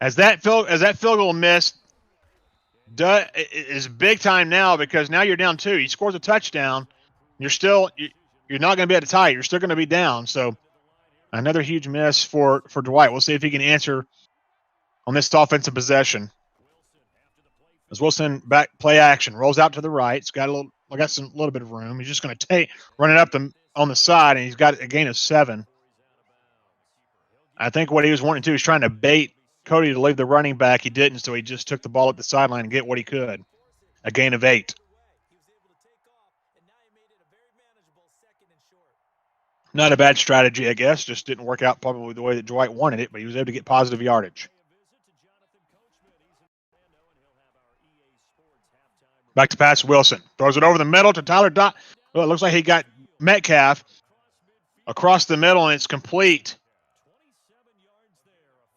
As that field goal missed, is big time now because now you're down 2. He scores a touchdown. You're not going to be able to tie it. You're still going to be down. So another huge miss for Dwight. We'll see if he can answer on this offensive possession. As Wilson back play action, rolls out to the right. It's got a little bit of room. He's just going to run it up on the side, and he's got a gain of 7. I think what he was wanting to do is trying to bait Cody to leave the running back. He didn't, so he just took the ball at the sideline and get what he could. A gain of 8. Not a bad strategy, I guess. Just didn't work out probably the way that Dwight wanted it, but he was able to get positive yardage. Back to pass, Wilson. Throws it over the middle to Tyler Dot. Well, it looks like he got Metcalf across the middle, and it's complete.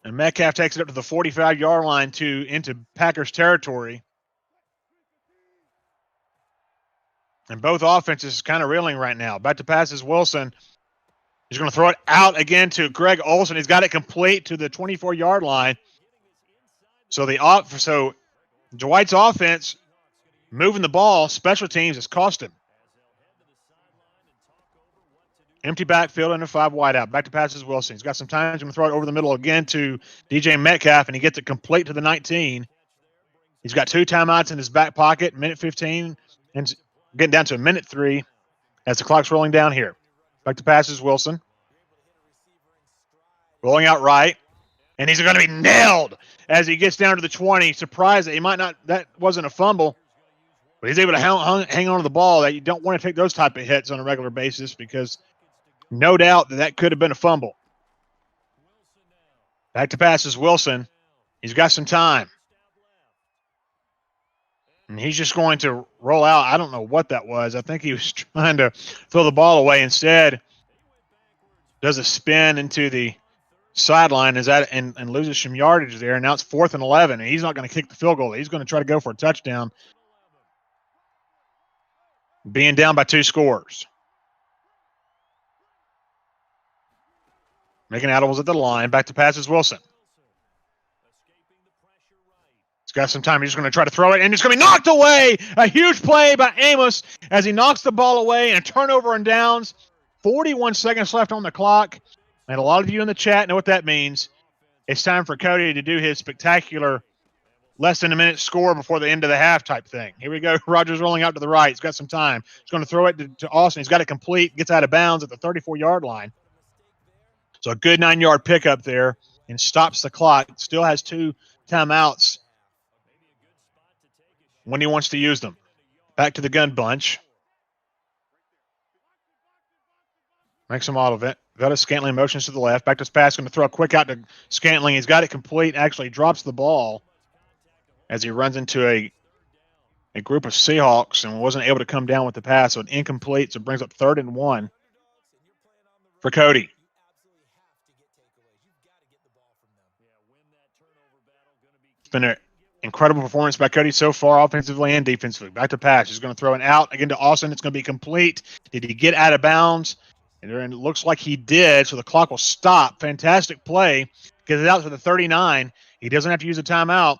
And Metcalf takes it up to the 45-yard line into Packers territory. And both offenses kind of reeling right now. Back to pass is Wilson. He's going to throw it out again to Greg Olsen. He's got it complete to the 24-yard line. So Dwight's offense moving the ball, special teams has cost him. Empty backfield and a 5 wide out. Back to passes Wilson. He's got some time. He's going to throw it over the middle again to DJ Metcalf, and he gets it complete to the 19. He's got 2 timeouts in his back pocket, minute 15, and getting down to a minute 3 as the clock's rolling down here. Back to passes Wilson. Rolling out right, and he's going to be nailed as he gets down to the 20. Surprised that that wasn't a fumble, but he's able to hang on to the ball. That you don't want to take those type of hits on a regular basis because no doubt that could have been a fumble. Back to passes Wilson. He's got some time. And he's just going to roll out. I don't know what that was. I think he was trying to throw the ball away. Instead, does a spin into the sideline and loses some yardage there. And now it's 4th and 11. And he's not going to kick the field goal. He's going to try to go for a touchdown. Being down by 2 scores. Making audibles at the line. Back to passes Wilson. He's got some time. He's just going to try to throw it, and it's going to be knocked away. A huge play by Amos as he knocks the ball away, and a turnover and downs. 41 seconds left on the clock. And a lot of you in the chat know what that means. It's time for Cody to do his spectacular less than a minute score before the end of the half type thing. Here we go. Rogers rolling out to the right. He's got some time. He's going to throw it to Austin. He's got it complete. Gets out of bounds at the 34-yard line. So a good 9-yard pickup there and stops the clock. Still has 2 timeouts when he wants to use them. Back to the gun bunch. Makes them all of it. Got Scantling motions to the left. Back to his pass. Going to throw a quick out to Scantling. He's got it complete. Actually drops the ball as he runs into a group of Seahawks and wasn't able to come down with the pass. So an incomplete. So it brings up 3rd and 1 for Cody. It's been an incredible performance by Cody so far, offensively and defensively. Back to pass. He's going to throw it out again to Austin. It's going to be complete. Did he get out of bounds? And it looks like he did, so the clock will stop. Fantastic play. Gets it out to the 39. He doesn't have to use a timeout.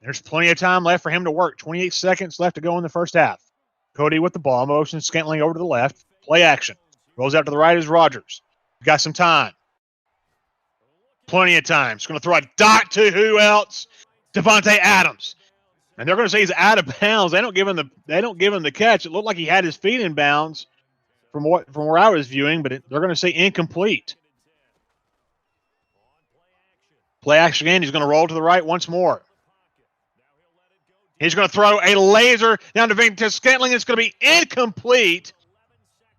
There's plenty of time left for him to work. 28 seconds left to go in the first half. Cody with the ball. Motion Scantling over to the left. Play action. Rolls out to the right is Rogers. Got some time. Plenty of time. He's going to throw a dot to who else? Devontae Adams. And they're going to say he's out of bounds. They don't give him the catch. It looked like he had his feet in bounds from where I was viewing, but they're going to say incomplete. Play action again. He's going to roll to the right once more. He's going to throw a laser down to Scantling. It's going to be incomplete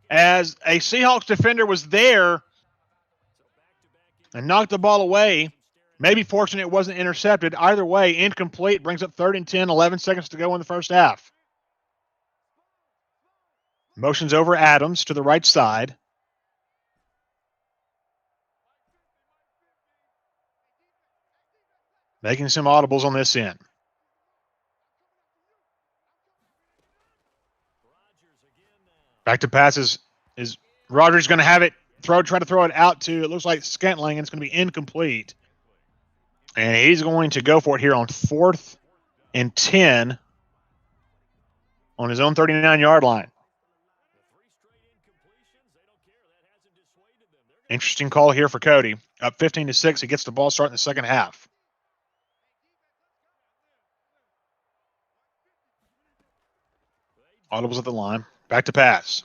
as a Seahawks defender was there and knocked the ball away. Maybe fortunate it wasn't intercepted. Either way, incomplete. Brings up 3rd and 10, 11 seconds to go in the first half. Motions over Adams to the right side. Making some audibles on this end. Back to passes is Rogers going to have it try to throw it out to, it looks like Scantling, and it's going to be incomplete. And he's going to go for it here on 4th and 10 on his own 39-yard line. Interesting call here for Cody. Up 15-6, he gets the ball starting the second half. Audibles at the line. Back to pass.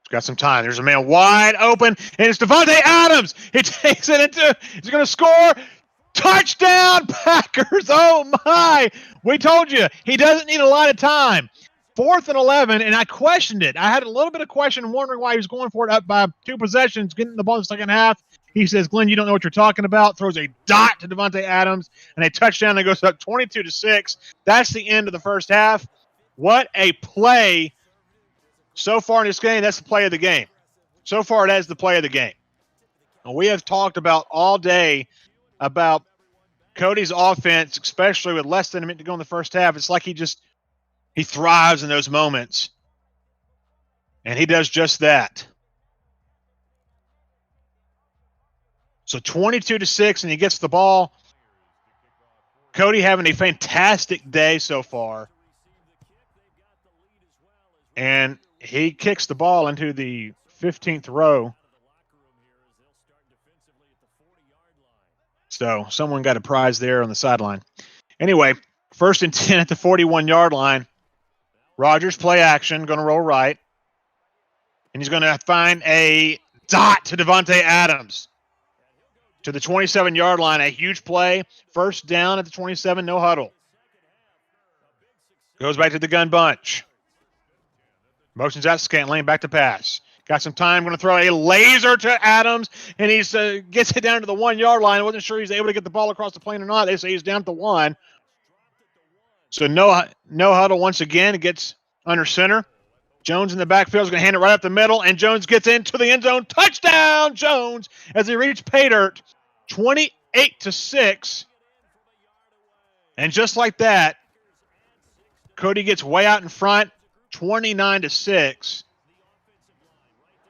He's got some time. There's a man wide open, and it's Devontae Adams. He takes it into, he's going to score. Touchdown, Packers. Oh, my. We told you, he doesn't need a lot of time. 4th and 11, and I questioned it. I had a little bit of question, wondering why he was going for it up by 2 possessions, getting the ball in the second half. He says, Glenn, you don't know what you're talking about. Throws a dot to Devontae Adams, and a touchdown that goes up 22-6. That's the end of the first half. What a play so far in this game. That's the play of the game. So far, that is the play of the game. And we have talked about all day about Cody's offense, especially with less than a minute to go in the first half. It's like he thrives in those moments. And he does just that. So 22-6, and he gets the ball. Cody having a fantastic day so far. And he kicks the ball into the 15th row. So someone got a prize there on the sideline. Anyway, 1st and 10 at the 41-yard line. Rogers play action, going to roll right. And he's going to find a dot to Devontae Adams. To the 27-yard line, a huge play. 1st down at the 27, no huddle. Goes back to the gun bunch. Motions out, Scantling, back to pass. Got some time, going to throw a laser to Adams, and he gets it down to the 1-yard line. I wasn't sure he was able to get the ball across the plane or not. They say he's down at the 1. So no huddle once again. It gets under center. Jones in the backfield is going to hand it right up the middle, and Jones gets into the end zone. Touchdown, Jones, as he reached pay dirt, 28-6. And just like that, Cody gets way out in front, 29-6.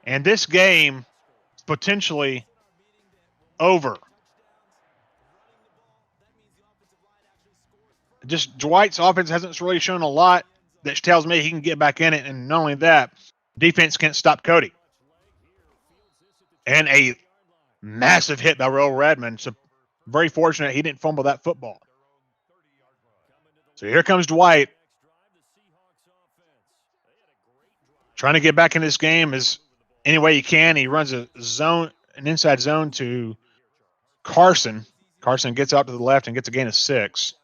And this game is potentially over. Just Dwight's offense hasn't really shown a lot that tells me he can get back in it. And not only that, defense can't stop Cody. And a massive hit by Roe Redmond. So very fortunate he didn't fumble that football. So here comes Dwight. Trying to get back in this game as any way he can. He runs an inside zone to Carson. Carson gets out to the left and gets a gain of 6.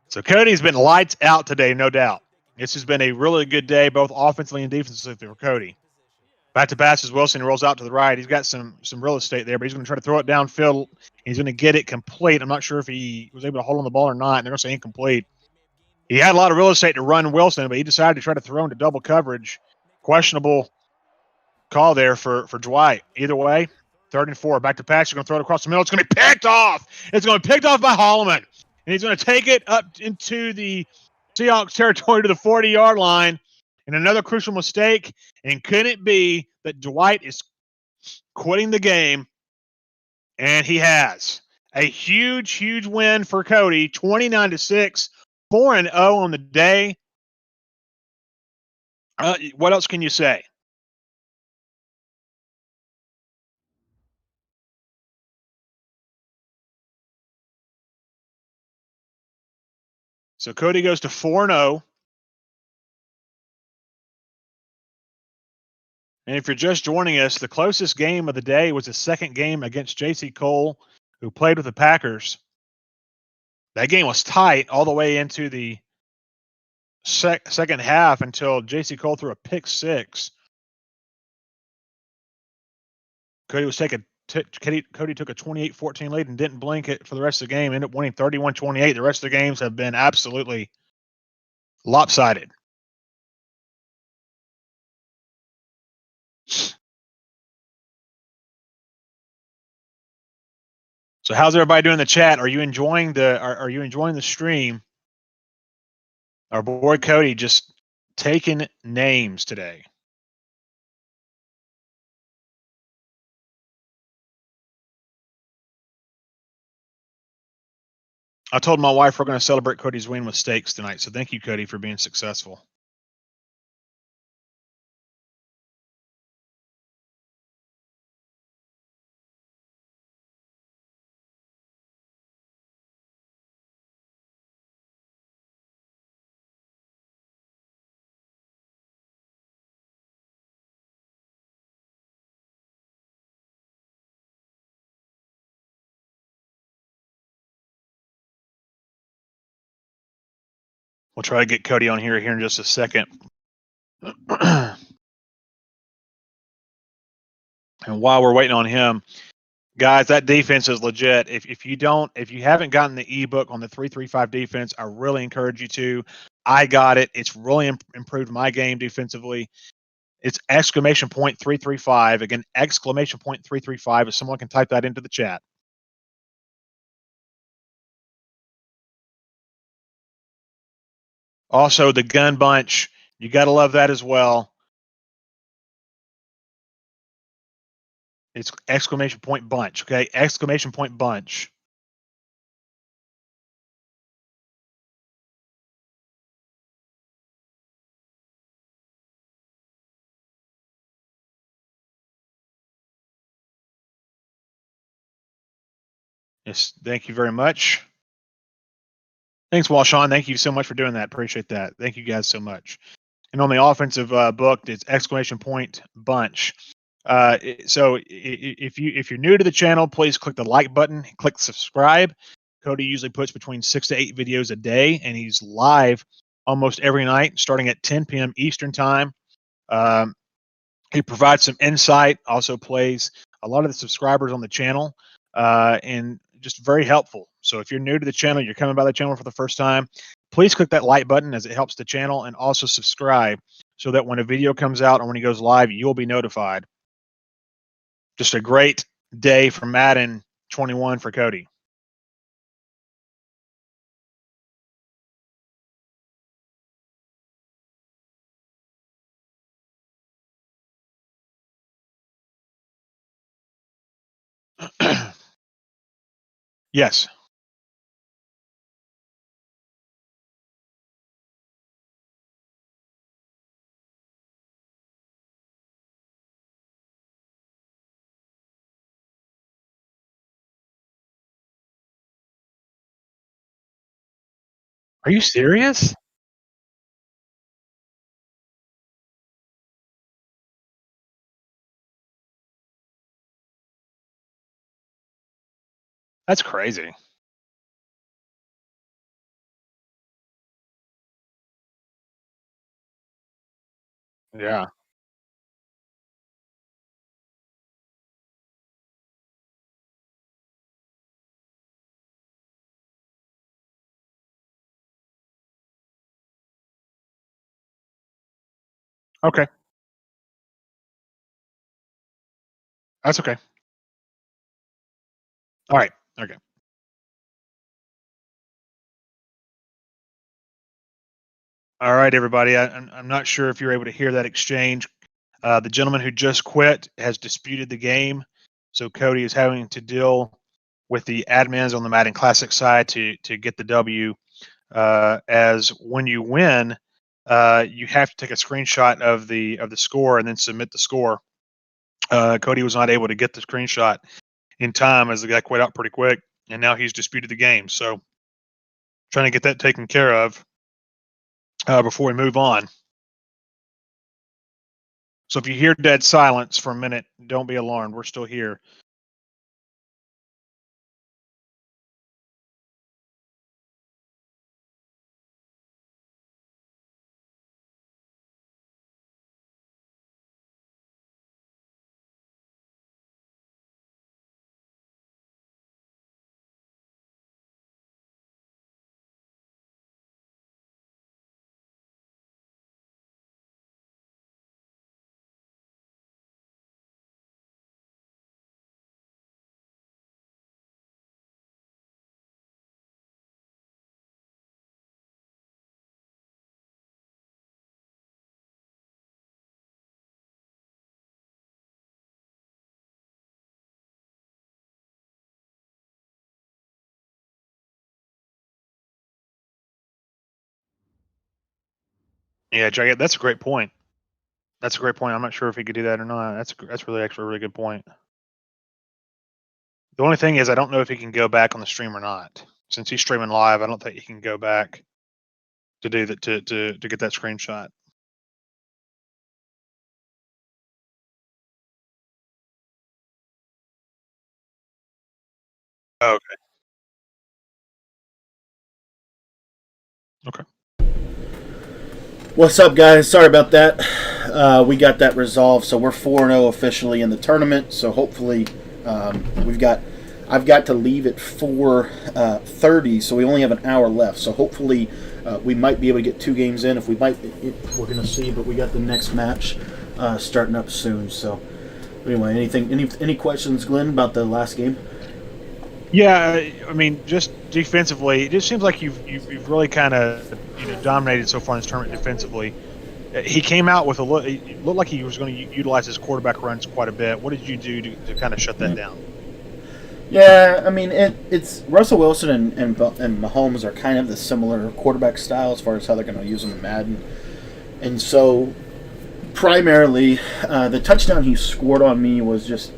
So Cody's been lights out today, no doubt. This has been a really good day, both offensively and defensively for Cody. Back to pass as Wilson rolls out to the right. He's got some real estate there, but he's going to try to throw it downfield. He's going to get it complete. I'm not sure if he was able to hold on the ball or not, and they're going to say incomplete. He had a lot of real estate to run Wilson, but he decided to try to throw into double coverage. Questionable call there for Dwight. Either way, 3rd and 4. Back to pass. You're going to throw it across the middle. It's going to be picked off. It's going to be picked off by Holloman. And he's going to take it up into the Seahawks territory to the 40-yard line. And another crucial mistake. And could it be that Dwight is quitting the game? And he has. A huge, huge win for Cody. 29-6. 4-0 on the day. What else can you say? So Cody goes to 4-0. And if you're just joining us, the closest game of the day was the second game against J.C. Cole, who played with the Packers. That game was tight all the way into the second half until J.C. Cole threw a pick six. Cody took a 28-14 lead and didn't blink it for the rest of the game. Ended up winning 31-28. The rest of the games have been absolutely lopsided. So how's everybody doing in the chat? Are you enjoying the stream? Our boy Cody just taking names today. I told my wife we're going to celebrate Cody's win with steaks tonight. So thank you, Cody, for being successful. We'll try to get Cody on here in just a second. And while we're waiting on him, guys, that defense is legit. If you haven't gotten the ebook on the 3-3-5 defense, I really encourage you to. I got it. It's really improved my game defensively. It's exclamation point 335. Again, exclamation point 335. If someone can type that into the chat. Also, the gun bunch. You got to love that as well. It's exclamation point bunch. Okay, exclamation point bunch. Yes, thank you very much. Thanks, Walshawn. Thank you so much for doing that. Appreciate that. Thank you guys so much. And on the offensive book, it's exclamation point bunch. So if you're new to the channel, please click the like button, click subscribe. Cody usually puts between 6 to 8 videos a day, and he's live almost every night, starting at 10 p.m. Eastern time. He provides some insight, also plays a lot of the subscribers on the channel, and just very helpful. So if you're new to the channel, you're coming by the channel for the first time, please click that like button as it helps the channel, and also subscribe so that when a video comes out or when he goes live, you'll be notified. Just a great day for Madden 21 for Cody. Yes. Are you serious? That's crazy. Yeah. Okay. That's okay. All right. Okay. All right, everybody. I'm not sure if you're able to hear that exchange. The gentleman who just quit has disputed the game, so Cody is having to deal with the admins on the Madden Classic side to get the W. As when you win, you have to take a screenshot of the score and then submit the score. Cody was not able to get the screenshot in time as the guy quit out pretty quick, and now he's disputed the game. So trying to get that taken care of before we move on. So if you hear dead silence for a minute, don't be alarmed. We're still here. Yeah, Jack, that's a great point. That's a great point. I'm not sure if he could do that or not. That's really actually a really good point. The only thing is, I don't know if he can go back on the stream or not. Since he's streaming live, I don't think he can go back to do that to get that screenshot. Oh, okay. What's up, guys? Sorry about that. We got that resolved, so we're 4-0 officially in the tournament. So hopefully, I've got to leave at 4:30, so we only have an hour left. So hopefully, we might be able to get 2 games in. We're going to see, but we got the next match starting up soon. So anyway, any questions, Glenn, about the last game? Yeah, I mean, just defensively, it just seems like you've really kind of dominated so far in this tournament defensively. He came out with it looked like he was going to utilize his quarterback runs quite a bit. What did you do to kind of shut that down? Yeah, I mean, it's Russell Wilson and Mahomes are kind of the similar quarterback style as far as how they're going to use them in Madden. And so, primarily, the touchdown he scored on me was just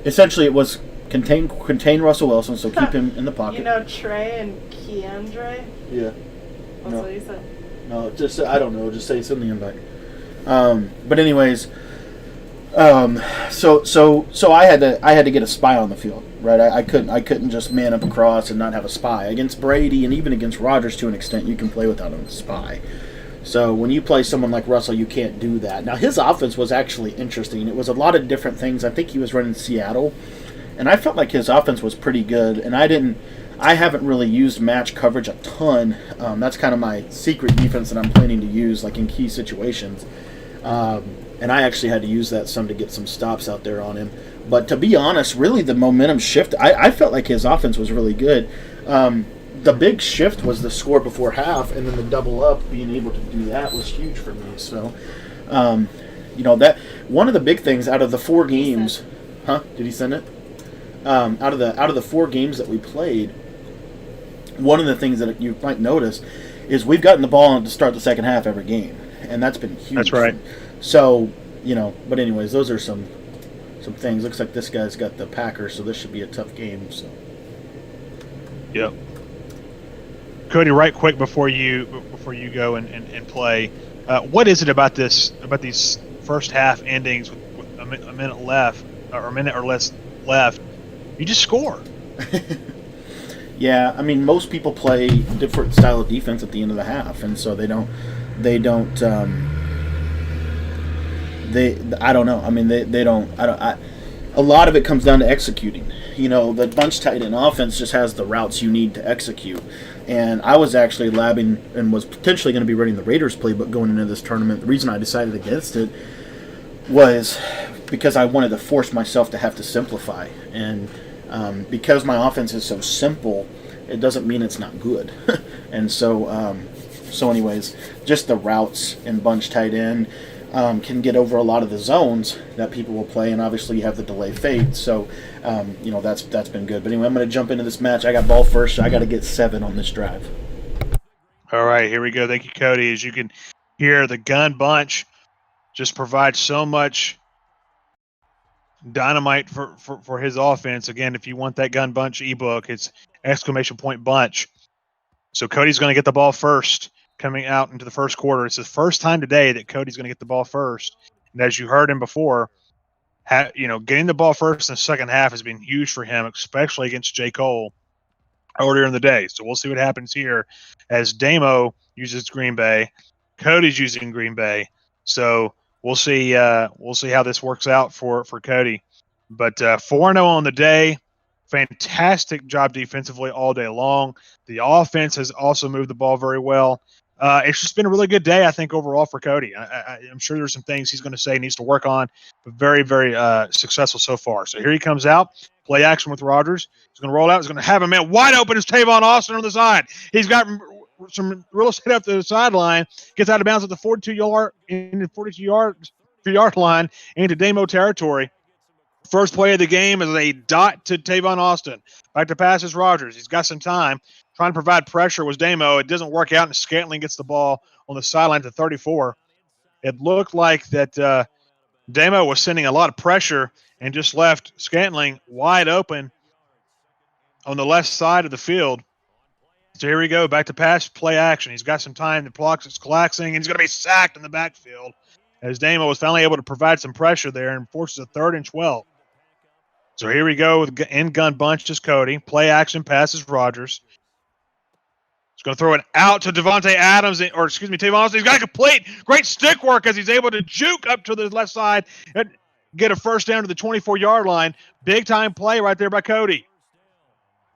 essentially it was contain Russell Wilson, so keep him in the pocket. You know Trey and Keandre? Yeah. That's what he said. No, just I don't know. Just say it's in the invite. But anyways, so I had to get a spy on the field, right? I couldn't just man up across and not have a spy against Brady, and even against Rodgers to an extent. You can play without a spy. So when you play someone like Russell, you can't do that. Now his offense was actually interesting. It was a lot of different things. I think he was running Seattle, and I felt like his offense was pretty good. And I haven't really used match coverage a ton. That's kind of my secret defense that I'm planning to use, like in key situations. And I actually had to use that some to get some stops out there on him. But to be honest, really the momentum shift, I felt like his offense was really good. The big shift was the score before half, and then the double up, being able to do that was huge for me. So, that one of the big things out of the 4 games, Did he send it? Out of the 4 games that we played, one of the things that you might notice is we've gotten the ball to start the second half every game, and that's been huge. That's right. So, but anyways, those are some things. Looks like this guy's got the Packers, so this should be a tough game. So, yep. Cody, right quick before you go and play, what is it about these first half endings with a minute left or a minute or less left? You just score. Yeah, I mean, most people play different style of defense at the end of the half, and so I don't know. I mean, a lot of it comes down to executing. The bunch tight end offense just has the routes you need to execute. And I was actually labbing and was potentially going to be running the Raiders playbook going into this tournament. The reason I decided against it was because I wanted to force myself to have to simplify. And because my offense is so simple, it doesn't mean it's not good. And so anyways, just the routes and bunch tight end can get over a lot of the zones that people will play, and obviously you have the delay fade. So, that's been good. But anyway, I'm going to jump into this match. I got ball first, so I got to get 7 on this drive. All right, here we go. Thank you, Cody. As you can hear, the gun bunch just provides so much dynamite for his offense. Again, if you want that gun bunch ebook, it's !bunch. So Cody's going to get the ball first coming out into the first quarter. It's the first time today that Cody's going to get the ball first. And as you heard him before, getting the ball first in the second half has been huge for him, especially against J. Cole earlier in the day. So we'll see what happens here as Damo uses Green Bay. Cody's using Green Bay. So we'll see how this works out for Cody. But 4-0 on the day. Fantastic job defensively all day long. The offense has also moved the ball very well. It's just been a really good day, I think, overall for Cody. I'm sure there's some things he's going to say he needs to work on, but very, very successful so far. So here he comes out, play action with Rodgers. He's going to roll out. He's going to have a man wide open as Tavon Austin on the side. He's got some real estate up to the sideline, gets out of bounds at the 42-yard line into Damo territory. First play of the game is a dot to Tavon Austin. Back to pass is Rodgers. He's got some time. Trying to provide pressure was Damo. It doesn't work out, and Scantling gets the ball on the sideline to 34. It looked like that Damo was sending a lot of pressure and just left Scantling wide open on the left side of the field. So here we go. Back to pass, play action. He's got some time. The clock is collapsing, and he's going to be sacked in the backfield as Damo was finally able to provide some pressure there and forces a 3rd and 12. So here we go with in-gun bunch is Cody. Play action passes Rodgers. He's going to throw it out to Tavon Austin. He's got a complete great stick work as he's able to juke up to the left side and get a first down to the 24-yard line. Big-time play right there by Cody.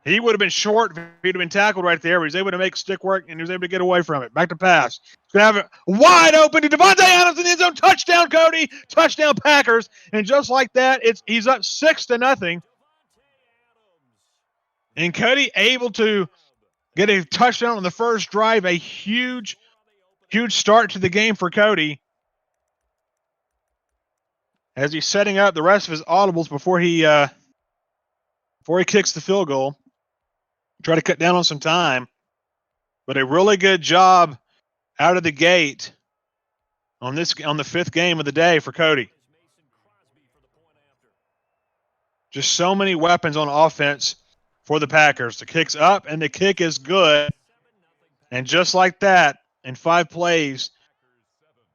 He would have been short if he'd have been tackled right there, but he's able to make stick work, and he was able to get away from it. Back to pass. He's going to have it wide open to Davante Adams in the end zone. Touchdown, Cody. Touchdown, Packers. And just like that, he's up 6-0. And Cody able to get a touchdown on the first drive. A huge, huge start to the game for Cody as he's setting up the rest of his audibles before he kicks the field goal. Try to cut down on some time, but a really good job out of the gate on the 5th game of the day for Cody. Just so many weapons on offense for the Packers. The kick's up, and the kick is good. And just like that, in 5 plays,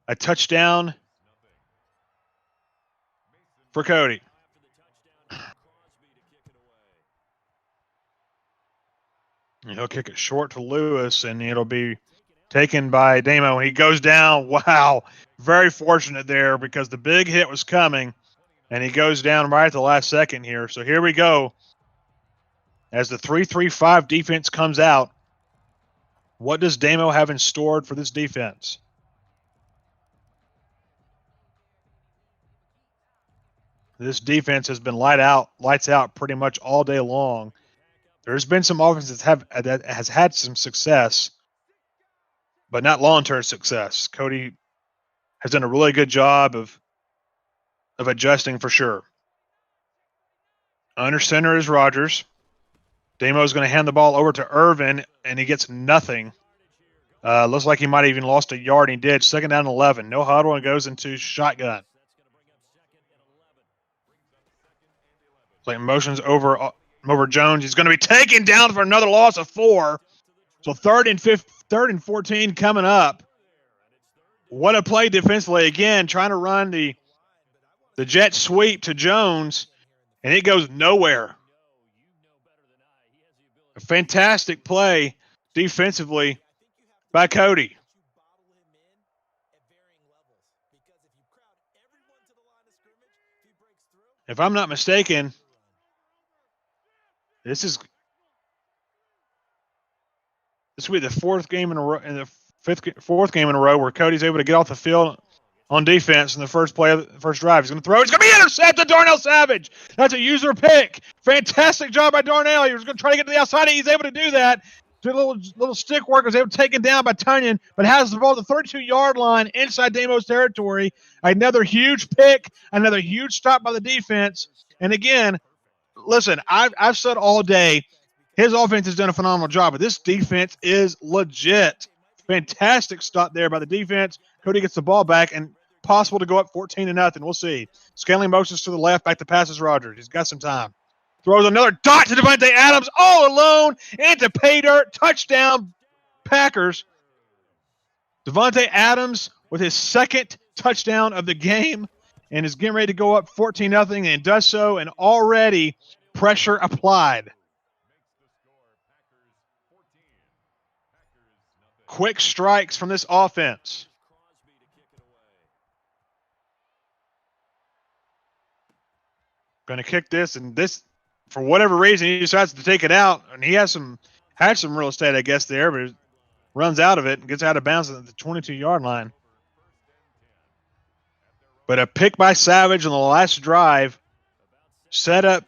a touchdown for Cody. He'll kick it short to Lewis, and it'll be taken by Damo. He goes down. Wow. Very fortunate there because the big hit was coming, and he goes down right at the last second here. So here we go. As the 3-3-5 defense comes out, what does Damo have in store for this defense? This defense has been lights out pretty much all day long. There's been some offenses that has had some success, but not long-term success. Cody has done a really good job of adjusting for sure. Under center is Rodgers. Damo is going to hand the ball over to Irvin, and he gets nothing. Looks like he might have even lost a yard, and he did. 2nd down and 11. No huddle, and goes into shotgun. It's like motions over Jones. He's going to be taken down for another loss of 4. So 3rd and 14 coming up. What a play defensively. Again, trying to run the jet sweep to Jones, and it goes nowhere. A fantastic play defensively by Cody. If I'm not mistaken, this will be the 4th game in a row, and the 4th game in a row where Cody's able to get off the field on defense in the first play of the first drive. He's going to throw. It's going to be intercepted. Darnell Savage. That's a user pick. Fantastic job by Darnell. He was going to try to get to the outside. He's able to do that. Did a little stick work. Was able to take it down by Tunyon, but has the ball at the 32-yard line inside Damo's territory. Another huge pick. Another huge stop by the defense. And again, listen, I've said all day, his offense has done a phenomenal job, but this defense is legit. Fantastic stop there by the defense. Cody gets the ball back and possible to go up 14-0. We'll see. Scaling motions to the left, back to passes Rodgers. He's got some time. Throws another dot to Davante Adams all alone into pay dirt. Touchdown, Packers. Davante Adams with his second touchdown of the game and is getting ready to go up 14-0 and does so, and already pressure applied. Quick strikes from this offense. Going to kick this, and this, for whatever reason, he decides to take it out, and he had some real estate, I guess, there, but runs out of it and gets out of bounds at the 22-yard line. But a pick by Savage on the last drive set up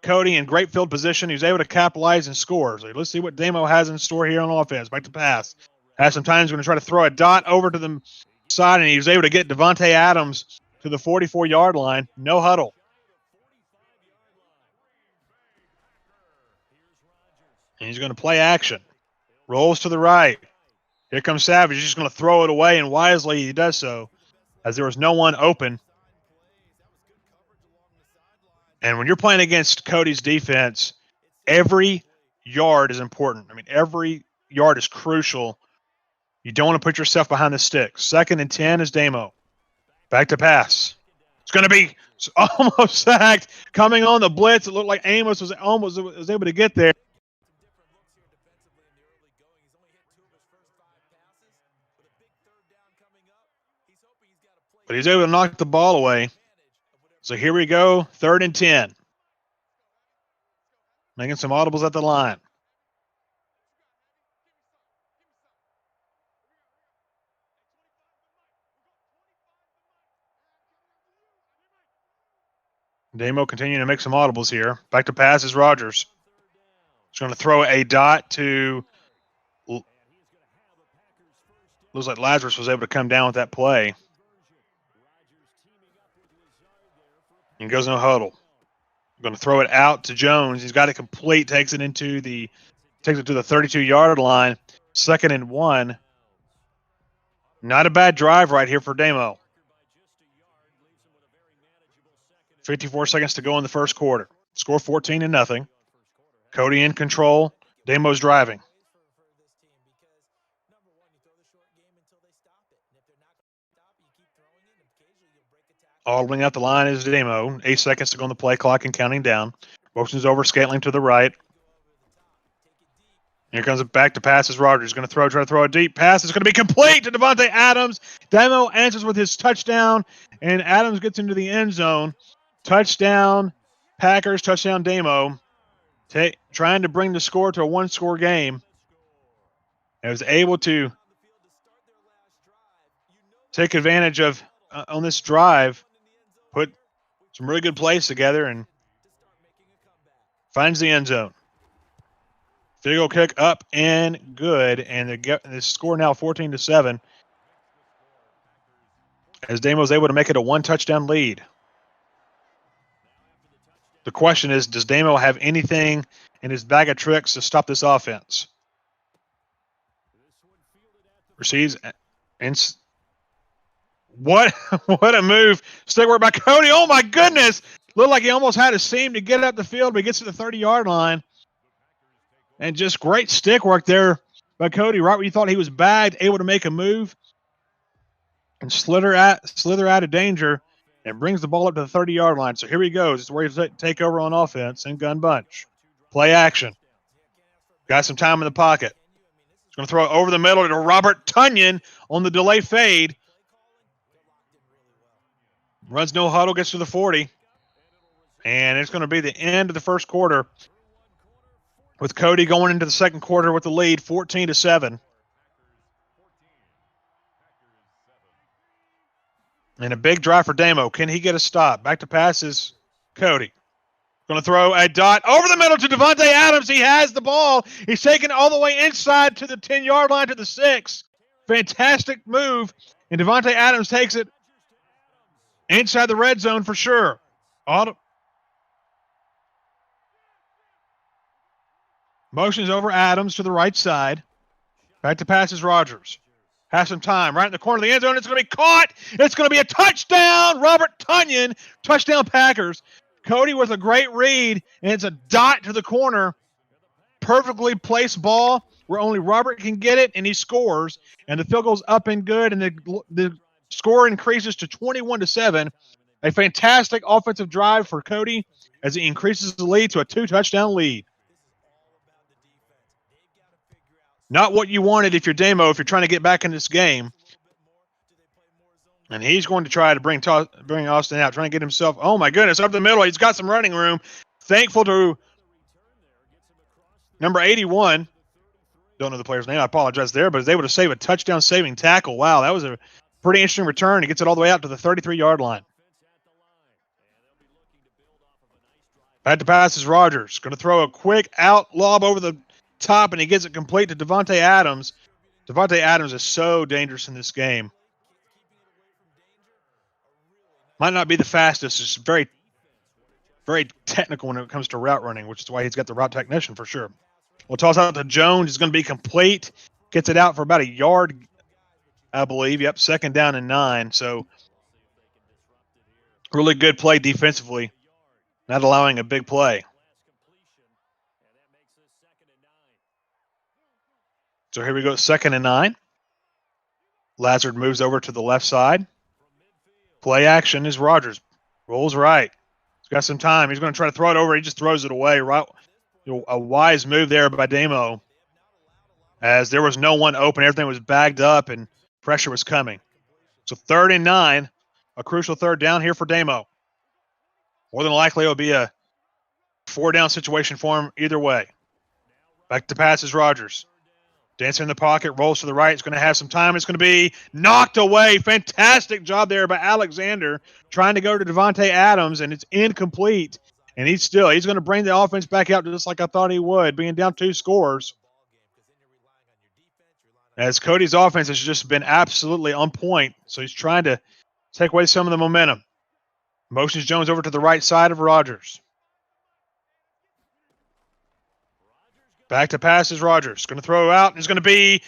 Cody in great field position. He was able to capitalize and score. So let's see what Damo has in store here on offense. Back to pass. Has some time. He's going to try to throw a dot over to the side, and he was able to get Davante Adams to the 44-yard line. No huddle. And he's going to play action. Rolls to the right. Here comes Savage. He's just going to throw it away, and wisely he does so, as there was no one open. And when you're playing against Cody's defense, every yard is important. I mean, every yard is crucial. You don't want to put yourself behind the sticks. 2nd and 10 is Damo. Back to pass. It's going to be almost sacked. Coming on the blitz, it looked like Amos was able to get there. But he's able to knock the ball away. So here we go, 3rd and 10. Making some audibles at the line. Damo continuing to make some audibles here. Back to pass is Rogers. He's going to throw a dot to... Looks like Lazarus was able to come down with that play. And goes no huddle. Going to throw it out to Jones. He's got it complete. Takes it to the 32-yard line. 2nd and 1. Not a bad drive right here for Damo. 54 seconds to go in the first quarter. Score 14-0. Cody in control. Damo's driving. Audibling out the line is Damo. 8 seconds to go on the play clock and counting down. Motions over, Scantling to the right. Here comes it back to passes. Rogers going to try to throw a deep pass. It's going to be complete to Davante Adams. Damo answers with his touchdown, and Adams gets into the end zone. Touchdown, Packers, touchdown, Damo. Trying to bring the score to a one-score game. And was able to take advantage of, on this drive, put some really good plays together, and finds the end zone. Field goal kick up and good, and the score now 14-7. As Damo was able to make it a one-touchdown lead. The question is, does Damo have anything in his bag of tricks to stop this offense? Receives and what a move. Stick work by Cody. Oh my goodness. Looked like he almost had a seam to get up the field, but he gets to the 30-yard line. And just great stick work there by Cody. Right where you thought he was bagged, able to make a move and slither out of danger and brings the ball up to the 30-yard line. So here he goes. It's where he's take over on offense and gun bunch. Play action. Got some time in the pocket. He's going to throw it over the middle to Robert Tonyan on the delay fade. Runs no huddle, gets to the 40. And it's going to be the end of the first quarter with Cody going into the second quarter with the lead, 14-7. And a big drive for Damo. Can he get a stop? Back to passes, Cody. Going to throw a dot over the middle to Davante Adams. He has the ball. He's taken it all the way inside to the 10-yard line to the 6. Fantastic move. And Davante Adams takes it inside the red zone for sure. Motions over Adams to the right side. Back to passes Rogers. Has some time. Right in the corner of the end zone. It's going to be caught. It's going to be a touchdown. Robert Tonyan. Touchdown Packers. Cody with a great read. And it's a dot to the corner. Perfectly placed ball where only Robert can get it, and he scores, and the field goal's up and good, and the score increases to 21-7. A fantastic offensive drive for Cody as he increases the lead to a 2-touchdown lead. Not what you wanted if you're Damo, if you're trying to get back in this game. And he's going to try to bring Austin out, trying to get himself, oh my goodness, up the middle. He's got some running room. Thankful to number 81. Don't know the player's name. I apologize there, but is able to save a touchdown-saving tackle. Wow, that was a pretty interesting return. He gets it all the way out to the 33-yard line. Back to pass is Rogers. Going to throw a quick out lob over the top, and he gets it complete to Devontae Adams. Devontae Adams is so dangerous in this game. Might not be the fastest. It's very, very technical when it comes to route running, which is why he's got the route technician for sure. We'll toss out to Jones. He's going to be complete. Gets it out for about a yard, I believe. Yep, 2nd down and 9. So really good play defensively, not allowing a big play. So here we go, 2nd and 9. Lazard moves over to the left side. Play action is Rogers. Rolls right. He's got some time. He's going to try to throw it over. He just throws it away. Right, a wise move there by Damo, as there was no one open. Everything was bagged up and pressure was coming. So 3rd and 9, a crucial 3rd down here for Damo. More than likely, it'll be a 4-down situation for him either way. Back to pass is Rogers. Dancing in the pocket, rolls to the right. It's going to have some time. It's going to be knocked away. Fantastic job there by Alexander, trying to go to Devontae Adams, and it's incomplete. And he's going to bring the offense back out just like I thought he would, being down 2 scores. As Cody's offense has just been absolutely on point, so he's trying to take away some of the momentum. Motions Jones over to the right side of Rogers. Back to pass is Rogers. Going to throw out. It's going to be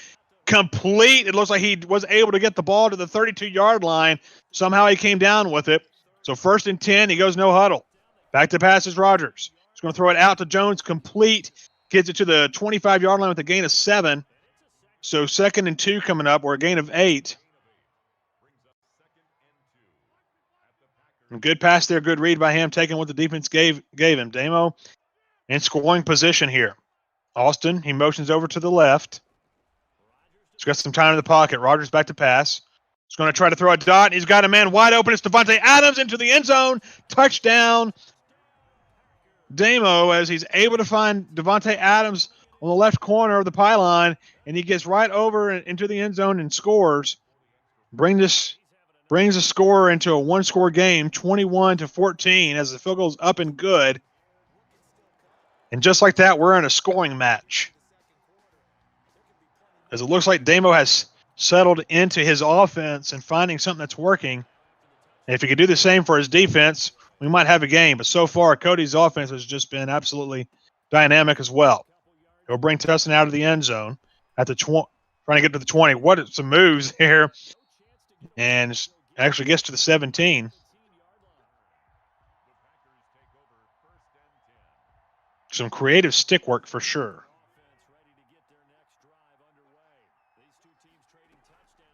complete. It looks like he was able to get the ball to the 32-yard line. Somehow he came down with it. So 1st and 10, he goes no huddle. Back to pass is Rogers. He's going to throw it out to Jones. Complete. Gets it to the 25-yard line with a gain of 7. So 2nd and 2 coming up, or a gain of 8. And good pass there. Good read by him, taking what the defense gave him. Damo in scoring position here. Austin, he motions over to the left. He's got some time in the pocket. Rogers back to pass. He's going to try to throw a dot, and he's got a man wide open. It's Devontae Adams into the end zone. Touchdown. Damo, as he's able to find Devontae Adams on the left corner of the pylon, and he gets right over into the end zone and scores. Brings the score into a 1-score game, 21-14, as the field goal's up and good. And just like that, we're in a scoring match. As it looks like Damo has settled into his offense and finding something that's working. And if he could do the same for his defense, we might have a game. But so far, Cody's offense has just been absolutely dynamic as well. He'll bring Tustin out of the end zone at the trying to get to the 20. What some moves here. And actually gets to the 17. Some creative stick work for sure.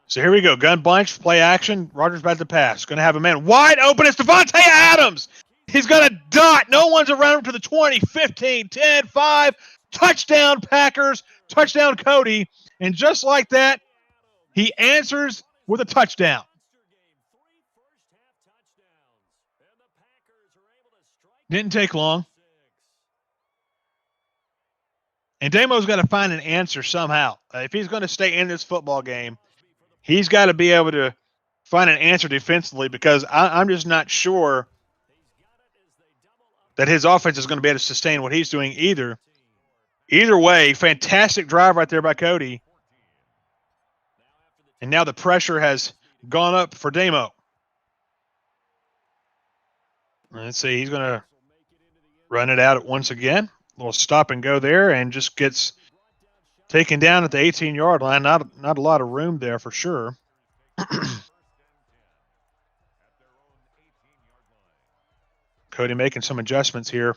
So here we go. Gun bunch, play action. Rogers back to pass. Going to have a man wide open. It's Devontae Adams. He's got a dot. No one's around him to the 20, 15, 10, 5. Touchdown Packers. Touchdown Cody. And just like that, he answers with a touchdown. Didn't take long. And Damo's got to find an answer somehow. If he's going to stay in this football game, he's got to be able to find an answer defensively, because I'm just not sure that his offense is going to be able to sustain what he's doing either. Either way, fantastic drive right there by Cody. And now the pressure has gone up for Damo. Let's see, he's going to run it out once again. A little stop and go there, and just gets taken down at the 18-yard line. Not a lot of room there for sure. Cody making some adjustments here.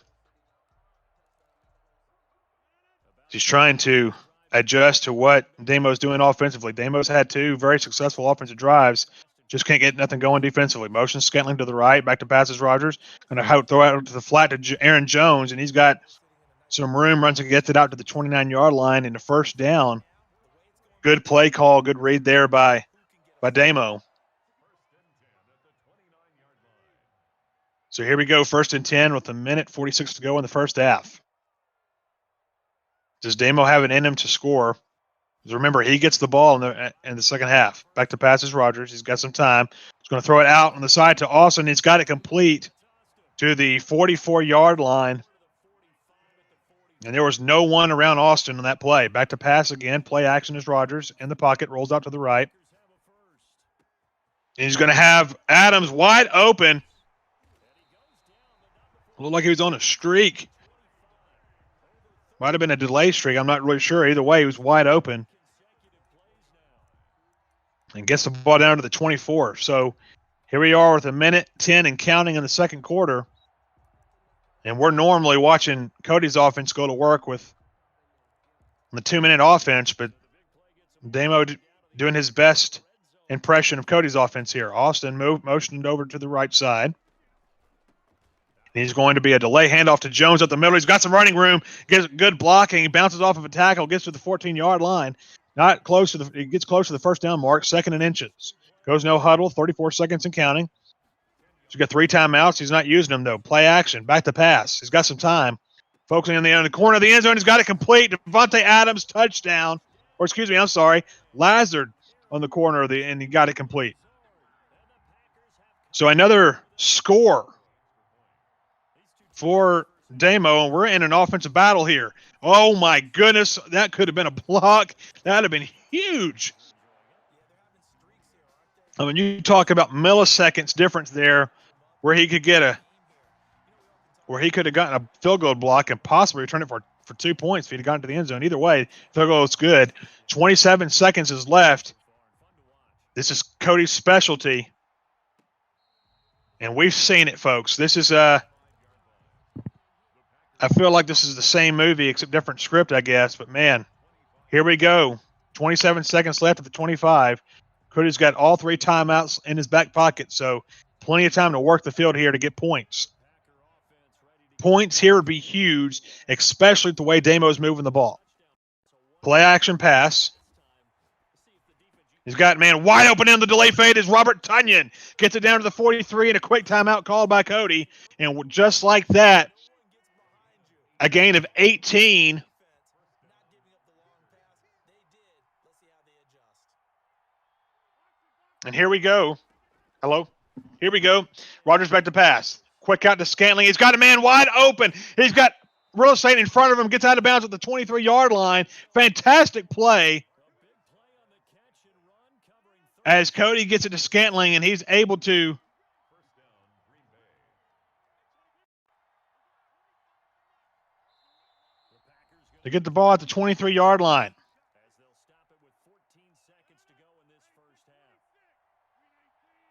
He's trying to adjust to what Damo's doing offensively. Damo's had 2 very successful offensive drives. Just can't get nothing going defensively. Motion Scantling to the right, back to passes Rogers. Going to throw out to the flat to Aaron Jones, and he's got some room, runs and gets it out to the 29-yard line in the first down. Good play call, good read there by Damo. So here we go, 1st and 10 with 1:46 to go in the first half. Does Damo have it in him to score? Remember, he gets the ball in the second half. Back to passes Rogers. He's got some time. He's going to throw it out on the side to Austin. He's got it complete to the 44-yard line. And there was no one around Austin on that play. Back to pass again. Play action is Rogers in the pocket. Rolls out to the right. And he's going to have Adams wide open. Looked like he was on a streak. Might have been a delay streak. I'm not really sure. Either way, he was wide open. And gets the ball down to the 24. So here we are with 1:10 and counting in the second quarter. And we're normally watching Cody's offense go to work with the 2-minute offense, but Damo doing his best impression of Cody's offense here. Austin motioned over to the right side. He's going to be a delay handoff to Jones up the middle. He's got some running room, gets good blocking. He bounces off of a tackle, gets to the 14-yard line. Not close to he gets close to the first down mark, 2nd and inches. Goes no huddle, 34 seconds and counting. He's got 3 timeouts. He's not using them, though. Play action, back to pass. He's got some time. Focusing on the corner of the end zone. He's got it complete. Devontae Adams, touchdown. Or, excuse me, I'm sorry. Lazard on the corner and he got it complete. So another score for Damo, and we're in an offensive battle here. Oh, my goodness. That could have been a block. That would have been huge. I mean, you talk about milliseconds difference there where he could have gotten a field goal block and possibly return it for 2 points if he'd gotten to the end zone. Either way, field goal is good. 27 seconds is left. This is Cody's specialty. And we've seen it, folks. This is I feel like this is the same movie except different script, I guess. But, man, here we go. 27 seconds left at the 25. Cody's got all 3 timeouts in his back pocket, so plenty of time to work the field here to get points. Points here would be huge, especially the way Damo's moving the ball. Play action pass. He's got, man, wide open in the delay fade is Robert Tunyon. Gets it down to the 43 and a quick timeout called by Cody. And just like that, a gain of 18. And here we go. Hello? Here we go. Rogers back to pass. Quick out to Scantling. He's got a man wide open. He's got real estate in front of him. Gets out of bounds at the 23-yard line. Fantastic play. As Cody gets it to Scantling, and he's able to get the ball at the 23-yard line.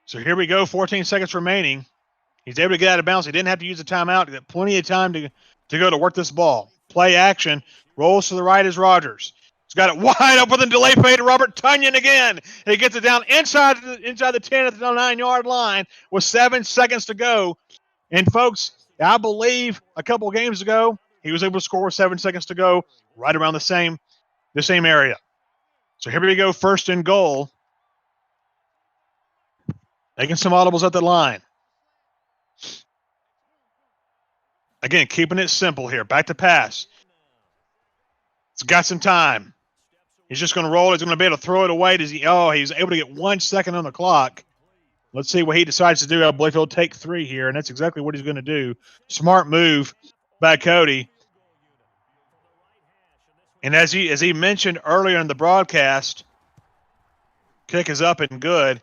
So here we go, 14 seconds remaining. He's able to get out of bounds. He didn't have to use a timeout. He got plenty of time to go to work this ball. Play action. Rolls to the right is Rogers. He's got it wide open and delay fade to Robert Tunyon again. He gets it down inside the 10 at the 9-yard line with 7 seconds to go. And, folks, I believe a couple of games ago, he was able to score with 7 seconds to go right around the same area. So here we go, 1st and goal. Making some audibles at the line. Again, keeping it simple here. Back to pass. He's got some time. He's just going to roll. He's going to be able to throw it away. He's able to get 1 second on the clock. Let's see what he decides to do. I believe he'll take 3 here, and that's exactly what he's going to do. Smart move by Cody. And as he mentioned earlier in the broadcast, kick is up and good.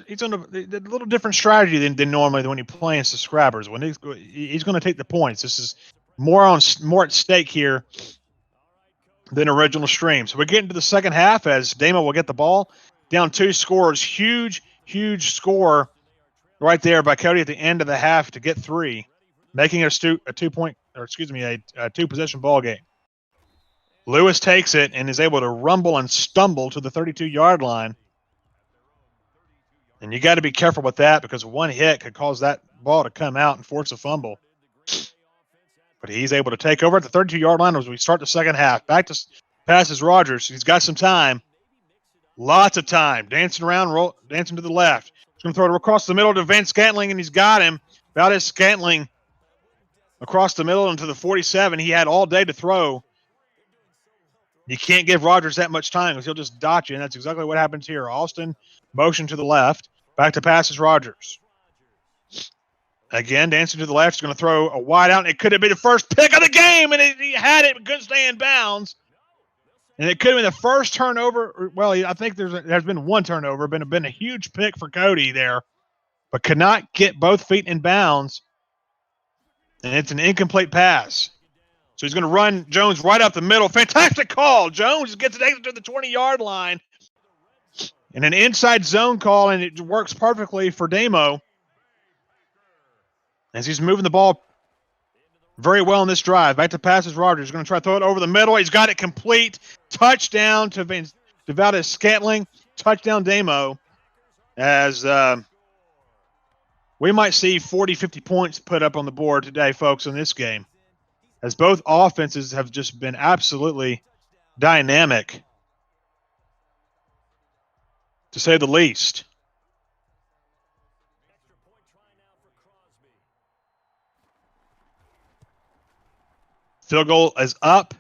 He's on a little different strategy than normally when he plays subscribers. When he's going to take the points. This is more at stake here than original stream. So we're getting to the second half as Damo will get the ball. Down 2 scores. Huge score right there by Cody at the end of the half to get 3, making it a 2-possession ball game. Lewis takes it and is able to rumble and stumble to the 32-yard line. And you got to be careful with that because one hit could cause that ball to come out and force a fumble. But he's able to take over at the 32-yard line as we start the second half. Back to passes Rogers. He's got some time. Lots of time. Dancing around, dancing to the left. He's going to throw it across the middle to Van Scantling, and he's got him. Valdez Scantling across the middle into the 47. He had all day to throw. You can't give Rogers that much time because he'll just dot you, and that's exactly what happens here. Austin motion to the left. Back to passes Rogers. Again, dancing to the left. He's going to throw a wide out, and it could have been the first pick of the game, and he had it but couldn't stay in bounds. And it could have been the first turnover. Well, I think there's been one turnover, been a huge pick for Cody there, but could not get both feet in bounds, and it's an incomplete pass. So he's going to run Jones right up the middle. Fantastic call. Jones gets it to the 20-yard line. And an inside zone call, and it works perfectly for Damo as he's moving the ball very well in this drive. Back to passes Rogers. He's going to try to throw it over the middle. He's got it complete. Touchdown to Valdez Scantling. Touchdown Damo as we might see 40, 50 points put up on the board today, folks, in this game, as both offenses have just been absolutely dynamic, to say the least. Field goal is up,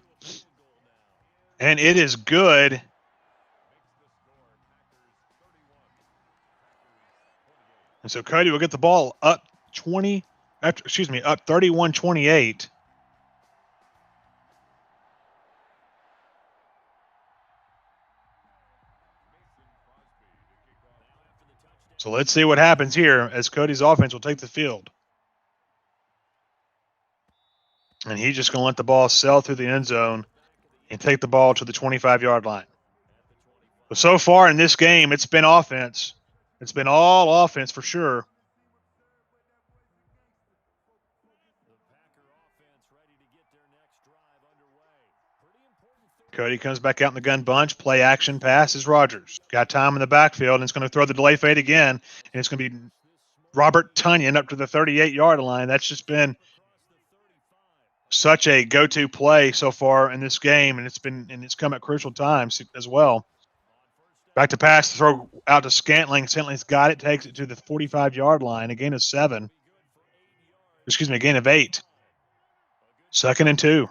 and it is good. And so Cody will get the ball up 31-28. So let's see what happens here as Cody's offense will take the field. And he's just going to let the ball sail through the end zone and take the ball to the 25-yard line. But so far in this game, it's been offense. It's been all offense for sure. Cody comes back out in the gun bunch. Play action pass is Rogers. Got time in the backfield, and it's going to throw the delay fade again. And it's going to be Robert Tunyon up to the 38-yard line. That's just been such a go-to play so far in this game, and it's come at crucial times as well. Back to pass, throw out to Scantling. Scantling's got it, takes it to the 45-yard line. A gain of 7. Excuse me, a gain of 8. 2nd and 2.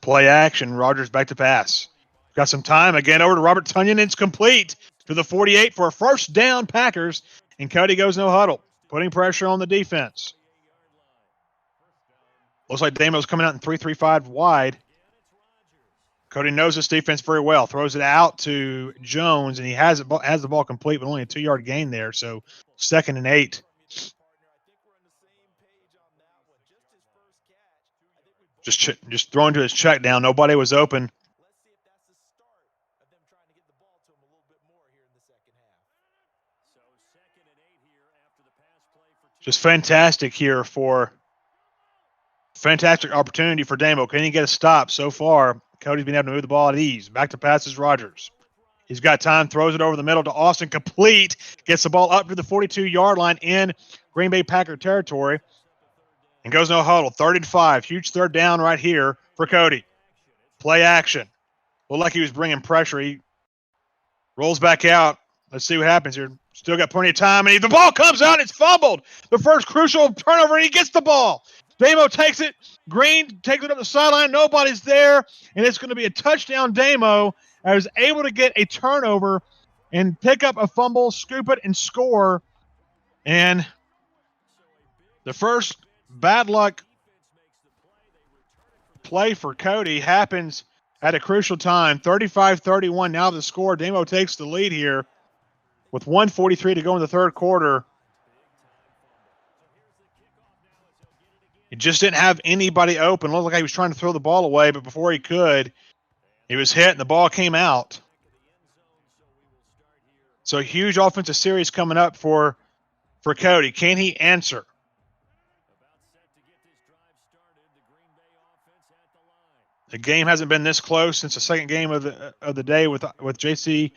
Play action. Rogers back to pass. Got some time. Again over to Robert Tunyon. It's complete to the 48 for a first down Packers. And Cody goes no huddle, putting pressure on the defense. Looks like Damo's coming out in 3-3-5 wide. Cody knows this defense very well. Throws it out to Jones, and he has the ball complete, but only a 2-yard gain there. So 2nd and 8. Just throwing to his check down. Nobody was open. Just fantastic here fantastic opportunity for Damo. Can he get a stop so far? Cody's been able to move the ball at ease. Back to passes Rogers. He's got time, throws it over the middle to Austin, complete. Gets the ball up to the 42-yard line in Green Bay Packer territory. And goes no huddle. 3rd and 5. Huge third down right here for Cody. Play action. Looked like he was bringing pressure. He rolls back out. Let's see what happens here. Still got plenty of time. And the ball comes out. It's fumbled. The first crucial turnover, and he gets the ball. Damo takes it. Green takes it up the sideline. Nobody's there. And it's going to be a touchdown. Damo was able to get a turnover and pick up a fumble, scoop it, and score. And the first bad luck play for Cody happens at a crucial time. 35-31 now the score. Damo takes the lead here with 1:43 to go in the third quarter. He just didn't have anybody open. Looked like he was trying to throw the ball away, but before he could, he was hit and the ball came out. So a huge offensive series coming up for Cody. Can he answer? The game hasn't been this close since the second game of the day with J.C.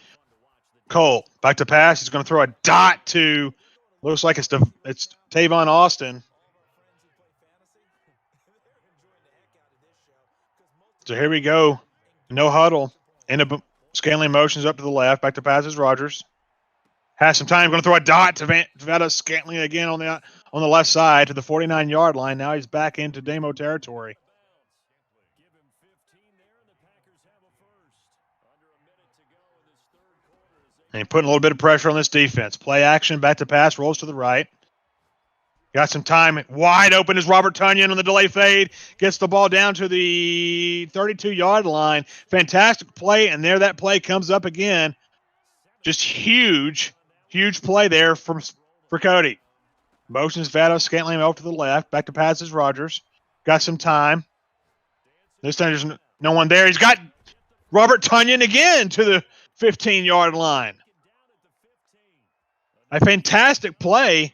Cole. Back to pass. He's going to throw a dot to, looks like it's Tavon Austin. So here we go. No huddle. Scanlon motions up to the left. Back to pass is Rogers. Has some time. Going to throw a dot to Vada Scantling again on the left side to the 49-yard line. Now he's back into Damo territory. And he's putting a little bit of pressure on this defense. Play action, back to pass, rolls to the right. Got some time. Wide open is Robert Tunyon on the delay fade. Gets the ball down to the 32-yard line. Fantastic play, and there that play comes up again. Just huge play there for Cody. Motions Vado Scantling over to the left. Back to pass is Rogers. Got some time. This time there's no one there. He's got Robert Tunyon again to the 15-yard line. A fantastic play.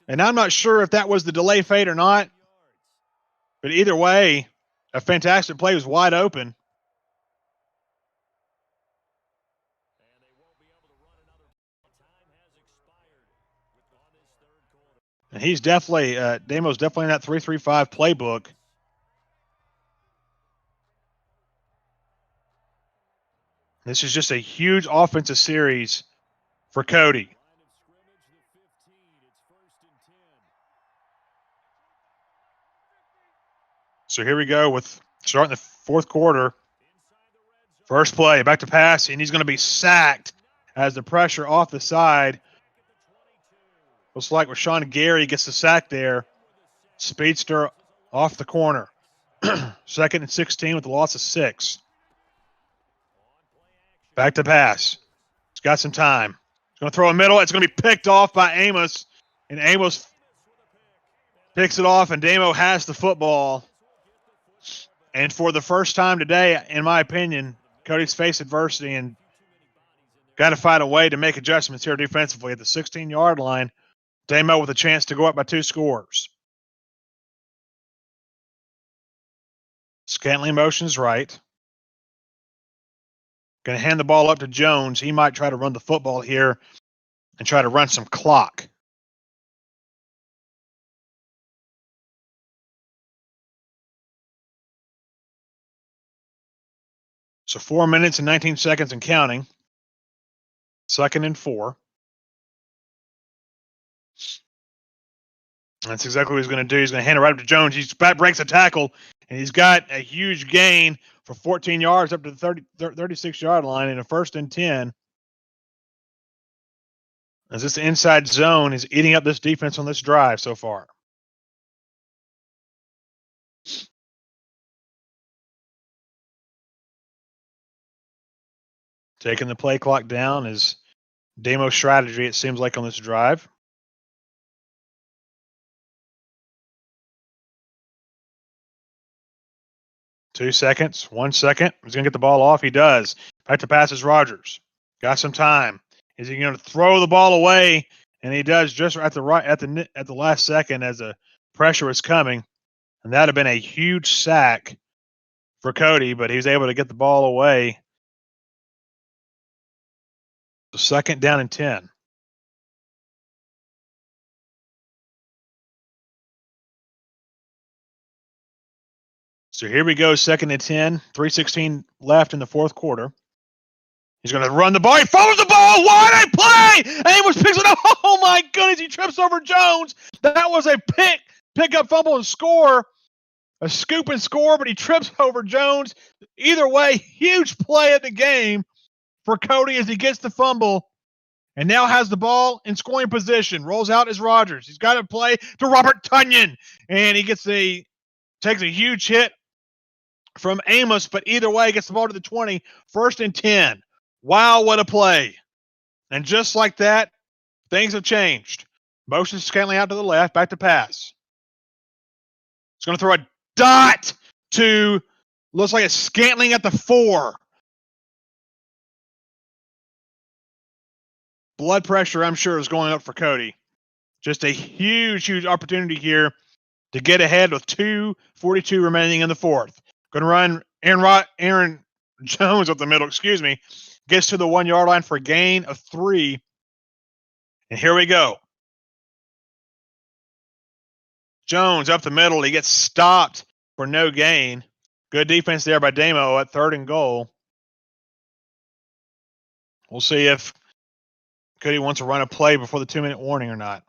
And I'm not sure if that was the delay fade or not. But either way, a fantastic play. Was wide open. And he's definitely, Damo's definitely in that 3-3-5 playbook. This is just a huge offensive series for Cody. So here we go with starting the fourth quarter. First play, back to pass, and he's going to be sacked as the pressure off the side. Looks like Rashawn Gary gets the sack there. Speedster off the corner. 2nd and 16 with the loss of 6. Back to pass. He's got some time. He's going to throw a middle. It's going to be picked off by Amos. And Amos picks it off, and Damo has the football. And for the first time today, in my opinion, Cody's faced adversity and got to find a way to make adjustments here defensively at the 16-yard line. Damo with a chance to go up by 2 scores. Scantling motions right. Going to hand the ball up to Jones. He might try to run the football here and try to run some clock. So 4 minutes and 19 seconds and counting. 2nd and 4. That's exactly what he's going to do. He's going to hand it right up to Jones. He breaks a tackle, and he's got a huge gain for 14 yards up to the 36-yard line in a 1st and 10. As this inside zone is eating up this defense on this drive so far. Taking the play clock down is Damo's strategy, it seems like, on this drive. Two seconds, 1 second. He's going to get the ball off. He does. Back to pass is Rogers. Got some time. Is he going to throw the ball away? And he does just at the last second as the pressure was coming. And that would have been a huge sack for Cody, but he was able to get the ball away. So 2nd down and 10. So here we go, 2nd and 10, 3:16 left in the fourth quarter. He's going to run the ball. He follows the ball. Wide play. Amos picks it up. Oh, my goodness. He trips over Jones. That was a pick up, fumble, and score. A scoop and score, but he trips over Jones. Either way, huge play at the game for Cody as he gets the fumble and now has the ball in scoring position. Rolls out as Rogers. He's got to play to Robert Tunyon, and he takes a huge hit from Amos, but either way, gets the ball to the 20, 1st and 10. Wow, what a play. And just like that, things have changed. Motion Scantling out to the left, back to pass. He's going to throw a dot to, looks like a Scantling at the 4. Blood pressure, I'm sure, is going up for Cody. Just a huge opportunity here to get ahead with 2:42 remaining in the fourth. Going to run Aaron Jones up the middle, gets to the 1 yard line for a gain of 3. And here we go. Jones up the middle. He gets stopped for no gain. Good defense there by Damo at 3rd and goal. We'll see if Cody wants to run a play before the 2-minute warning or not.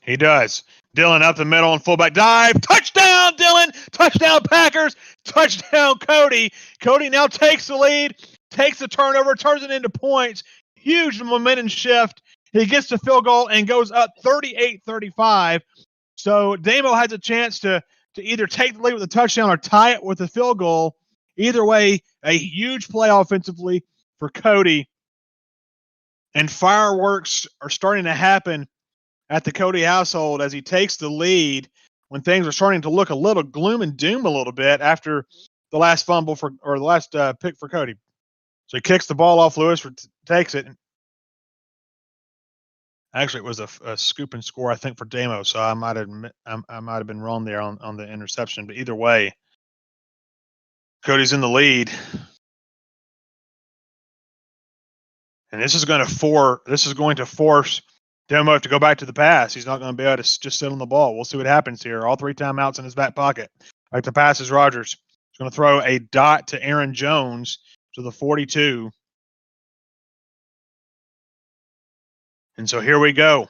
He does. Dillon up the middle and fullback dive. Touchdown, Dillon. Touchdown, Packers. Touchdown, Cody. Cody now takes the lead, takes the turnover, turns it into points. Huge momentum shift. He gets the field goal and goes up 38-35. So Damo has a chance to either take the lead with a touchdown or tie it with a field goal. Either way, a huge play offensively for Cody. And fireworks are starting to happen at the Cody household as he takes the lead when things are starting to look a little gloom and doom a little bit after the last fumble the last pick for Cody. So he kicks the ball off. Lewis takes it. Actually, it was a scoop and score, I think, for Damo. So I might have been wrong there on the interception. But either way, Cody's in the lead. And this is going to force Damo to go back to the pass. He's not going to be able to just sit on the ball. We'll see what happens here. All 3 timeouts in his back pocket. Back to pass is Rodgers. He's going to throw a dot to Aaron Jones to the 42. And so here we go.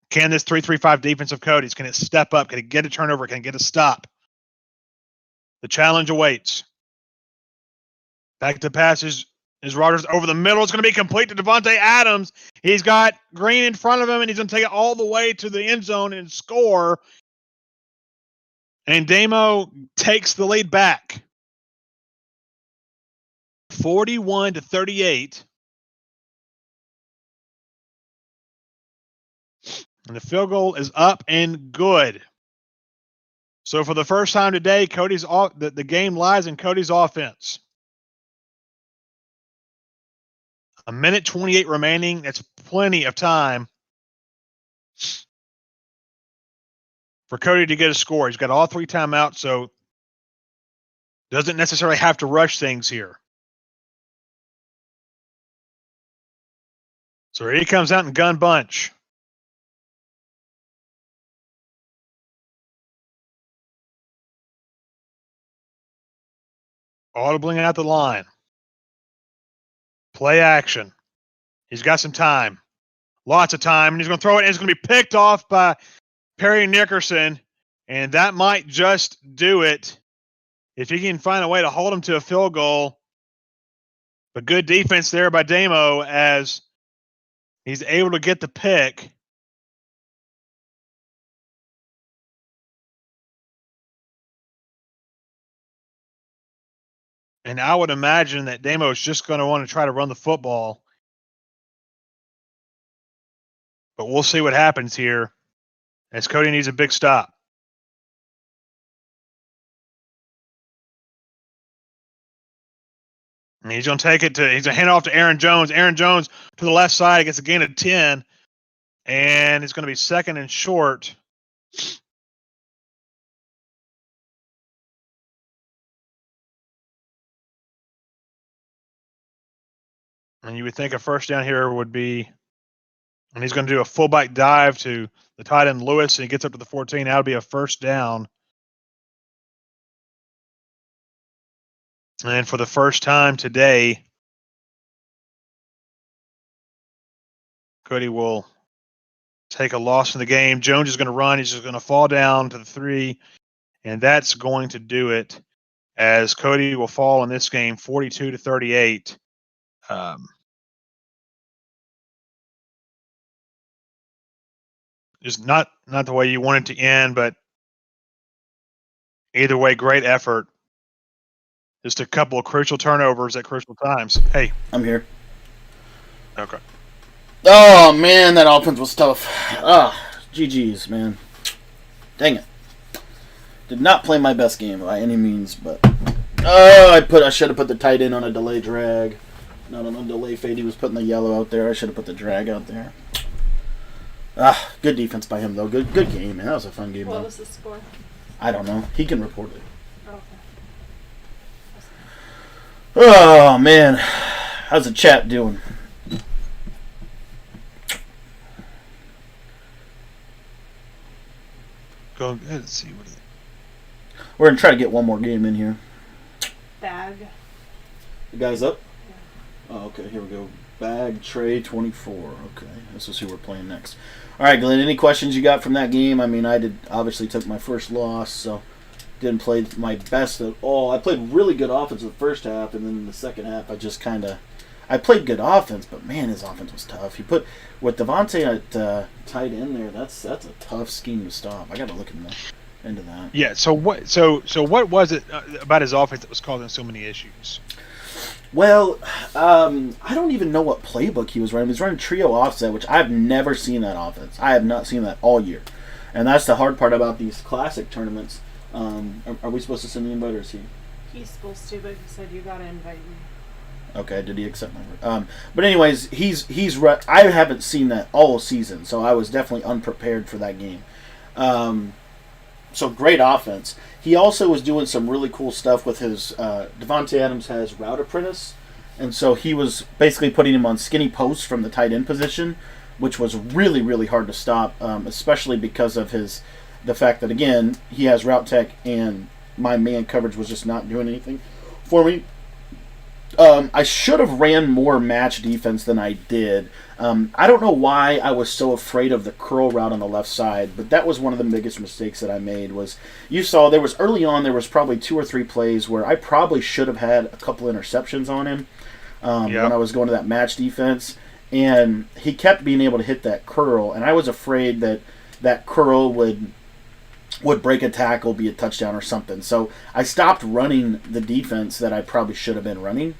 Can this 3-3-5 defense of Cody's, can it step up? Can it get a turnover? Can it get a stop? The challenge awaits. Back to passes is Rodgers over the middle. It's going to be complete to Devontae Adams. He's got Green in front of him, and he's going to take it all the way to the end zone and score. And Damo takes the lead back. 41-38. And the field goal is up and good. So for the first time today, the game lies in Cody's offense. 1:28 remaining. That's plenty of time for Cody to get a score. He's got all 3 timeouts, so doesn't necessarily have to rush things here. So here he comes out in gun bunch. Audibling out the line. Play action. He's got some time. Lots of time. And he's going to throw it, and it's going to be picked off by Perry Nickerson. And that might just do it if he can find a way to hold him to a field goal. But good defense there by Damo as he's able to get the pick. And I would imagine that Damo is just going to want to try to run the football. But we'll see what happens here as Cody needs a big stop. And he's going to take it he's going to hand off to Aaron Jones. Aaron Jones to the left side gets a gain of 10. And it's going to be 2nd and short. And you would think a first down here would be, and he's going to do a fullback dive to the tight end Lewis, and he gets up to the 14. That would be a first down. And for the first time today, Cody will take a loss in the game. Jones is going to run. He's just going to fall down to the 3, and that's going to do it as Cody will fall in this game 42-38. Just not the way you want it to end, but either way, great effort. Just a couple of crucial turnovers at crucial times. Hey. I'm here. Okay. Oh, man, that offense was tough. GG's, man. Dang it. Did not play my best game by any means, but... I should have put the tight end on a delay drag. Not on a delay fade. He was putting the yellow out there. I should have put the drag out there. Good defense by him though. Good game, man. That was a fun game. What though. was the score? I don't know. He can report it. Okay. Oh man, how's the chat doing? Go ahead and see what. We're gonna try to get one more game in here. Bag. The guys up? Yeah. Oh, okay. Here we go. Bag tray 24. Okay, this is who we're playing next. All right, Glenn. Any questions you got from that game? I mean, I obviously took my first loss, so didn't play my best at all. I played really good offense in the first half, and then in the second half, I played good offense, but man, his offense was tough. You put with Devontae at tight end there. That's a tough scheme to stop. I got to look into that. Yeah. So what? So what was it about his offense that was causing so many issues? Well, I don't even know what playbook he was running. He was running trio offset, which I've never seen that offense. I have not seen that all year, and that's the hard part about these classic tournaments. Are we supposed to send the invite, or is he? He's supposed to, but he said you gotta invite me. Okay, did he accept my? But anyways, I haven't seen that all season, so I was definitely unprepared for that game. So great offense. He also was doing some really cool stuff with his Devontae Adams has route apprentice, and so he was basically putting him on skinny posts from the tight end position, which was really really hard to stop, especially because of the fact that again he has route tech and my man coverage was just not doing anything for me. I should have ran more match defense than I did. I don't know why I was so afraid of the curl route on the left side, but that was one of the biggest mistakes that I made. Was you saw there was probably 2 or 3 plays where I probably should have had a couple interceptions on him when I was going to that match defense, and he kept being able to hit that curl, and I was afraid that curl would break a tackle, be a touchdown or something. So I stopped running the defense that I probably should have been running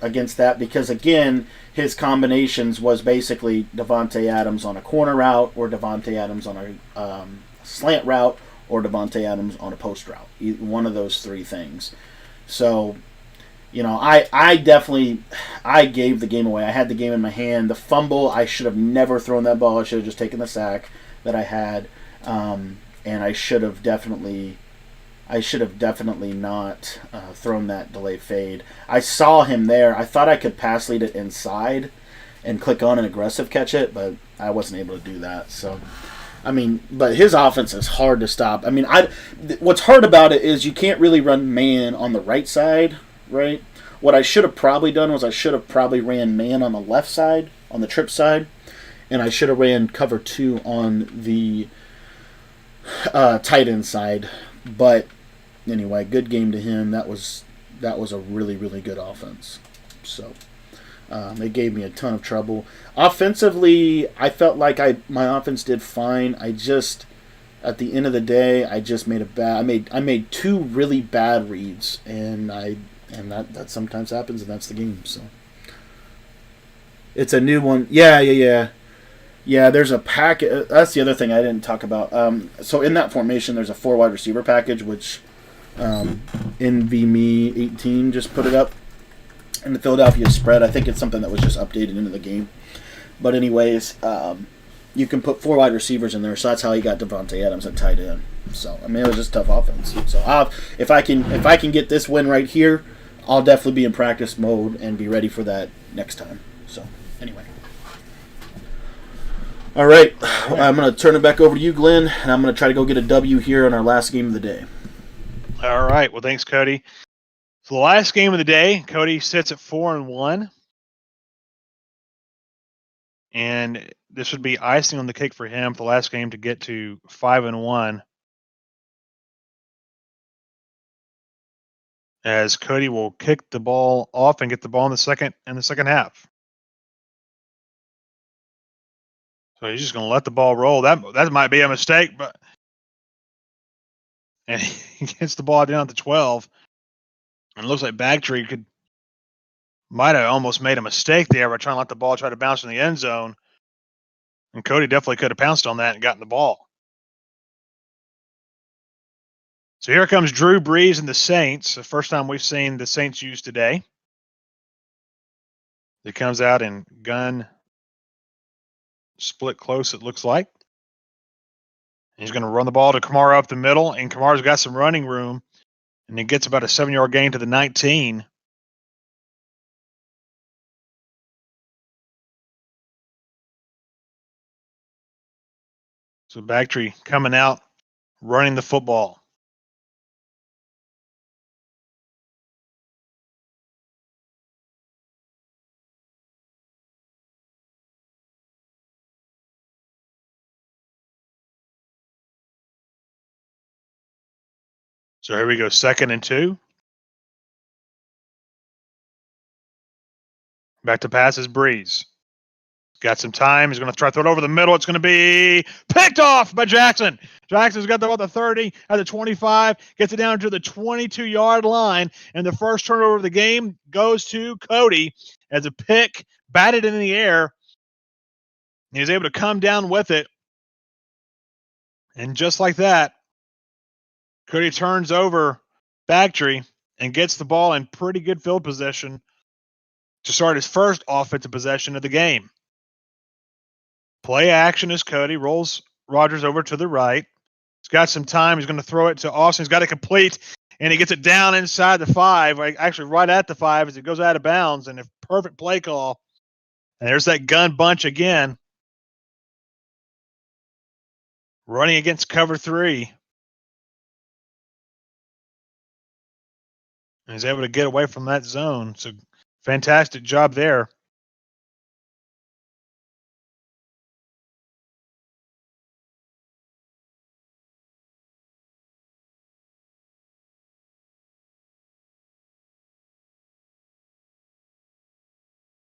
against that because, again, his combinations was basically Devontae Adams on a corner route or Devontae Adams on a slant route or Devontae Adams on a post route. One of those 3 things. So, I definitely gave the game away. I had the game in my hand. The fumble, I should have never thrown that ball. I should have just taken the sack that I had. And I should have definitely not thrown that delay fade. I saw him there. I thought I could pass lead it inside and click on an aggressive catch it, but I wasn't able to do that. So, I mean, but his offense is hard to stop. I mean, what's hard about it is you can't really run man on the right side, right? What I should have probably done was I should have probably ran man on the left side, on the trip side, and I should have ran cover 2 on the tight end side. But anyway, good game to him. That was a really really good offense. So it gave me a ton of trouble offensively. I felt like my offense did fine. I just at the end of the day I just made I made 2 really bad reads, and that sometimes happens, and that's the game. So it's a new one. Yeah, there's a package. That's the other thing I didn't talk about. So in that formation, there's a 4 wide receiver package, which NVMe18 just put it up in the Philadelphia spread. I think it's something that was just updated into the game. But anyways, you can put 4 wide receivers in there, so that's how he got Devontae Adams at tight end. So I mean, it was just tough offense. So if I can get this win right here, I'll definitely be in practice mode and be ready for that next time. So anyway. All right, I'm going to turn it back over to you, Glenn, and I'm going to try to go get a W here on our last game of the day. All right. Well, thanks, Cody. So the last game of the day, Cody sits at 4-1, and this would be icing on the cake for him for the last game to get to 5-1. As Cody will kick the ball off and get the ball in the second half. So he's just going to let the ball roll. That might be a mistake, and he gets the ball down to 12. And it looks like Bagtree might have almost made a mistake there by trying to let the ball try to bounce in the end zone. And Cody definitely could have pounced on that and gotten the ball. So here comes Drew Brees and the Saints. The first time we've seen the Saints used today. He comes out in gun split close, it looks like. He's going to run the ball to Kamara up the middle, and Kamara's got some running room, and he gets about a 7-yard gain to the 19. So Bactry coming out, running the football. So here we go, 2nd and 2. Back to pass is Breeze. Got some time. He's going to try to throw it over the middle. It's going to be picked off by Jackson. Jackson's got the 30 at the 25, gets it down to the 22-yard line, and the first turnover of the game goes to Cody as a pick batted in the air. He was able to come down with it. And just like that, Cody turns over Bactry and gets the ball in pretty good field position to start his first offensive possession of the game. Play action as Cody rolls Rogers over to the right. He's got some time. He's going to throw it to Austin. He's got it complete, and he gets it down inside the 5, actually right at the 5 as it goes out of bounds, and a perfect play call. And there's that gun bunch again. Running against cover 3. And he's able to get away from that zone. So fantastic job there.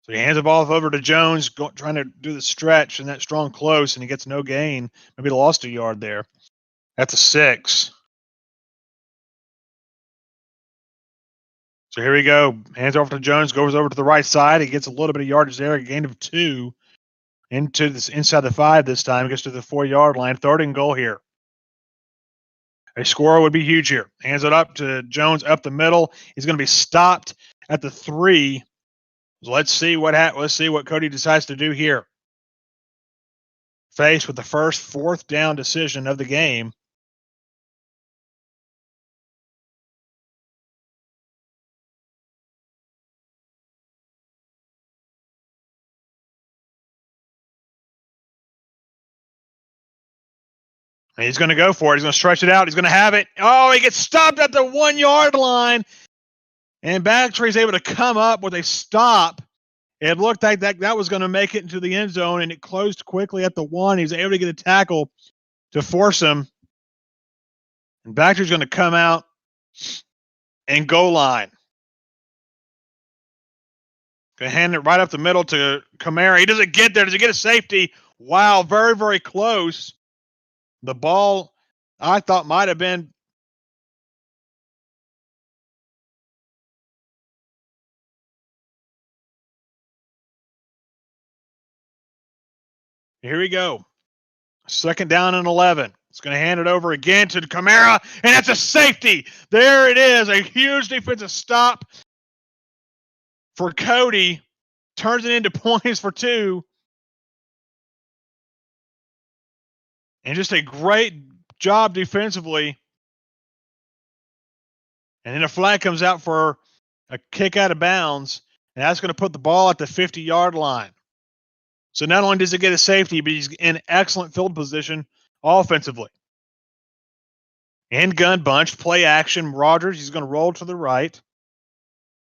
So he hands the ball over to Jones, trying to do the stretch and that strong close, and he gets no gain. Maybe lost a yard there. That's a 6. So here we go. Hands over to Jones, goes over to the right side. He gets a little bit of yardage there, a gain of 2. Into this inside the 5 this time, gets to the 4-yard line. 3rd and goal here. A score would be huge here. Hands it up to Jones up the middle. He's going to be stopped at the 3. So let's see what Cody decides to do here. Faced with the first 4th down decision of the game. And he's going to go for it. He's going to stretch it out. He's going to have it. Oh, he gets stopped at the 1-yard line. And Bactry's able to come up with a stop. It looked like that was going to make it into the end zone, and it closed quickly at the 1. He's able to get a tackle to force him. And Bactry's going to come out and goal line. Going to hand it right up the middle to Kamara. He doesn't get there. Does he get a safety? Wow, very, very close. The ball, I thought, might have been here we go. 2nd down and 11. It's going to hand it over again to Kamara, and that's a safety. There it is, a huge defensive stop for Cody. Turns it into points for 2. And just a great job defensively. And then a flag comes out for a kick out of bounds, and that's going to put the ball at the 50-yard line. So not only does he get a safety, but he's in excellent field position offensively. And gun bunch, play action. Rogers, he's going to roll to the right.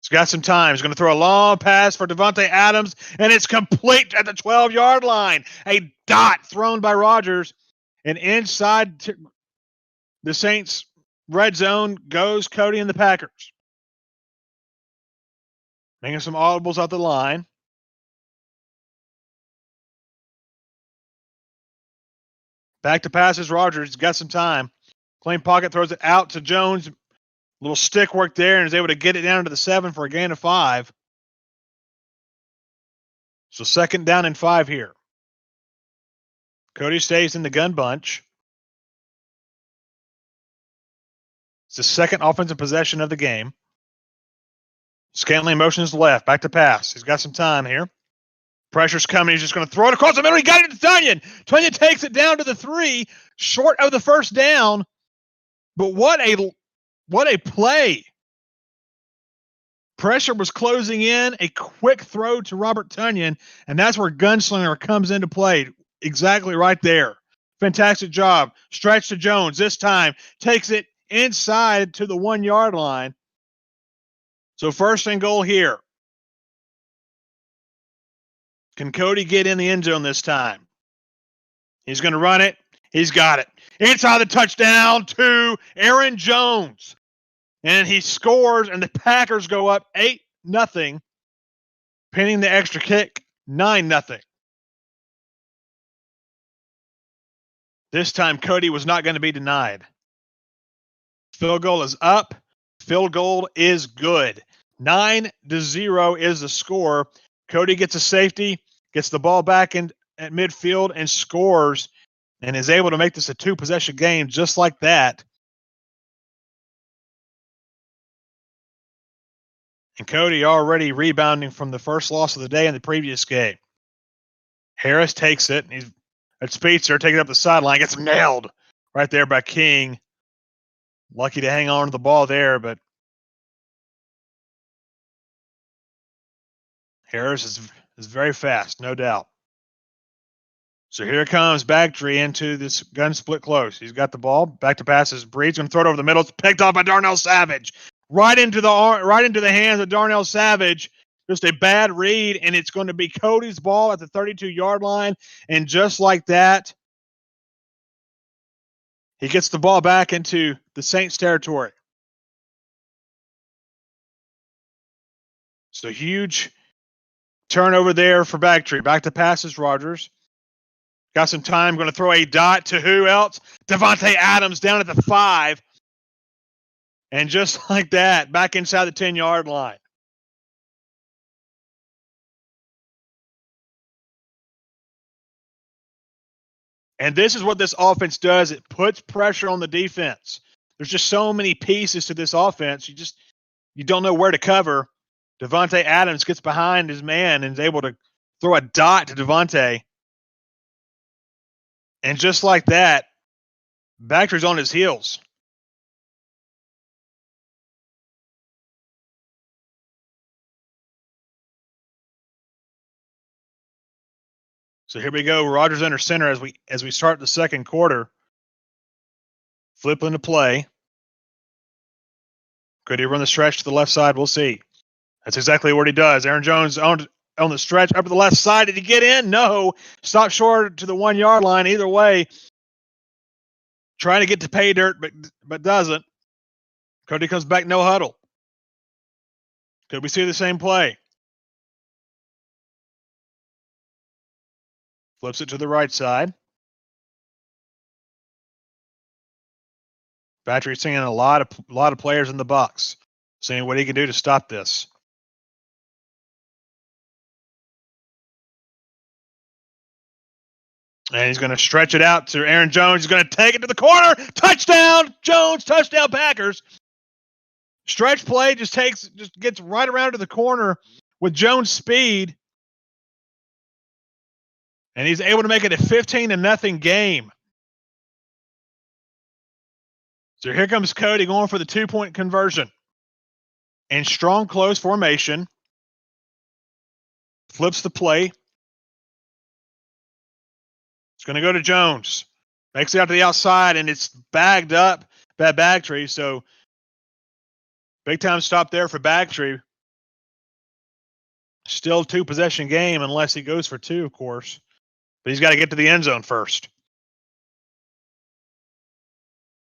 He's got some time. He's going to throw a long pass for Devontae Adams, and it's complete at the 12-yard line. A dot thrown by Rogers, and inside the Saints' red zone goes Cody and the Packers. Making some audibles out the line. Back to passes, Rogers. He's got some time. Clean pocket, throws it out to Jones. Little stick work there, and is able to get it down to the 7 for a gain of 5. So 2nd down and 5 here. Cody stays in the gun bunch. It's the 2nd offensive possession of the game. Scantling motions left. Back to pass. He's got some time here. Pressure's coming. He's just going to throw it across the middle. He got it to Tunyon. Tunyon takes it down to the 3, short of the first down. But what a play. Pressure was closing in. A quick throw to Robert Tunyon, and that's where Gunslinger comes into play. Exactly right there. Fantastic job. Stretch to Jones. This time takes it inside to the 1-yard line. So 1st and goal here. Can Cody get in the end zone this time? He's going to run it. He's got it. Inside the touchdown to Aaron Jones. And he scores, and the Packers go up 8-0, pinning the extra kick 9-0. This time, Cody was not going to be denied. Field goal is up. Field goal is good. 9-0 is the score. Cody gets a safety, gets the ball back in at midfield, and scores, and is able to make this a 2-possession game just like that. And Cody already rebounding from the first loss of the day in the previous game. Harris takes it. He's at Speedster, taking it up the sideline. Gets nailed right there by King. Lucky to hang on to the ball there, but Harris is very fast, no doubt. So here comes Bagtree into this gun split close. He's got the ball. Back to passes. Breed's going to throw it over the middle. It's picked off by Darnell Savage. Right into the hands of Darnell Savage. Just a bad read, and it's going to be Cody's ball at the 32-yard line. And just like that, he gets the ball back into the Saints territory. So huge turnover there for Bagtree. Back to passes, Rogers. Got some time. Going to throw a dot to who else? Devontae Adams down at the 5. And just like that, back inside the 10-yard line. And this is what this offense does. It puts pressure on the defense. There's just so many pieces to this offense. You don't know where to cover. Devontae Adams gets behind his man and is able to throw a dot to Devontae. And just like that, Bagtree's on his heels. So here we go. Rogers under center as we start the second quarter. Flip into play. Could he run the stretch to the left side? We'll see. That's exactly what he does. Aaron Jones on the stretch up to the left side. Did he get in? No. Stop short to the 1-yard line. Either way, trying to get to pay dirt, but doesn't. Cody comes back, no huddle. Could we see the same play? Flips it to the right side. Bagtree's seeing a lot of players in the Bucs, seeing what he can do to stop this. And he's going to stretch it out to Aaron Jones. He's going to take it to the corner. Touchdown, Jones. Touchdown, Packers. Stretch play just gets right around to the corner with Jones' speed. And he's able to make it a 15-0 game. So here comes Cody going for the 2-point conversion. In strong close formation. Flips the play. It's going to go to Jones. Makes it out to the outside, and it's bagged up by Bagtree. So big time stop there for Bagtree. Still 2-possession game unless he goes for 2, of course. But he's got to get to the end zone first.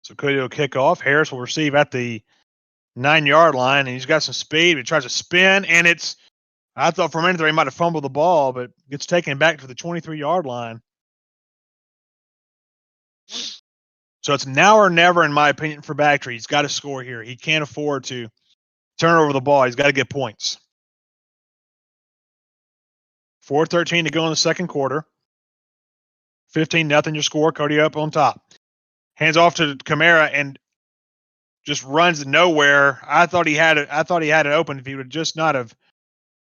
So Cody will kick off. Harris will receive at the 9-yard line, and he's got some speed. He tries to spin, and I thought for a minute there he might have fumbled the ball, but gets taken back to the 23-yard line. So it's now or never, in my opinion, for Bagtree. He's got to score here. He can't afford to turn over the ball. He's got to get points. 4:13 to go in the second quarter. 15-0 your score. Cody up on top. Hands off to Kamara and just runs nowhere. I thought he had it open if he would just not have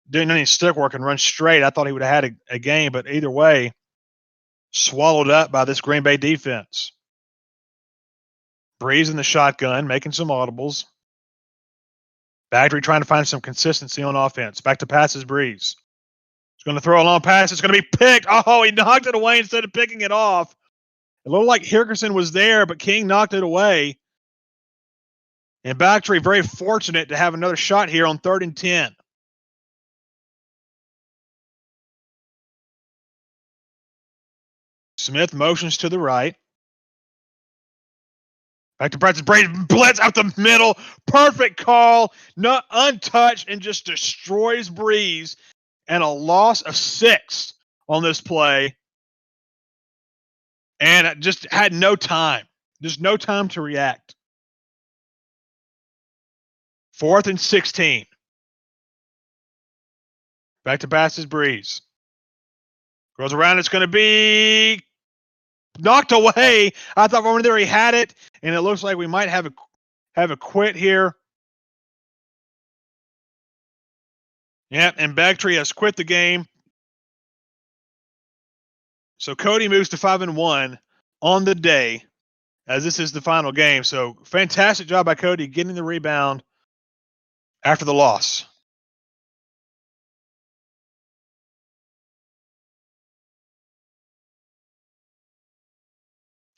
doing any stick work and run straight, I thought he would have had a game. But either way, swallowed up by this Green Bay defense. Breeze in the shotgun, making some audibles. Baggery trying to find some consistency on offense. Back to passes, Breeze. He's going to throw a long pass. It's going to be picked. Oh, he knocked it away instead of picking it off. It looked like Hickerson was there, but King knocked it away. And Baggery very fortunate to have another shot here on 3rd and 10. Smith motions to the right. Back to Preston. Brady blitz out the middle. Perfect call. Not untouched and just destroys Breeze. And a loss of 6 on this play. And just had no time. Just no time to react. 4th and 16. Back to passes, Breeze. Goes around. It's going to be knocked away. I thought over there he had it, and it looks like we might have a quit here. Yeah, and Bagtree has quit the game. So Cody moves to 5-1 on the day, as this is the final game. So fantastic job by Cody getting the rebound after the loss.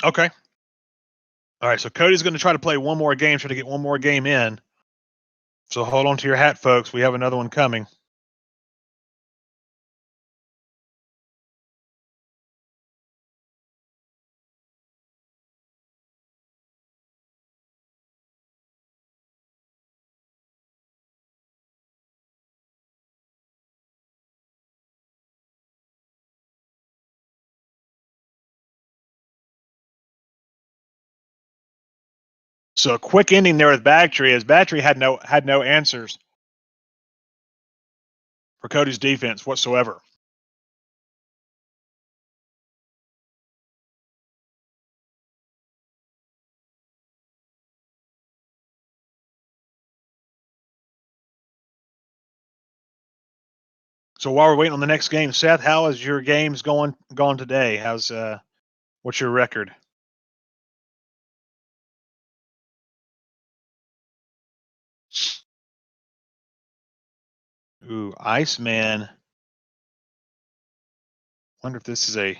Okay. All right, so Cody's going to try to play one more game, try to get one more game in. So hold on to your hat, folks. We have another one coming. So a quick ending there with Bagtree, as Bagtree had no answers for Cody's defense whatsoever. So while we're waiting on the next game, Seth, how is your games gone today? How's what's your record? Ooh, Iceman. Wonder if this is a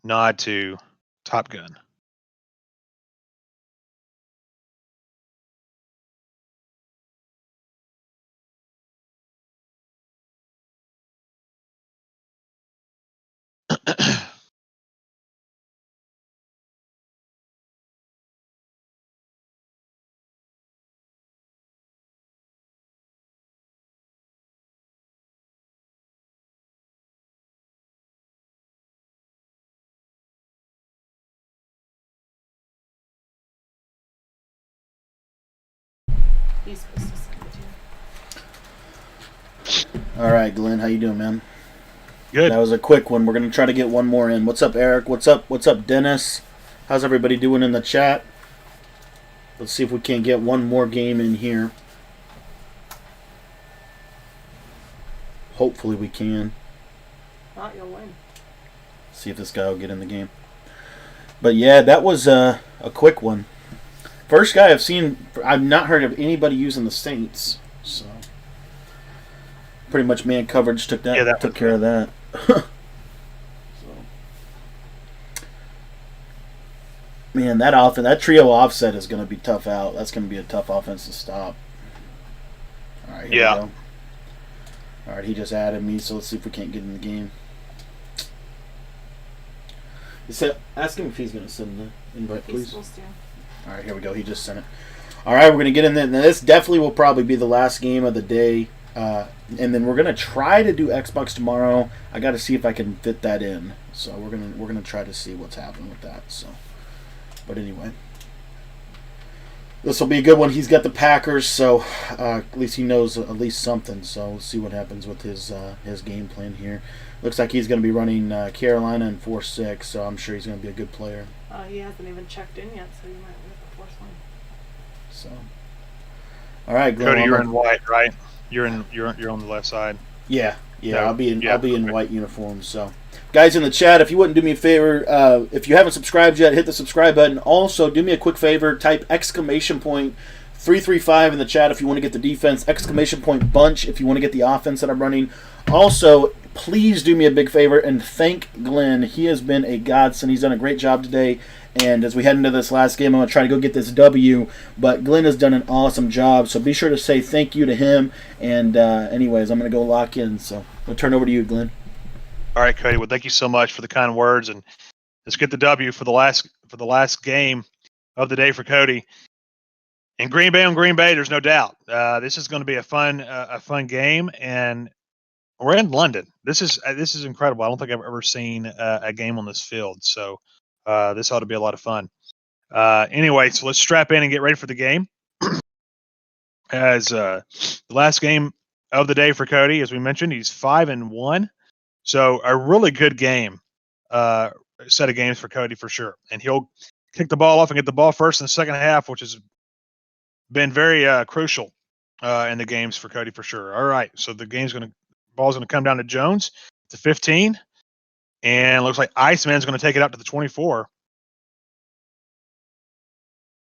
nod to Top Gun. He's supposed to send it to you. All right, Glenn, how you doing, man? Good. That was a quick one. We're going to try to get one more in. What's up, Eric? What's up, Dennis? How's everybody doing in the chat? Let's see if we can't get one more game in here. Hopefully we can. Not you'll win. See if this guy will get in the game. But yeah, that was a quick one. First guy I've not heard of anybody using the Saints, so pretty much man coverage took care of that. Man, that trio offset is going to be tough out. That's going to be a tough offense to stop. All right, here we go. All right, he just added me, so let's see if we can't get in the game. Ask him if he's going to send the invite, please. He's supposed to. All right, here we go. He just sent it. All right, we're going to get in there. Now, this definitely will probably be the last game of the day. And then we're going to try to do Xbox tomorrow. I got to see if I can fit that in. So we're going to try to see what's happening with that. So, but anyway. This will be a good one. He's got the Packers, so at least he knows at least something. So we'll see what happens with his game plan here. Looks like he's going to be running Carolina in 4-6, so I'm sure he's going to be a good player. He hasn't even checked in yet, so you might win the fourth one. So, all right, Glenn. Cody, you're in white, right? You're on the left side. Yeah, No, I'll be in okay. white uniform. So, guys in the chat, if you wouldn't do me a favor, if you haven't subscribed yet, hit the subscribe button. Also, do me a quick favor, type exclamation point 335 in the chat if you want to get the defense. Exclamation point bunch if you want to get the offense that I'm running. Also, please do me a big favor and thank Glenn. He has been a godsend. He's done a great job today. And as we head into this last game, I'm going to try to go get this W. But Glenn has done an awesome job. So be sure to say thank you to him. And anyways, I'm going to go lock in. So I'll turn over to you, Glenn. All right, Cody. Well, thank you so much for the kind words, and let's get the W for the last game of the day for Cody. In Green Bay, there's no doubt. This is going to be a fun game, and we're in London. This is incredible. I don't think I've ever seen a game on this field, so this ought to be a lot of fun. Anyway, so let's strap in and get ready for the game. As the last game of the day for Cody, as we mentioned, he's 5-1, so a really good game, set of games for Cody for sure. And he'll kick the ball off and get the ball first in the second half, which has been very crucial in the games for Cody for sure. All right, so the ball's gonna come down to Jones to 15, and looks like Iceman's gonna take it out to the 24.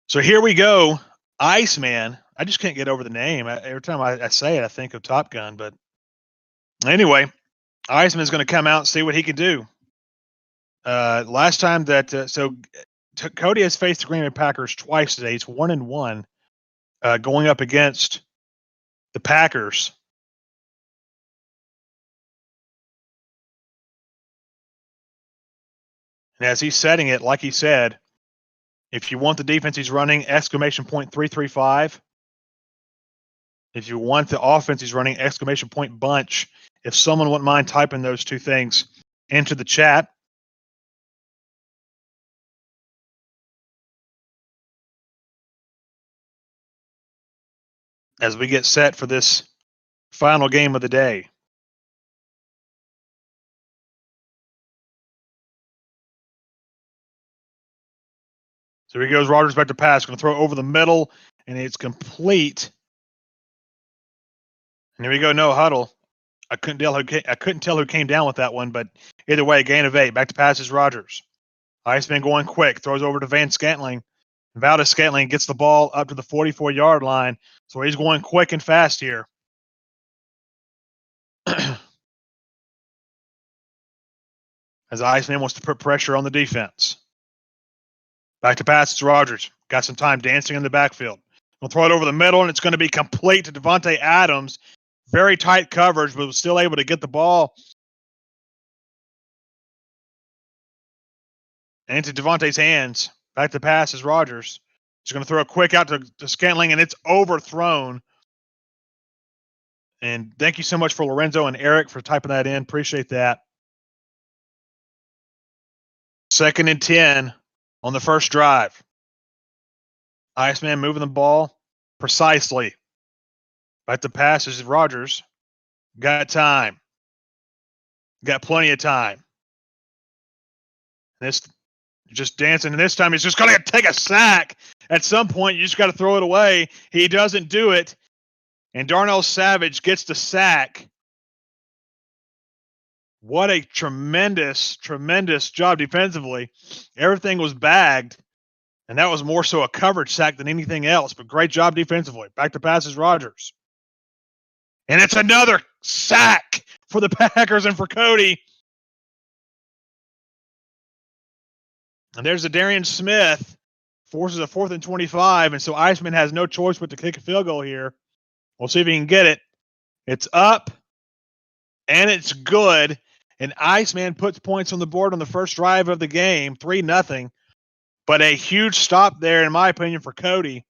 So here we go, Iceman. I just can't get over the name. Every time I say it, I think of Top Gun. But anyway, Iceman's going to come out and see what he can do. Last time that Cody has faced the Green Bay Packers twice today. He's 1-1, going up against the Packers. And as he's setting it, like he said, if you want the defense he's running, exclamation point 335. If you want the offense he's running, exclamation point bunch. If someone wouldn't mind typing those two things into the chat. As we get set for this final game of the day. So here goes Rodgers back to pass. Going to throw over the middle, and it's complete. And here we go, no huddle. I couldn't tell who came down with that one, but either way, gain of 8. Back to pass is Rodgers. Iceman going quick, throws over to Van Scantling. Valdez Scantling gets the ball up to the 44-yard line, so he's going quick and fast here. As Iceman wants to put pressure on the defense. Back to pass, it's Rodgers. Got some time dancing in the backfield. We'll throw it over the middle, and it's going to be complete to Devontae Adams. Very tight coverage, but was still able to get the ball into Devontae's hands. Back to pass is Rodgers. He's going to throw a quick out to Scantling, and it's overthrown. And thank you so much for Lorenzo and Eric for typing that in. Appreciate that. 2nd and 10 on the first drive. Iceman moving the ball precisely. Back to pass is Rodgers. Got time. Got plenty of time. This just dancing, and this time he's just going to take a sack. At some point, you just got to throw it away. He doesn't do it, and Darnell Savage gets the sack. What a tremendous, tremendous job defensively. Everything was bagged, and that was more so a coverage sack than anything else, but great job defensively. Back to pass is Rodgers. And it's another sack for the Packers and for Cody. And there's a Darian Smith, forces a 4th and 25, and so Iceman has no choice but to kick a field goal here. We'll see if he can get it. It's up, and it's good. And Iceman puts points on the board on the first drive of the game, 3-0. But a huge stop there, in my opinion, for Cody,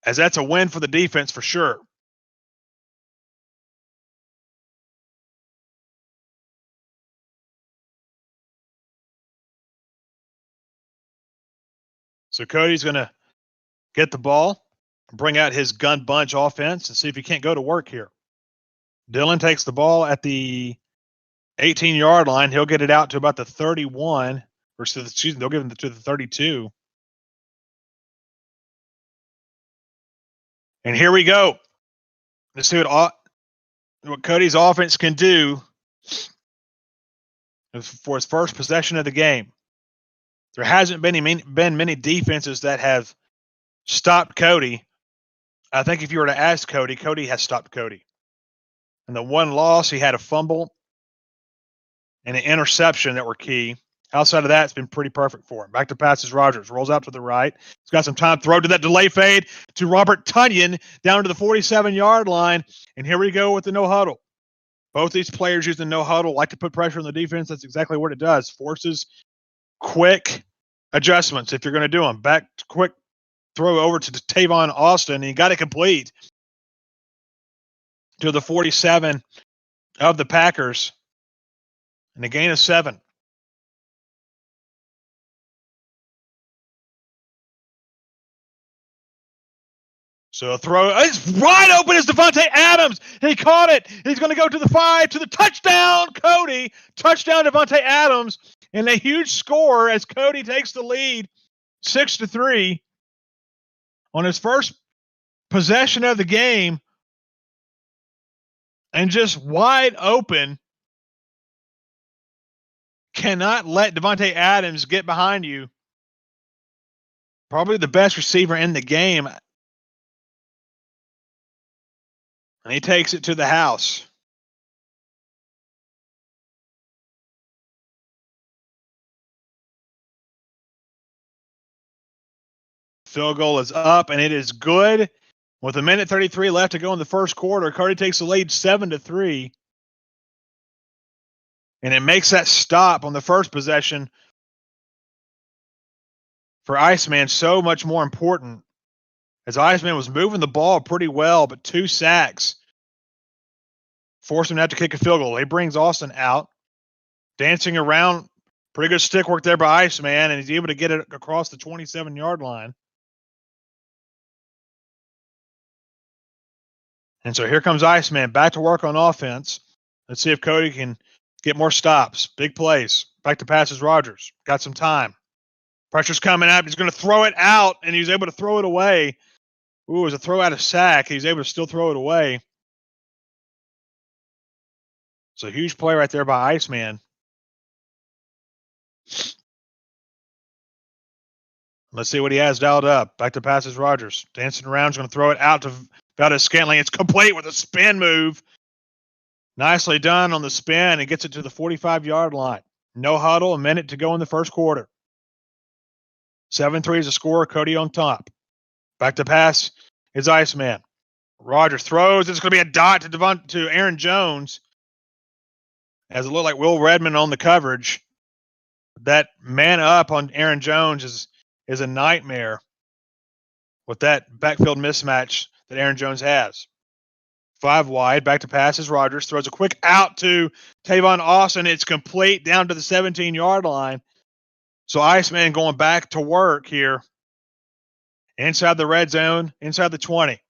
as that's a win for the defense for sure. So Cody's going to get the ball, bring out his gun bunch offense, and see if he can't go to work here. Dillon takes the ball at the 18-yard line. He'll get it out to about the 31. They'll give him to the 32. And here we go. Let's see what Cody's offense can do for his first possession of the game. There hasn't been many defenses that have stopped Cody. I think if you were to ask Cody, Cody has stopped Cody. And the one loss, he had a fumble and an interception that were key. Outside of that, it's been pretty perfect for him. Back to passes Rodgers. Rolls out to the right. He's got some time. Throw to that delay fade to Robert Tonyan down to the 47-yard line. And here we go with the no huddle. Both these players using no huddle like to put pressure on the defense. That's exactly what it does. Forces quick adjustments if you're going to do them. Back quick throw over to Tavon Austin. And he got it complete to the 47 of the Packers. And a gain of 7. So a throw. It's wide open is Devontae Adams. He caught it. He's going to go to the 5, to the touchdown, Cody. Touchdown, Devontae Adams. And a huge score as Cody takes the lead 6-3 on his first possession of the game. And just wide open. Cannot let Devontae Adams get behind you. Probably the best receiver in the game. And he takes it to the house. Field goal is up, and it is good. With 1:33 left to go in the first quarter, Cody takes the lead 7-3. And it makes that stop on the first possession for Iceman so much more important. As Iceman was moving the ball pretty well, but 2 sacks forced him to have to kick a field goal. He brings Austin out, dancing around. Pretty good stick work there by Iceman, and he's able to get it across the 27-yard line. And so here comes Iceman back to work on offense. Let's see if Cody can get more stops. Big plays. Back to passes Rodgers. Got some time. Pressure's coming up. He's going to throw it out, and he's able to throw it away. Ooh, it was a throw out of sack. He's able to still throw it away. It's a huge play right there by Iceman. Let's see what he has dialed up. Back to passes Rodgers. Dancing around. He's going to throw it out to Valdes-Scantling. It's complete with a spin move. Nicely done on the spin. He gets it to the 45-yard line. No huddle. A minute to go in the first quarter. 7-3 is the score. Cody on top. Back to pass is Iceman. Rodgers throws. It's going to be a dot to Aaron Jones. As it looked like Will Redmond on the coverage. That man up on Aaron Jones is a nightmare with that backfield mismatch that Aaron Jones has. 5 wide, back to passes. Rodgers throws a quick out to Tavon Austin. It's complete down to the 17-yard line. So Iceman going back to work here. Inside the red zone, inside the 20.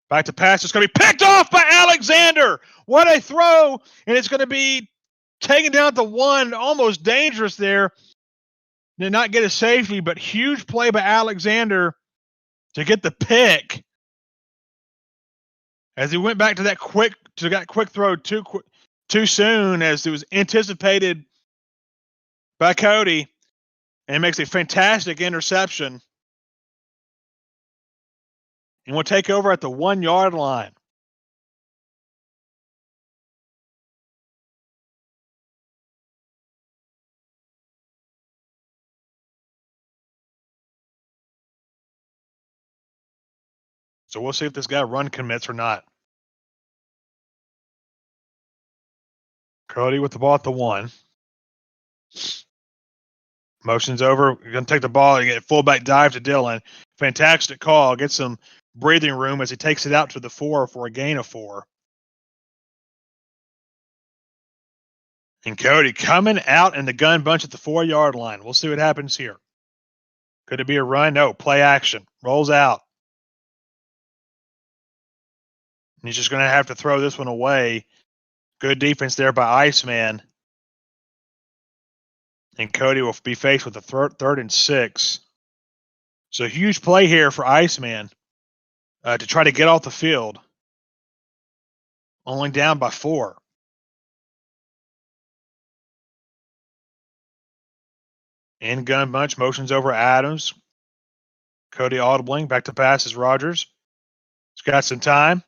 Back to pass. It's going to be picked off by Alexander. What a throw. And it's going to be taken down at the 1. Almost dangerous there. Did not get a safety, but huge play by Alexander to get the pick. As he went back to that quick throw too soon, as it was anticipated by Cody, and makes a fantastic interception. And we'll take over at the 1-yard line. So we'll see if this guy run commits or not. Cody with the ball at the 1. Motion's over. You're going to take the ball. You get a fullback dive to Dillon. Fantastic call. Get some breathing room as he takes it out to the 4 for a gain of 4. And Cody coming out in the gun bunch at the 4-yard line. We'll see what happens here. Could it be a run? No. Play action. Rolls out. And he's just going to have to throw this one away. Good defense there by Iceman. And Cody will be faced with a 3rd and 6. So huge play here for Iceman to try to get off the field. only down by 4. In gun bunch, motions over Adams. Cody audibling, back to pass is Rogers. He's got some time.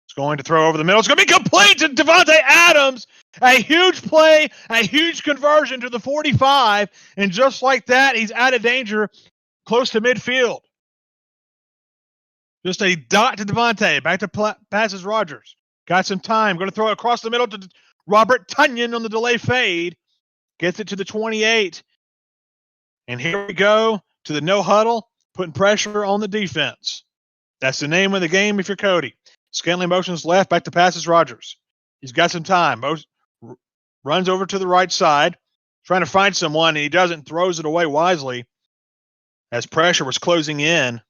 He's going to throw over the middle. It's going to be complete to Devontae Adams. A huge play, a huge conversion to the 45. And just like that, he's out of danger close to midfield. Just a dot to Devontae. Back to passes Rogers. Got some time. Going to throw it across the middle to Robert Tonyan on the delay fade. Gets it to the 28. And here we go to the no huddle, putting pressure on the defense. That's the name of the game if you're Cody. Scantling motions left, back to passes Rogers. He's got some time. Runs over to the right side, trying to find someone, and he doesn't. Throws it away wisely as pressure was closing in.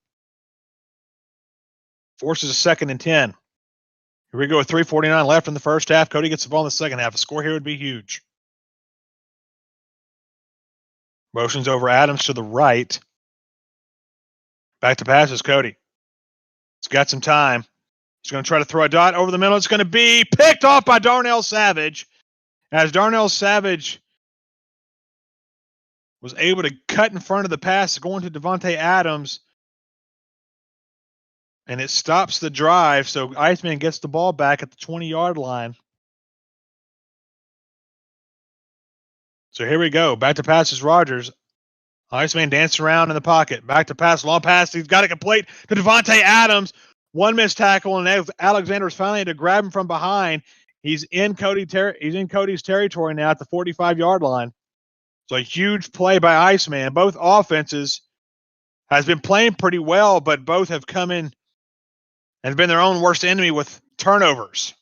Forces a 2nd and 10. Here we go with 3:49 left in the first half. Cody gets the ball in the second half. A score here would be huge. Motions over Adams to the right. Back to passes Cody. He's got some time. He's going to try to throw a dot over the middle. It's going to be picked off by Darnell Savage. As Darnell Savage was able to cut in front of the pass going to Devontae Adams. And it stops the drive, so Iceman gets the ball back at the 20-yard line. So here we go. Back to passes Rogers. Iceman dancing around in the pocket. Back to pass, long pass. He's got it complete to Devontae Adams. One missed tackle, and Alexander's finally had to grab him from behind. He's in Cody's territory now at the 45-yard line. So a huge play by Iceman. Both offenses has been playing pretty well, but both have come in and been their own worst enemy with turnovers.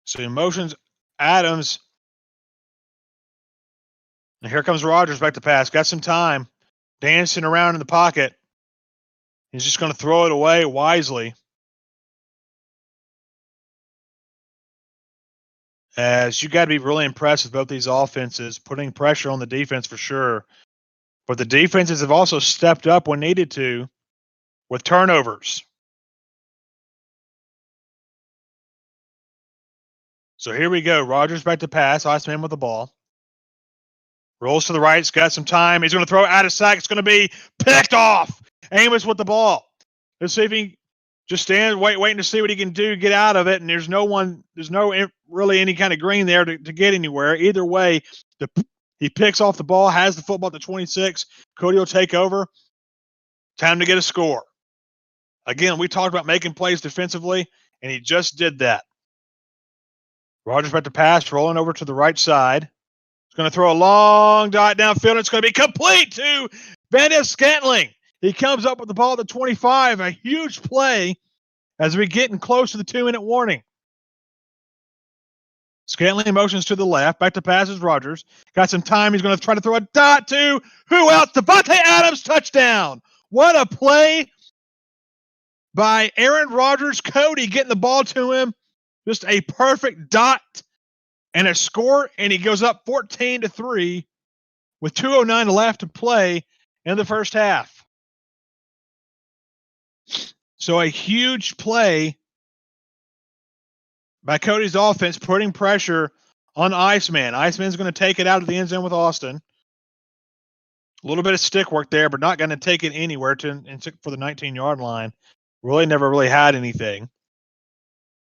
So he motions Adams. And here comes Rogers back to pass. Got some time. Dancing around in the pocket. He's just going to throw it away wisely. As you got to be really impressed with both these offenses, putting pressure on the defense for sure. But the defenses have also stepped up when needed to with turnovers. So here we go. Rogers back to pass. Iceman with the ball. Rolls to the right. He's got some time. He's going to throw it out of sack. It's going to be picked off. Amos with the ball. Let's see if he just stands waiting to see what he can do, get out of it. And there's no really any kind of green there to get anywhere. Either way, he picks off the ball, has the football at the 26. Cody will take over. Time to get a score. Again, we talked about making plays defensively, and he just did that. Rogers back to pass, rolling over to the right side. He's going to throw a long dot downfield. It's going to be complete to Van Scantling. He comes up with the ball at the 25. A huge play as we getting close to the 2-minute warning. Scantling motions to the left. Back to passes Rogers. Got some time. He's going to try to throw a dot to who else? Devontae Adams, touchdown. What a play by Aaron Rodgers. Cody getting the ball to him. Just a perfect dot and a score, and he goes up 14-3 with 2:09 left to play in the first half. So a huge play by Cody's offense, putting pressure on Iceman. Iceman's going to take it out of the end zone with Austin. A little bit of stick work there, but not going to take it anywhere for the 19-yard line. Really never really had anything.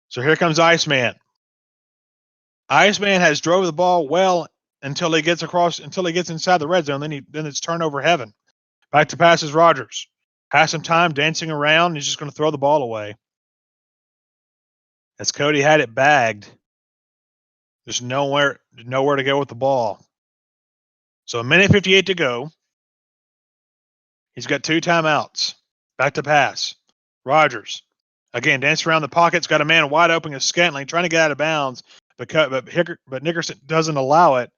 So here comes Iceman. Iceman has drove the ball well until he gets inside the red zone. Then it's turnover heaven. Back to passes Rogers. Has some time dancing around. He's just going to throw the ball away. As Cody had it bagged. There's nowhere to go with the ball. So 1:58 to go. He's got 2 timeouts. Back to pass. Rogers. Again, dancing around the pocket's got a man wide open as Scantling trying to get out of bounds, but Nickerson doesn't allow it.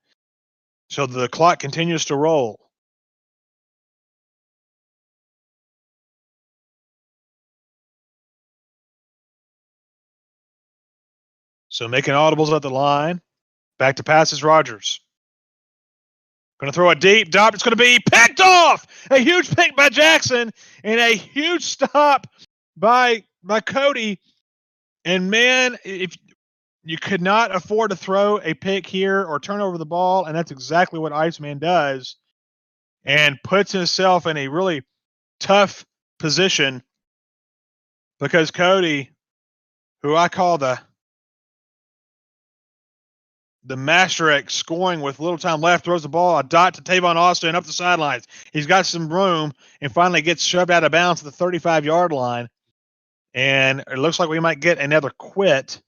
So the clock continues to roll. So making audibles at the line. Back to passes Rogers. Going to throw a deep drop. It's going to be picked off. A huge pick by Jackson and a huge stop by Cody. And, man, if you could not afford to throw a pick here or turn over the ball, and that's exactly what Iceman does, and puts himself in a really tough position because Cody, who I call the master at scoring with little time left, throws the ball, a dot to Tavon Austin up the sidelines. He's got some room and finally gets shoved out of bounds at the 35-yard line. And it looks like we might get another quit.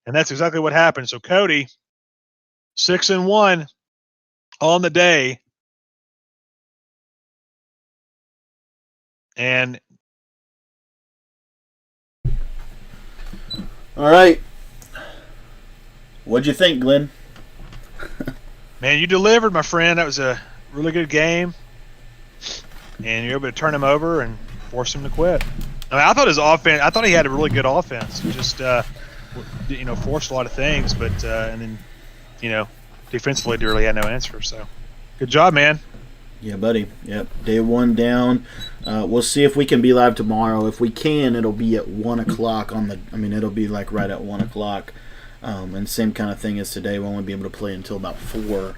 And that's exactly what happened. So Cody, 6-1 on the day. And all right. What'd you think, Glenn? Man, you delivered, my friend. That was a really good game. And you're able to turn him over and force him to quit. I mean, I thought his offense, I thought he had a really good offense. Just, forced a lot of things, but, and then, defensively, really had no answer. So, good job, man. Yeah, buddy. Yep. Day one down. We'll see if we can be live tomorrow. If we can, it'll be at 1 o'clock it'll be like right at 1 o'clock. And same kind of thing as today. We'll only be able to play until about 4.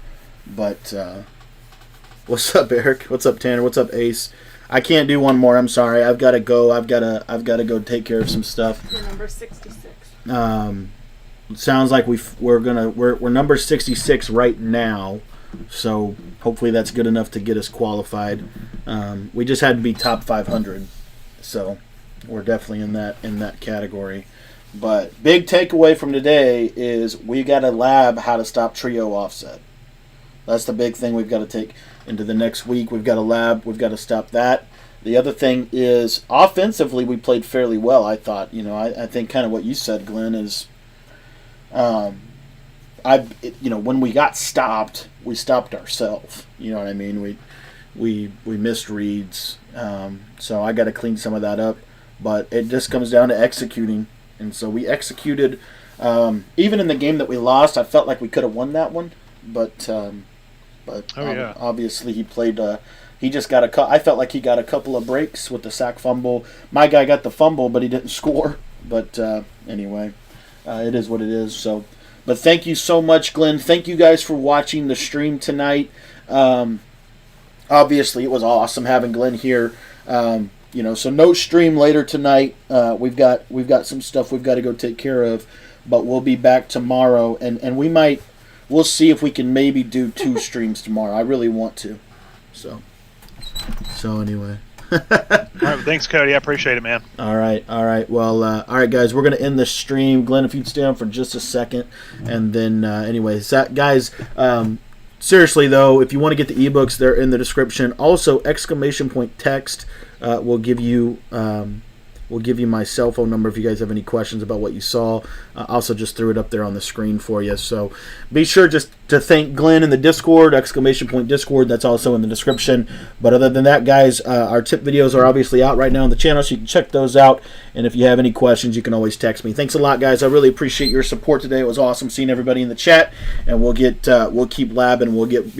But what's up, Eric? What's up, Tanner? What's up, Ace? I can't do one more. I'm sorry. I've got to go. I've got to go take care of some stuff. You're number 66. Sounds like we're number 66 right now. So hopefully that's good enough to get us qualified. We just had to be top 500. So we're definitely in that category. But big takeaway from today is we got to lab how to stop trio offset. That's the big thing we've got to take into the next week. We've got to lab. We've got to stop that. The other thing is offensively we played fairly well, I thought. I think kind of what you said, Glenn, is when we got stopped, we stopped ourselves. You know what I mean? We missed reads. So I got to clean some of that up. But it just comes down to executing. And so we executed. Even in the game that we lost, I felt like we could have won that one. But obviously he played. He just got I felt like he got a couple of breaks with the sack fumble. My guy got the fumble, but he didn't score. But anyway, it is what it is. So, but thank you so much, Glenn. Thank you guys for watching the stream tonight. Obviously, it was awesome having Glenn here. So no stream later tonight. We've got some stuff we've got to go take care of, but we'll be back tomorrow, and we'll see if we can maybe do 2 streams tomorrow. I really want to. So anyway. All right, thanks, Cody. I appreciate it, man. All right. Well, all right, guys, we're gonna end the stream. Glenn, if you'd stay on for just a second, and then anyways, guys. Seriously though, if you want to get the ebooks, they're in the description. Also, !text will give you my cell phone number if you guys have any questions about what you saw. Also, just threw it up there on the screen for you. So be sure just to thank Glenn in the Discord, !Discord. That's also in the description. But other than that, guys, our tip videos are obviously out right now on the channel, so you can check those out. And if you have any questions, you can always text me. Thanks a lot, guys. I really appreciate your support today. It was awesome seeing everybody in the chat. And we'll keep labbing. We'll get